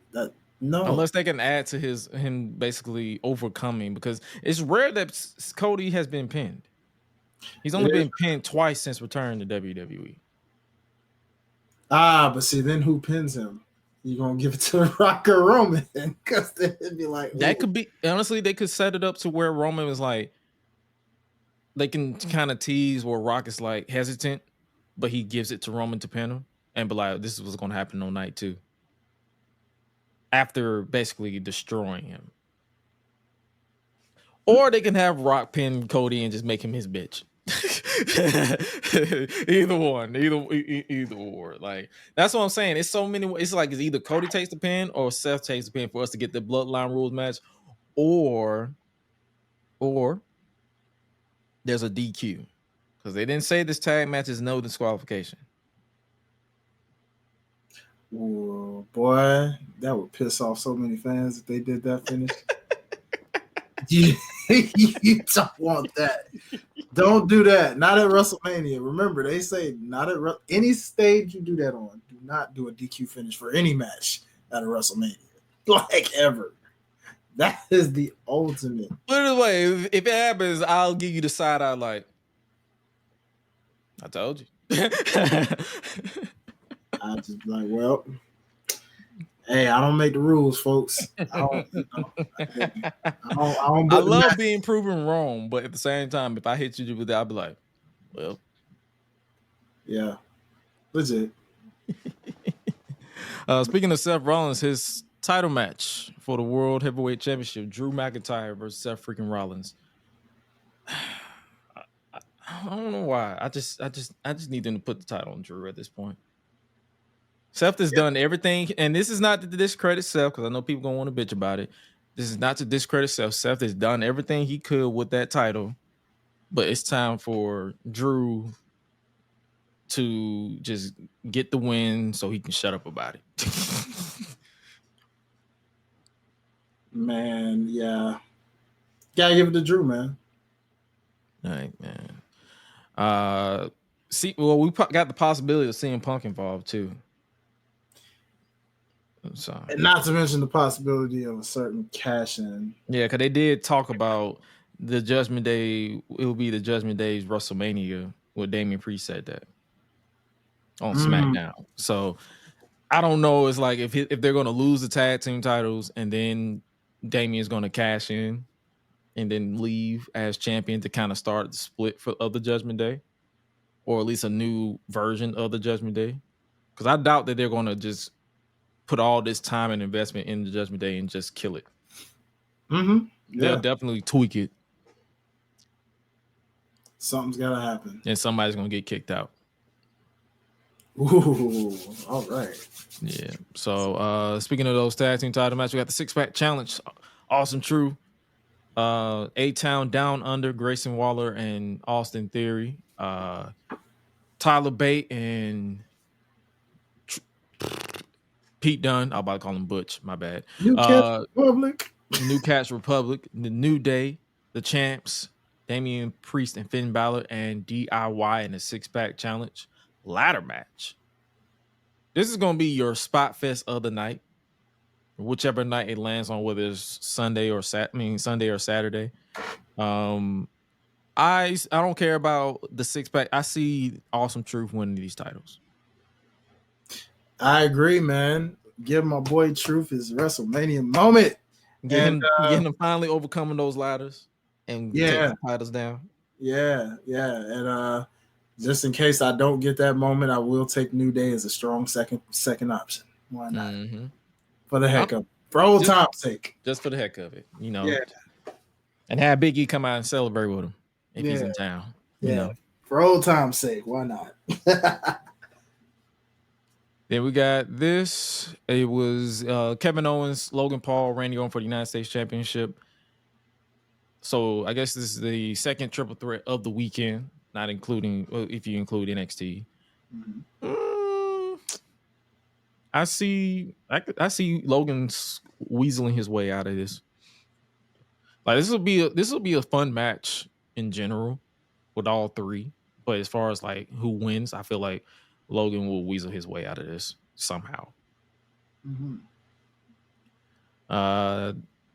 Unless they can add to him basically overcoming, because it's rare that Cody has been pinned. He's only been pinned twice since returning to WWE. But see, then who pins him? You gonna give it to Rock or Roman? Because it'd be like that could be honestly. They could set it up to where Roman was like, they can kind of tease where Rock is like hesitant, but he gives it to Roman to pin him and be like, "This is what's gonna happen on night 2." After basically destroying him. Or they can have Rock pin Cody and just make him his bitch. Either one, either or. Like that's what I'm saying. It's so many. It's like it's either Cody takes the pin or Seth takes the pin for us to get the Bloodline Rules match, or there's a DQ because they didn't say this tag match is no disqualification. Ooh, boy, that would piss off so many fans if they did that finish. you don't want that. Don't do that. Not at WrestleMania. Remember, they say not at any stage you do that on. Do not do a DQ finish for any match at a WrestleMania. Like ever. That is the ultimate. Put it away. If it happens, I'll give you the side eye like, I told you. I just be like, well, hey, I don't make the rules, folks. I love being proven wrong, but at the same time, if I hit you with that, I'll be like, well, yeah, legit. Speaking of Seth Rollins, his title match for the World Heavyweight Championship, Drew McIntyre versus Seth freaking Rollins. I don't know why. I just need them to put the title on Drew at this point. Seth has done everything, and this is not to discredit Seth because I know people gonna want to bitch about it. This is not to discredit Seth. Seth has done everything he could with that title, but it's time for Drew to just get the win so he can shut up about it. Man, yeah. Gotta give it to Drew, man. All right, man. We got the possibility of seeing Punk involved too. So, and not to mention the possibility of a certain cash in. Yeah, because they did talk about the Judgment Day. It will be the Judgment Day's WrestleMania where Damian Priest said that on SmackDown. So I don't know. It's like if they're going to lose the tag team titles and then Damian's going to cash in and then leave as champion to kind of start the split of the Judgment Day, or at least a new version of the Judgment Day. Because I doubt that they're going to just put all this time and investment in the Judgment Day and just kill it. Mm-hmm. Yeah. They'll definitely tweak it. Something's got to happen. And somebody's going to get kicked out. Ooh, all right. Yeah. So speaking of those tag team title matches, we got the 6-pack challenge. Awesome True. A-Town Down Under, Grayson Waller and Austin Theory. Tyler Bate and Pete Dunne. I'm about to call him Butch. My bad. New Cats Republic. New Cats Republic. The New Day. The Champs. Damian Priest and Finn Balor and DIY in a 6-pack challenge ladder match. This is going to be your spot fest of the night. Whichever night it lands on, whether it's Sunday or Saturday. I don't care about the 6-pack. I see Awesome Truth winning these titles. I agree, man. Give my boy Truth his WrestleMania moment. Getting him finally overcoming those ladders and taking the titles down. Yeah. And just in case I don't get that moment, I will take New Day as a strong second option. Why not? Mm-hmm. For the heck of it. For old time's sake. Just for the heck of it, you know. Yeah. And have Big E come out and celebrate with him if he's in town. You know. For old time's sake, why not? Then we got this. It was Kevin Owens, Logan Paul, Randy Orton for the United States Championship. So I guess this is the second triple threat of the weekend, not including if you include NXT. Mm-hmm. I see Logan weaseling his way out of this. Like this will be a fun match in general with all three. But as far as like who wins, I feel like Logan will weasel his way out of this somehow. Mm-hmm.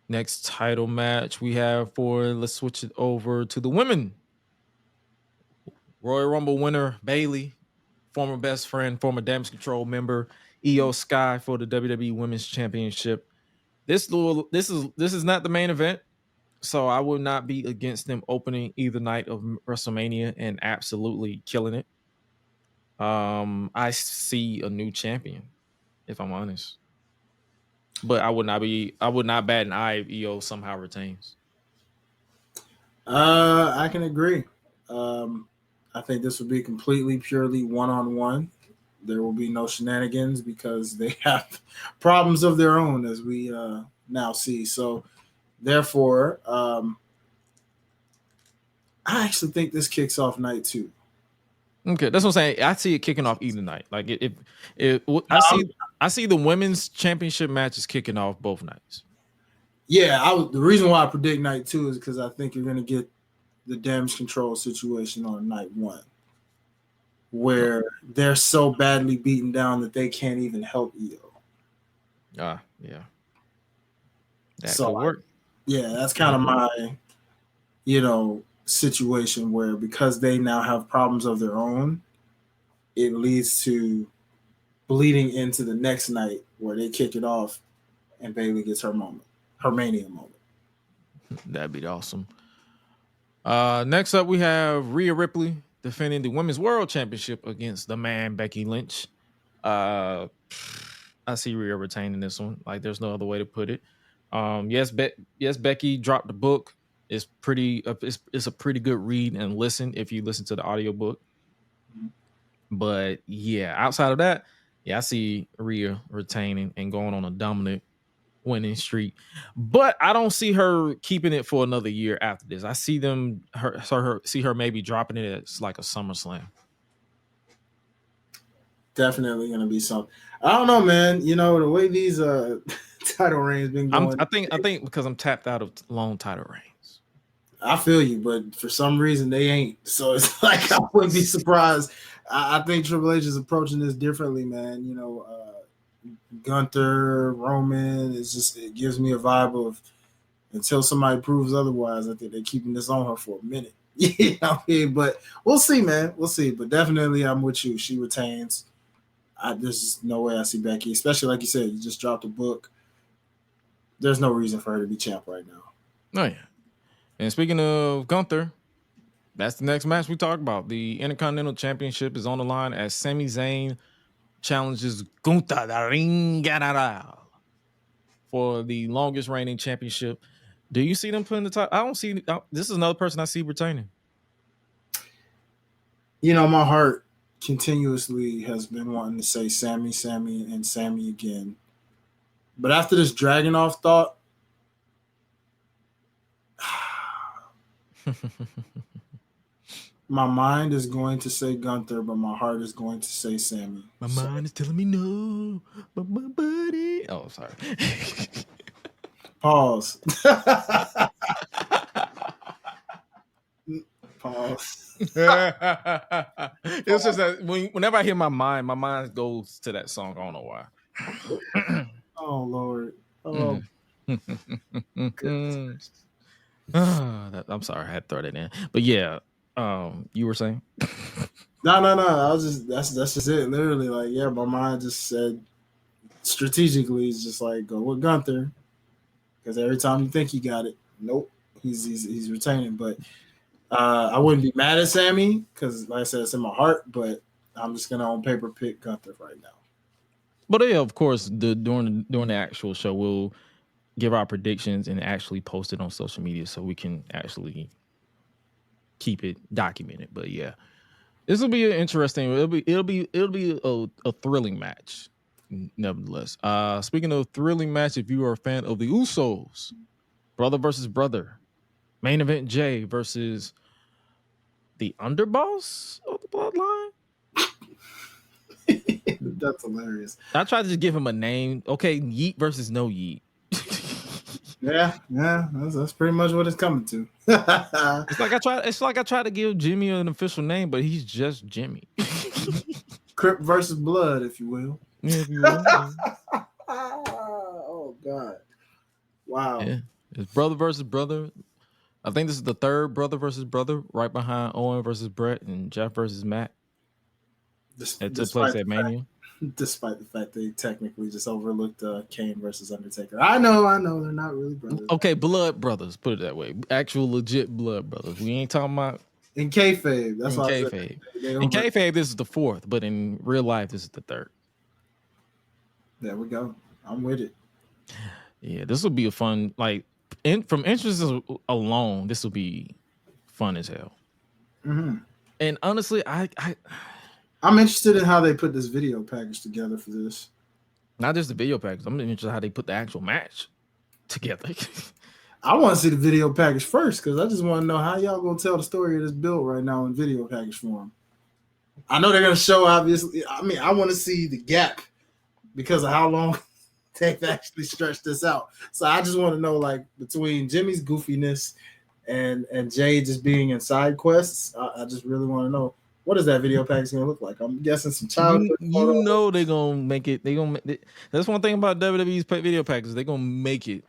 Next title match we have let's switch it over to the women. Royal Rumble winner Bayley, former best friend, former Damage Control member, Io Sky for the WWE Women's Championship. This is not the main event, so I will not be against them opening either night of WrestleMania and absolutely killing it. I see a new champion, if I'm honest. But I would not bat an eye if Io somehow retains. I can agree. I think this will be completely purely one-on-one. There will be no shenanigans because they have problems of their own, as we now see. So, therefore, I actually think this kicks off night 2. Okay, that's what I'm saying. I see it kicking off either night. Like I see the women's championship matches kicking off both nights. Yeah, the reason why I predict night 2 is because I think you're going to get the damage control situation on night 1, where they're so badly beaten down that they can't even help Io. Yeah, that could work. That's kind of my, situation where because they now have problems of their own, it leads to bleeding into the next night where they kick it off and Bayley gets her Mania moment. That'd be awesome. Next up, we have Rhea Ripley defending the Women's World Championship against the man Becky Lynch. I see Rhea retaining this one. Like, there's no other way to put it. Yes, Becky dropped the book. It's a pretty good read and listen if you listen to the audiobook. But yeah, outside of that, I see Rhea retaining and going on a dominant winning streak. But I don't see her keeping it for another year after this. I see her maybe dropping it as like a SummerSlam. Definitely gonna be something. I don't know, man. The way these title reigns been going. I think because I'm tapped out of long title reigns. I feel you, but for some reason they ain't. So it's like I wouldn't be surprised. I think Triple H is approaching this differently, man. Gunther, Roman, it gives me a vibe of until somebody proves otherwise. I think they're keeping this on her for a minute. But we'll see, man. We'll see. But definitely, I'm with you. She retains. There's no way I see Becky, especially like you said, you just dropped a book. There's no reason for her to be champ right now. Oh yeah. And speaking of Gunther, that's the next match we talk about. The Intercontinental Championship is on the line as Sami Zayn challenges Gunther the Ring General for the longest reigning championship. Do you see them putting the title? I don't see. This is another person I see retaining. My heart continuously has been wanting to say Sami, and Sami again. But after this Dragunov thought, my mind is going to say Gunther, but my heart is going to say Sami. My mind is telling me no, but my body. Oh, sorry. Pause. Pause. It's just that whenever I hear my mind goes to that song. I don't know why. Oh Lord. Oh. I'm sorry, I had to throw that in. But yeah, you were saying? No. I was that's just it. Literally, like, my mind just said strategically, it's just like go with Gunther. Because every time you think he got it, nope, he's retaining. But I wouldn't be mad at Sami because, like I said, it's in my heart. But I'm just gonna on paper pick Gunther right now. But yeah, of course, during the actual show, we'll give our predictions and actually post it on social media so we can actually keep it documented. But yeah, this will be an interesting. It'll be a thrilling match. Nevertheless, speaking of thrilling match, if you are a fan of the Usos, brother versus brother, main event Jay versus the underboss of the bloodline. That's hilarious. I tried to just give him a name. Okay, Yeet versus no Yeet. Yeah, that's pretty much what it's coming to. It's like I tried to give Jimmy an official name, but he's just Jimmy. Crip versus Blood, if you will. Yeah, if you will. Oh God! Wow. Yeah, it's brother versus brother. I think this is the third brother versus brother, right behind Owen versus Brett and Jeff versus Matt. It took place at Mania. Despite the fact they technically just overlooked Kane versus Undertaker. I know, they're not really brothers. Okay, blood brothers, put it that way. Actual legit blood brothers. We ain't talking about in kayfabe. That's why kayfabe. I said In kayfabe, this is the fourth, but in real life, this is the third. There we go. I'm with it. Yeah, this will be a fun, like, from interest alone, this will be fun as hell. Mm-hmm. And honestly, I'm interested in how they put this video package together for this. Not just the video package. I'm interested in how they put the actual match together. I want to see the video package first because I just want to know how y'all gonna tell the story of this build right now in video package form. I know they're gonna show, obviously. I mean, I want to see the gap because of how long they've actually stretched this out. So I just want to know, like, between Jimmy's goofiness and Jay just being in side quests, I just really want to know, what is that video package gonna look like? I'm guessing some childhood. You know they're gonna make it. That's one thing about WWE's video packages. They're gonna make it.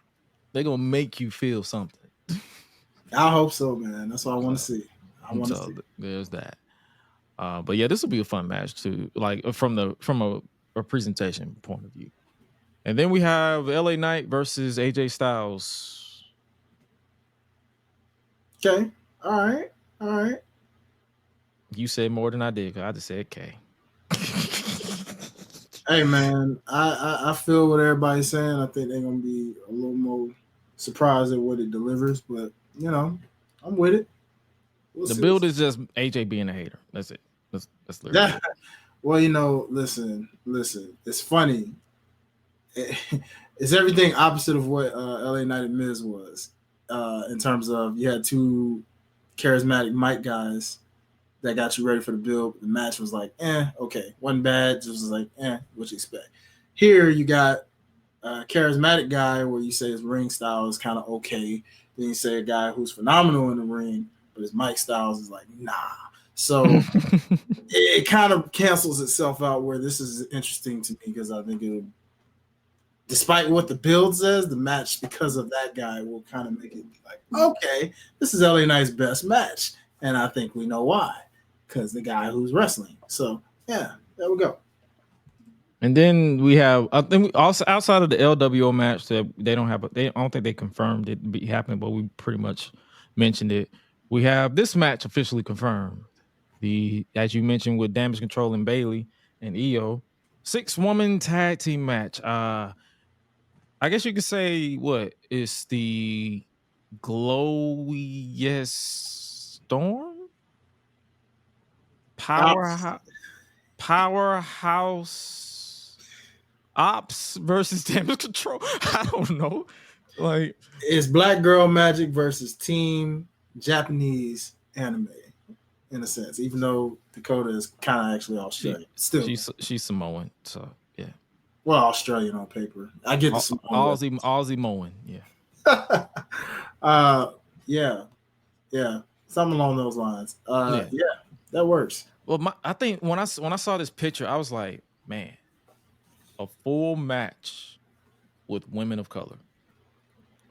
They're gonna make you feel something. I hope so, man. That's what I want to see. I want to see. There's that. But yeah, this will be a fun match too. Like from a presentation point of view. And then we have LA Knight versus AJ Styles. Okay. All right. You said more than I did. I just said K. Hey man, I feel what everybody's saying. I think they're gonna be a little more surprised at what it delivers, but you know, I'm with it. The build is just AJ being a hater. That's it. That's literally it. Well, you know, listen. It's funny. It's everything opposite of what LA Knight and Miz was, in terms of you had two charismatic mic guys that got you ready for the build. The match was like, okay, wasn't bad. Just was like, what you expect. Here you got a charismatic guy where you say his ring style is kind of okay. Then you say a guy who's phenomenal in the ring, but his mic styles is like, nah. So it kind of cancels itself out, where this is interesting to me because I think it'll, despite what the build says, the match, because of that guy, will kind of make it like, okay, this is LA Knight's best match. And I think we know why. Because the guy who's wrestling. So, yeah, there we go. And then we have, I think, also outside of the LWO match that they don't have, I don't think they confirmed it be happening, but we pretty much mentioned it. We have this match officially confirmed. As you mentioned, with Damage Control and Bailey and Io, 6-woman tag team match. I guess you could say it's the Glowiest Storm? Powerhouse Ops versus Damage Control. I don't know. Like, it's Black Girl Magic versus Team Japanese Anime, in a sense, even though Dakota is kind of actually Australian. Still, she's Samoan, so yeah. Well, Australian on paper. I get the Samoan. Aussie Moan, yeah. Yeah, something along those lines. Yeah, that works. Well, I think when I saw this picture, I was like, man, a full match with women of color,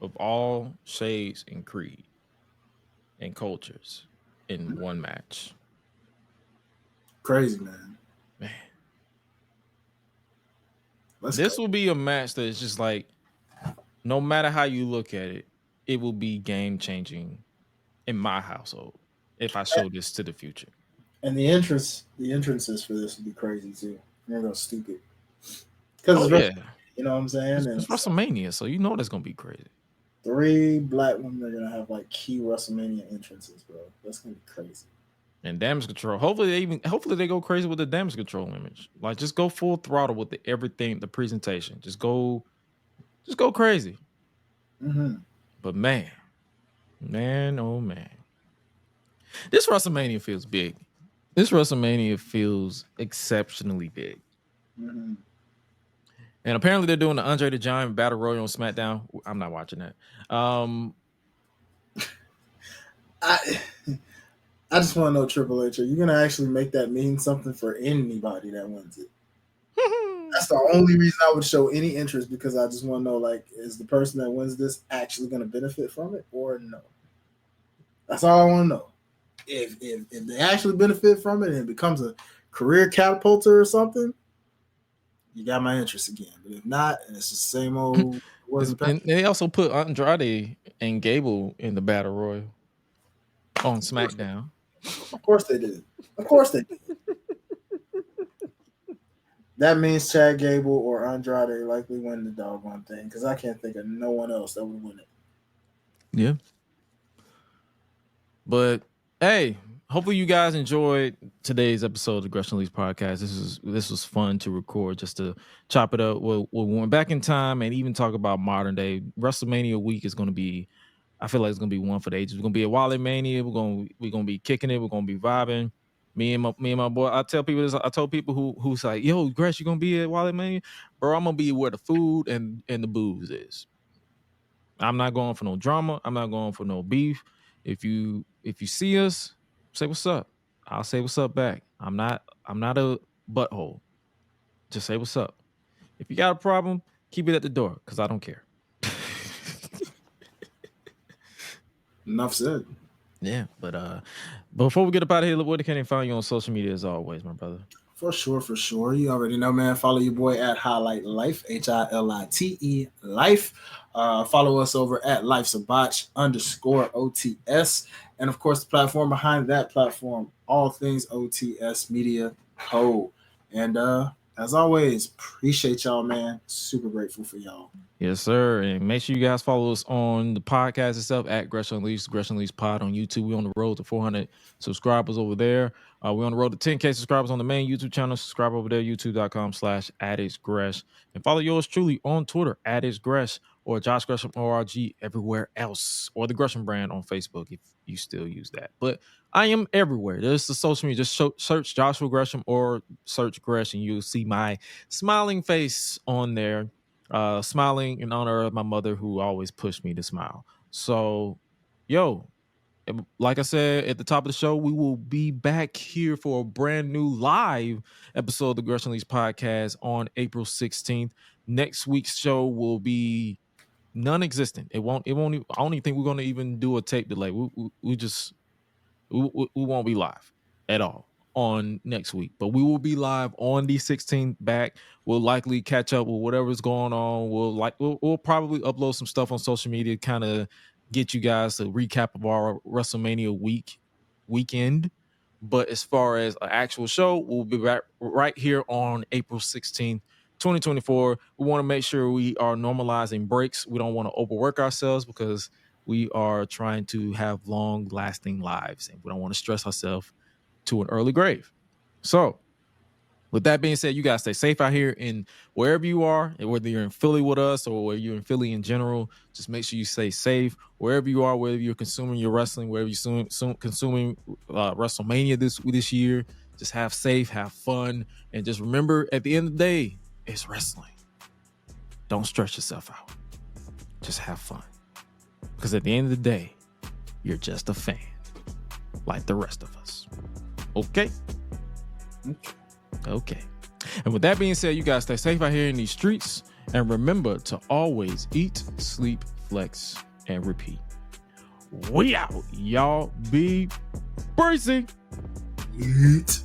of all shades and creed and cultures, in one match. Crazy, man. This will be a match that is just like, no matter how you look at it, it will be game changing in my household if I show this to the future. And the entrances for this would be crazy too. They're gonna stupid. Because you know what I'm saying? It's WrestleMania, so you know that's gonna be crazy. 3 black women are gonna have like key WrestleMania entrances, bro. That's gonna be crazy. And Damage Control. Hopefully they go crazy with the Damage Control image. Like, just go full throttle with everything, the presentation. Just go crazy. Mm-hmm. But man, oh man, this WrestleMania feels big. This WrestleMania feels exceptionally big. Mm-hmm. And apparently they're doing the Andre the Giant Battle Royal on SmackDown. I'm not watching that. I just want to know, Triple H, are you going to actually make that mean something for anybody that wins it? That's the only reason I would show any interest, because I just want to know, like, is the person that wins this actually going to benefit from it or no? That's all I want to know. If they actually benefit from it and it becomes a career catapulter or something, you got my interest again. But if not, and it's the same old. And they also put Andrade and Gable in the Battle Royal on SmackDown. Of course they did. Of course they did. That means Chad Gable or Andrade likely win the doggone thing because I can't think of no one else that would win it. Yeah. But hey, hopefully you guys enjoyed today's episode of the Gresh Unleashed podcast. This was fun to record, just to chop it up. We went back in time and even talk about modern day. WrestleMania week is going to be, I feel like it's going to be one for the ages. We're going to be at Wale Mania. We're going to be kicking it. We're going to be vibing. Me and my boy. I tell people this. I told people who's like, yo, Gresh, you going to be at Wale Mania? Bro, I'm going to be where the food and the booze is. I'm not going for no drama. I'm not going for no beef. If you see us, say what's up. I'll say what's up back. I'm not a butthole. Just say what's up. If you got a problem, keep it at the door because I don't care. Enough said. Yeah, but before we get up out of here, where can they find you on social media as always, my brother? For sure. You already know, man. Follow your boy at Hi-Lite Life, HILITE Life. Follow us over at Life's a Botch _OTS. And of course, the platform behind that platform, All Things OTS Media Co. And as always, appreciate y'all, man. Super grateful for y'all. Yes, sir. And make sure you guys follow us on the podcast itself at Gresh Unleashed, Gresh Unleashed Pod on YouTube. We're on the road to 400 subscribers over there. We're on the road to 10K subscribers on the main YouTube channel. Subscribe over there, youtube.com/AddictGresh. And follow yours truly on Twitter, AddictGresh, or Josh Gresham ORG everywhere else, or the Gresham brand on Facebook if you still use that. But I am everywhere. There's the social media. Just search Joshua Gresham or search Gresh, and you'll see my smiling face on there. Smiling in honor of my mother who always pushed me to smile. So, yo, like I said at the top of the show, we will be back here for a brand new live episode of the Gresh Unleashed podcast on April 16th. Next week's show will be non-existent. It won't. I don't even think we're going to even do a tape delay. We won't be live at all on next week, but we will be live on the 16th back. We'll likely catch up with whatever's going on. We'll probably upload some stuff on social media, kind of get you guys a recap of our WrestleMania weekend. But as far as an actual show, we'll be back right here on April 16th, 2024. We want to make sure we are normalizing breaks. We don't want to overwork ourselves because we are trying to have long-lasting lives, and we don't want to stress ourselves to an early grave. So, with that being said, you guys stay safe out here in wherever you are, and whether you're in Philly with us or whether you're in Philly in general, just make sure you stay safe wherever you are, whether you're consuming your wrestling, wherever you're consuming WrestleMania this year. Just have safe, have fun, and just remember at the end of the day, it's wrestling. Don't stress yourself out. Just have fun. Because at the end of the day, you're just a fan like the rest of us. Okay. And with that being said, you guys stay safe out here in these streets. And remember to always eat, sleep, flex, and repeat. We out. Y'all be breezy. Eat.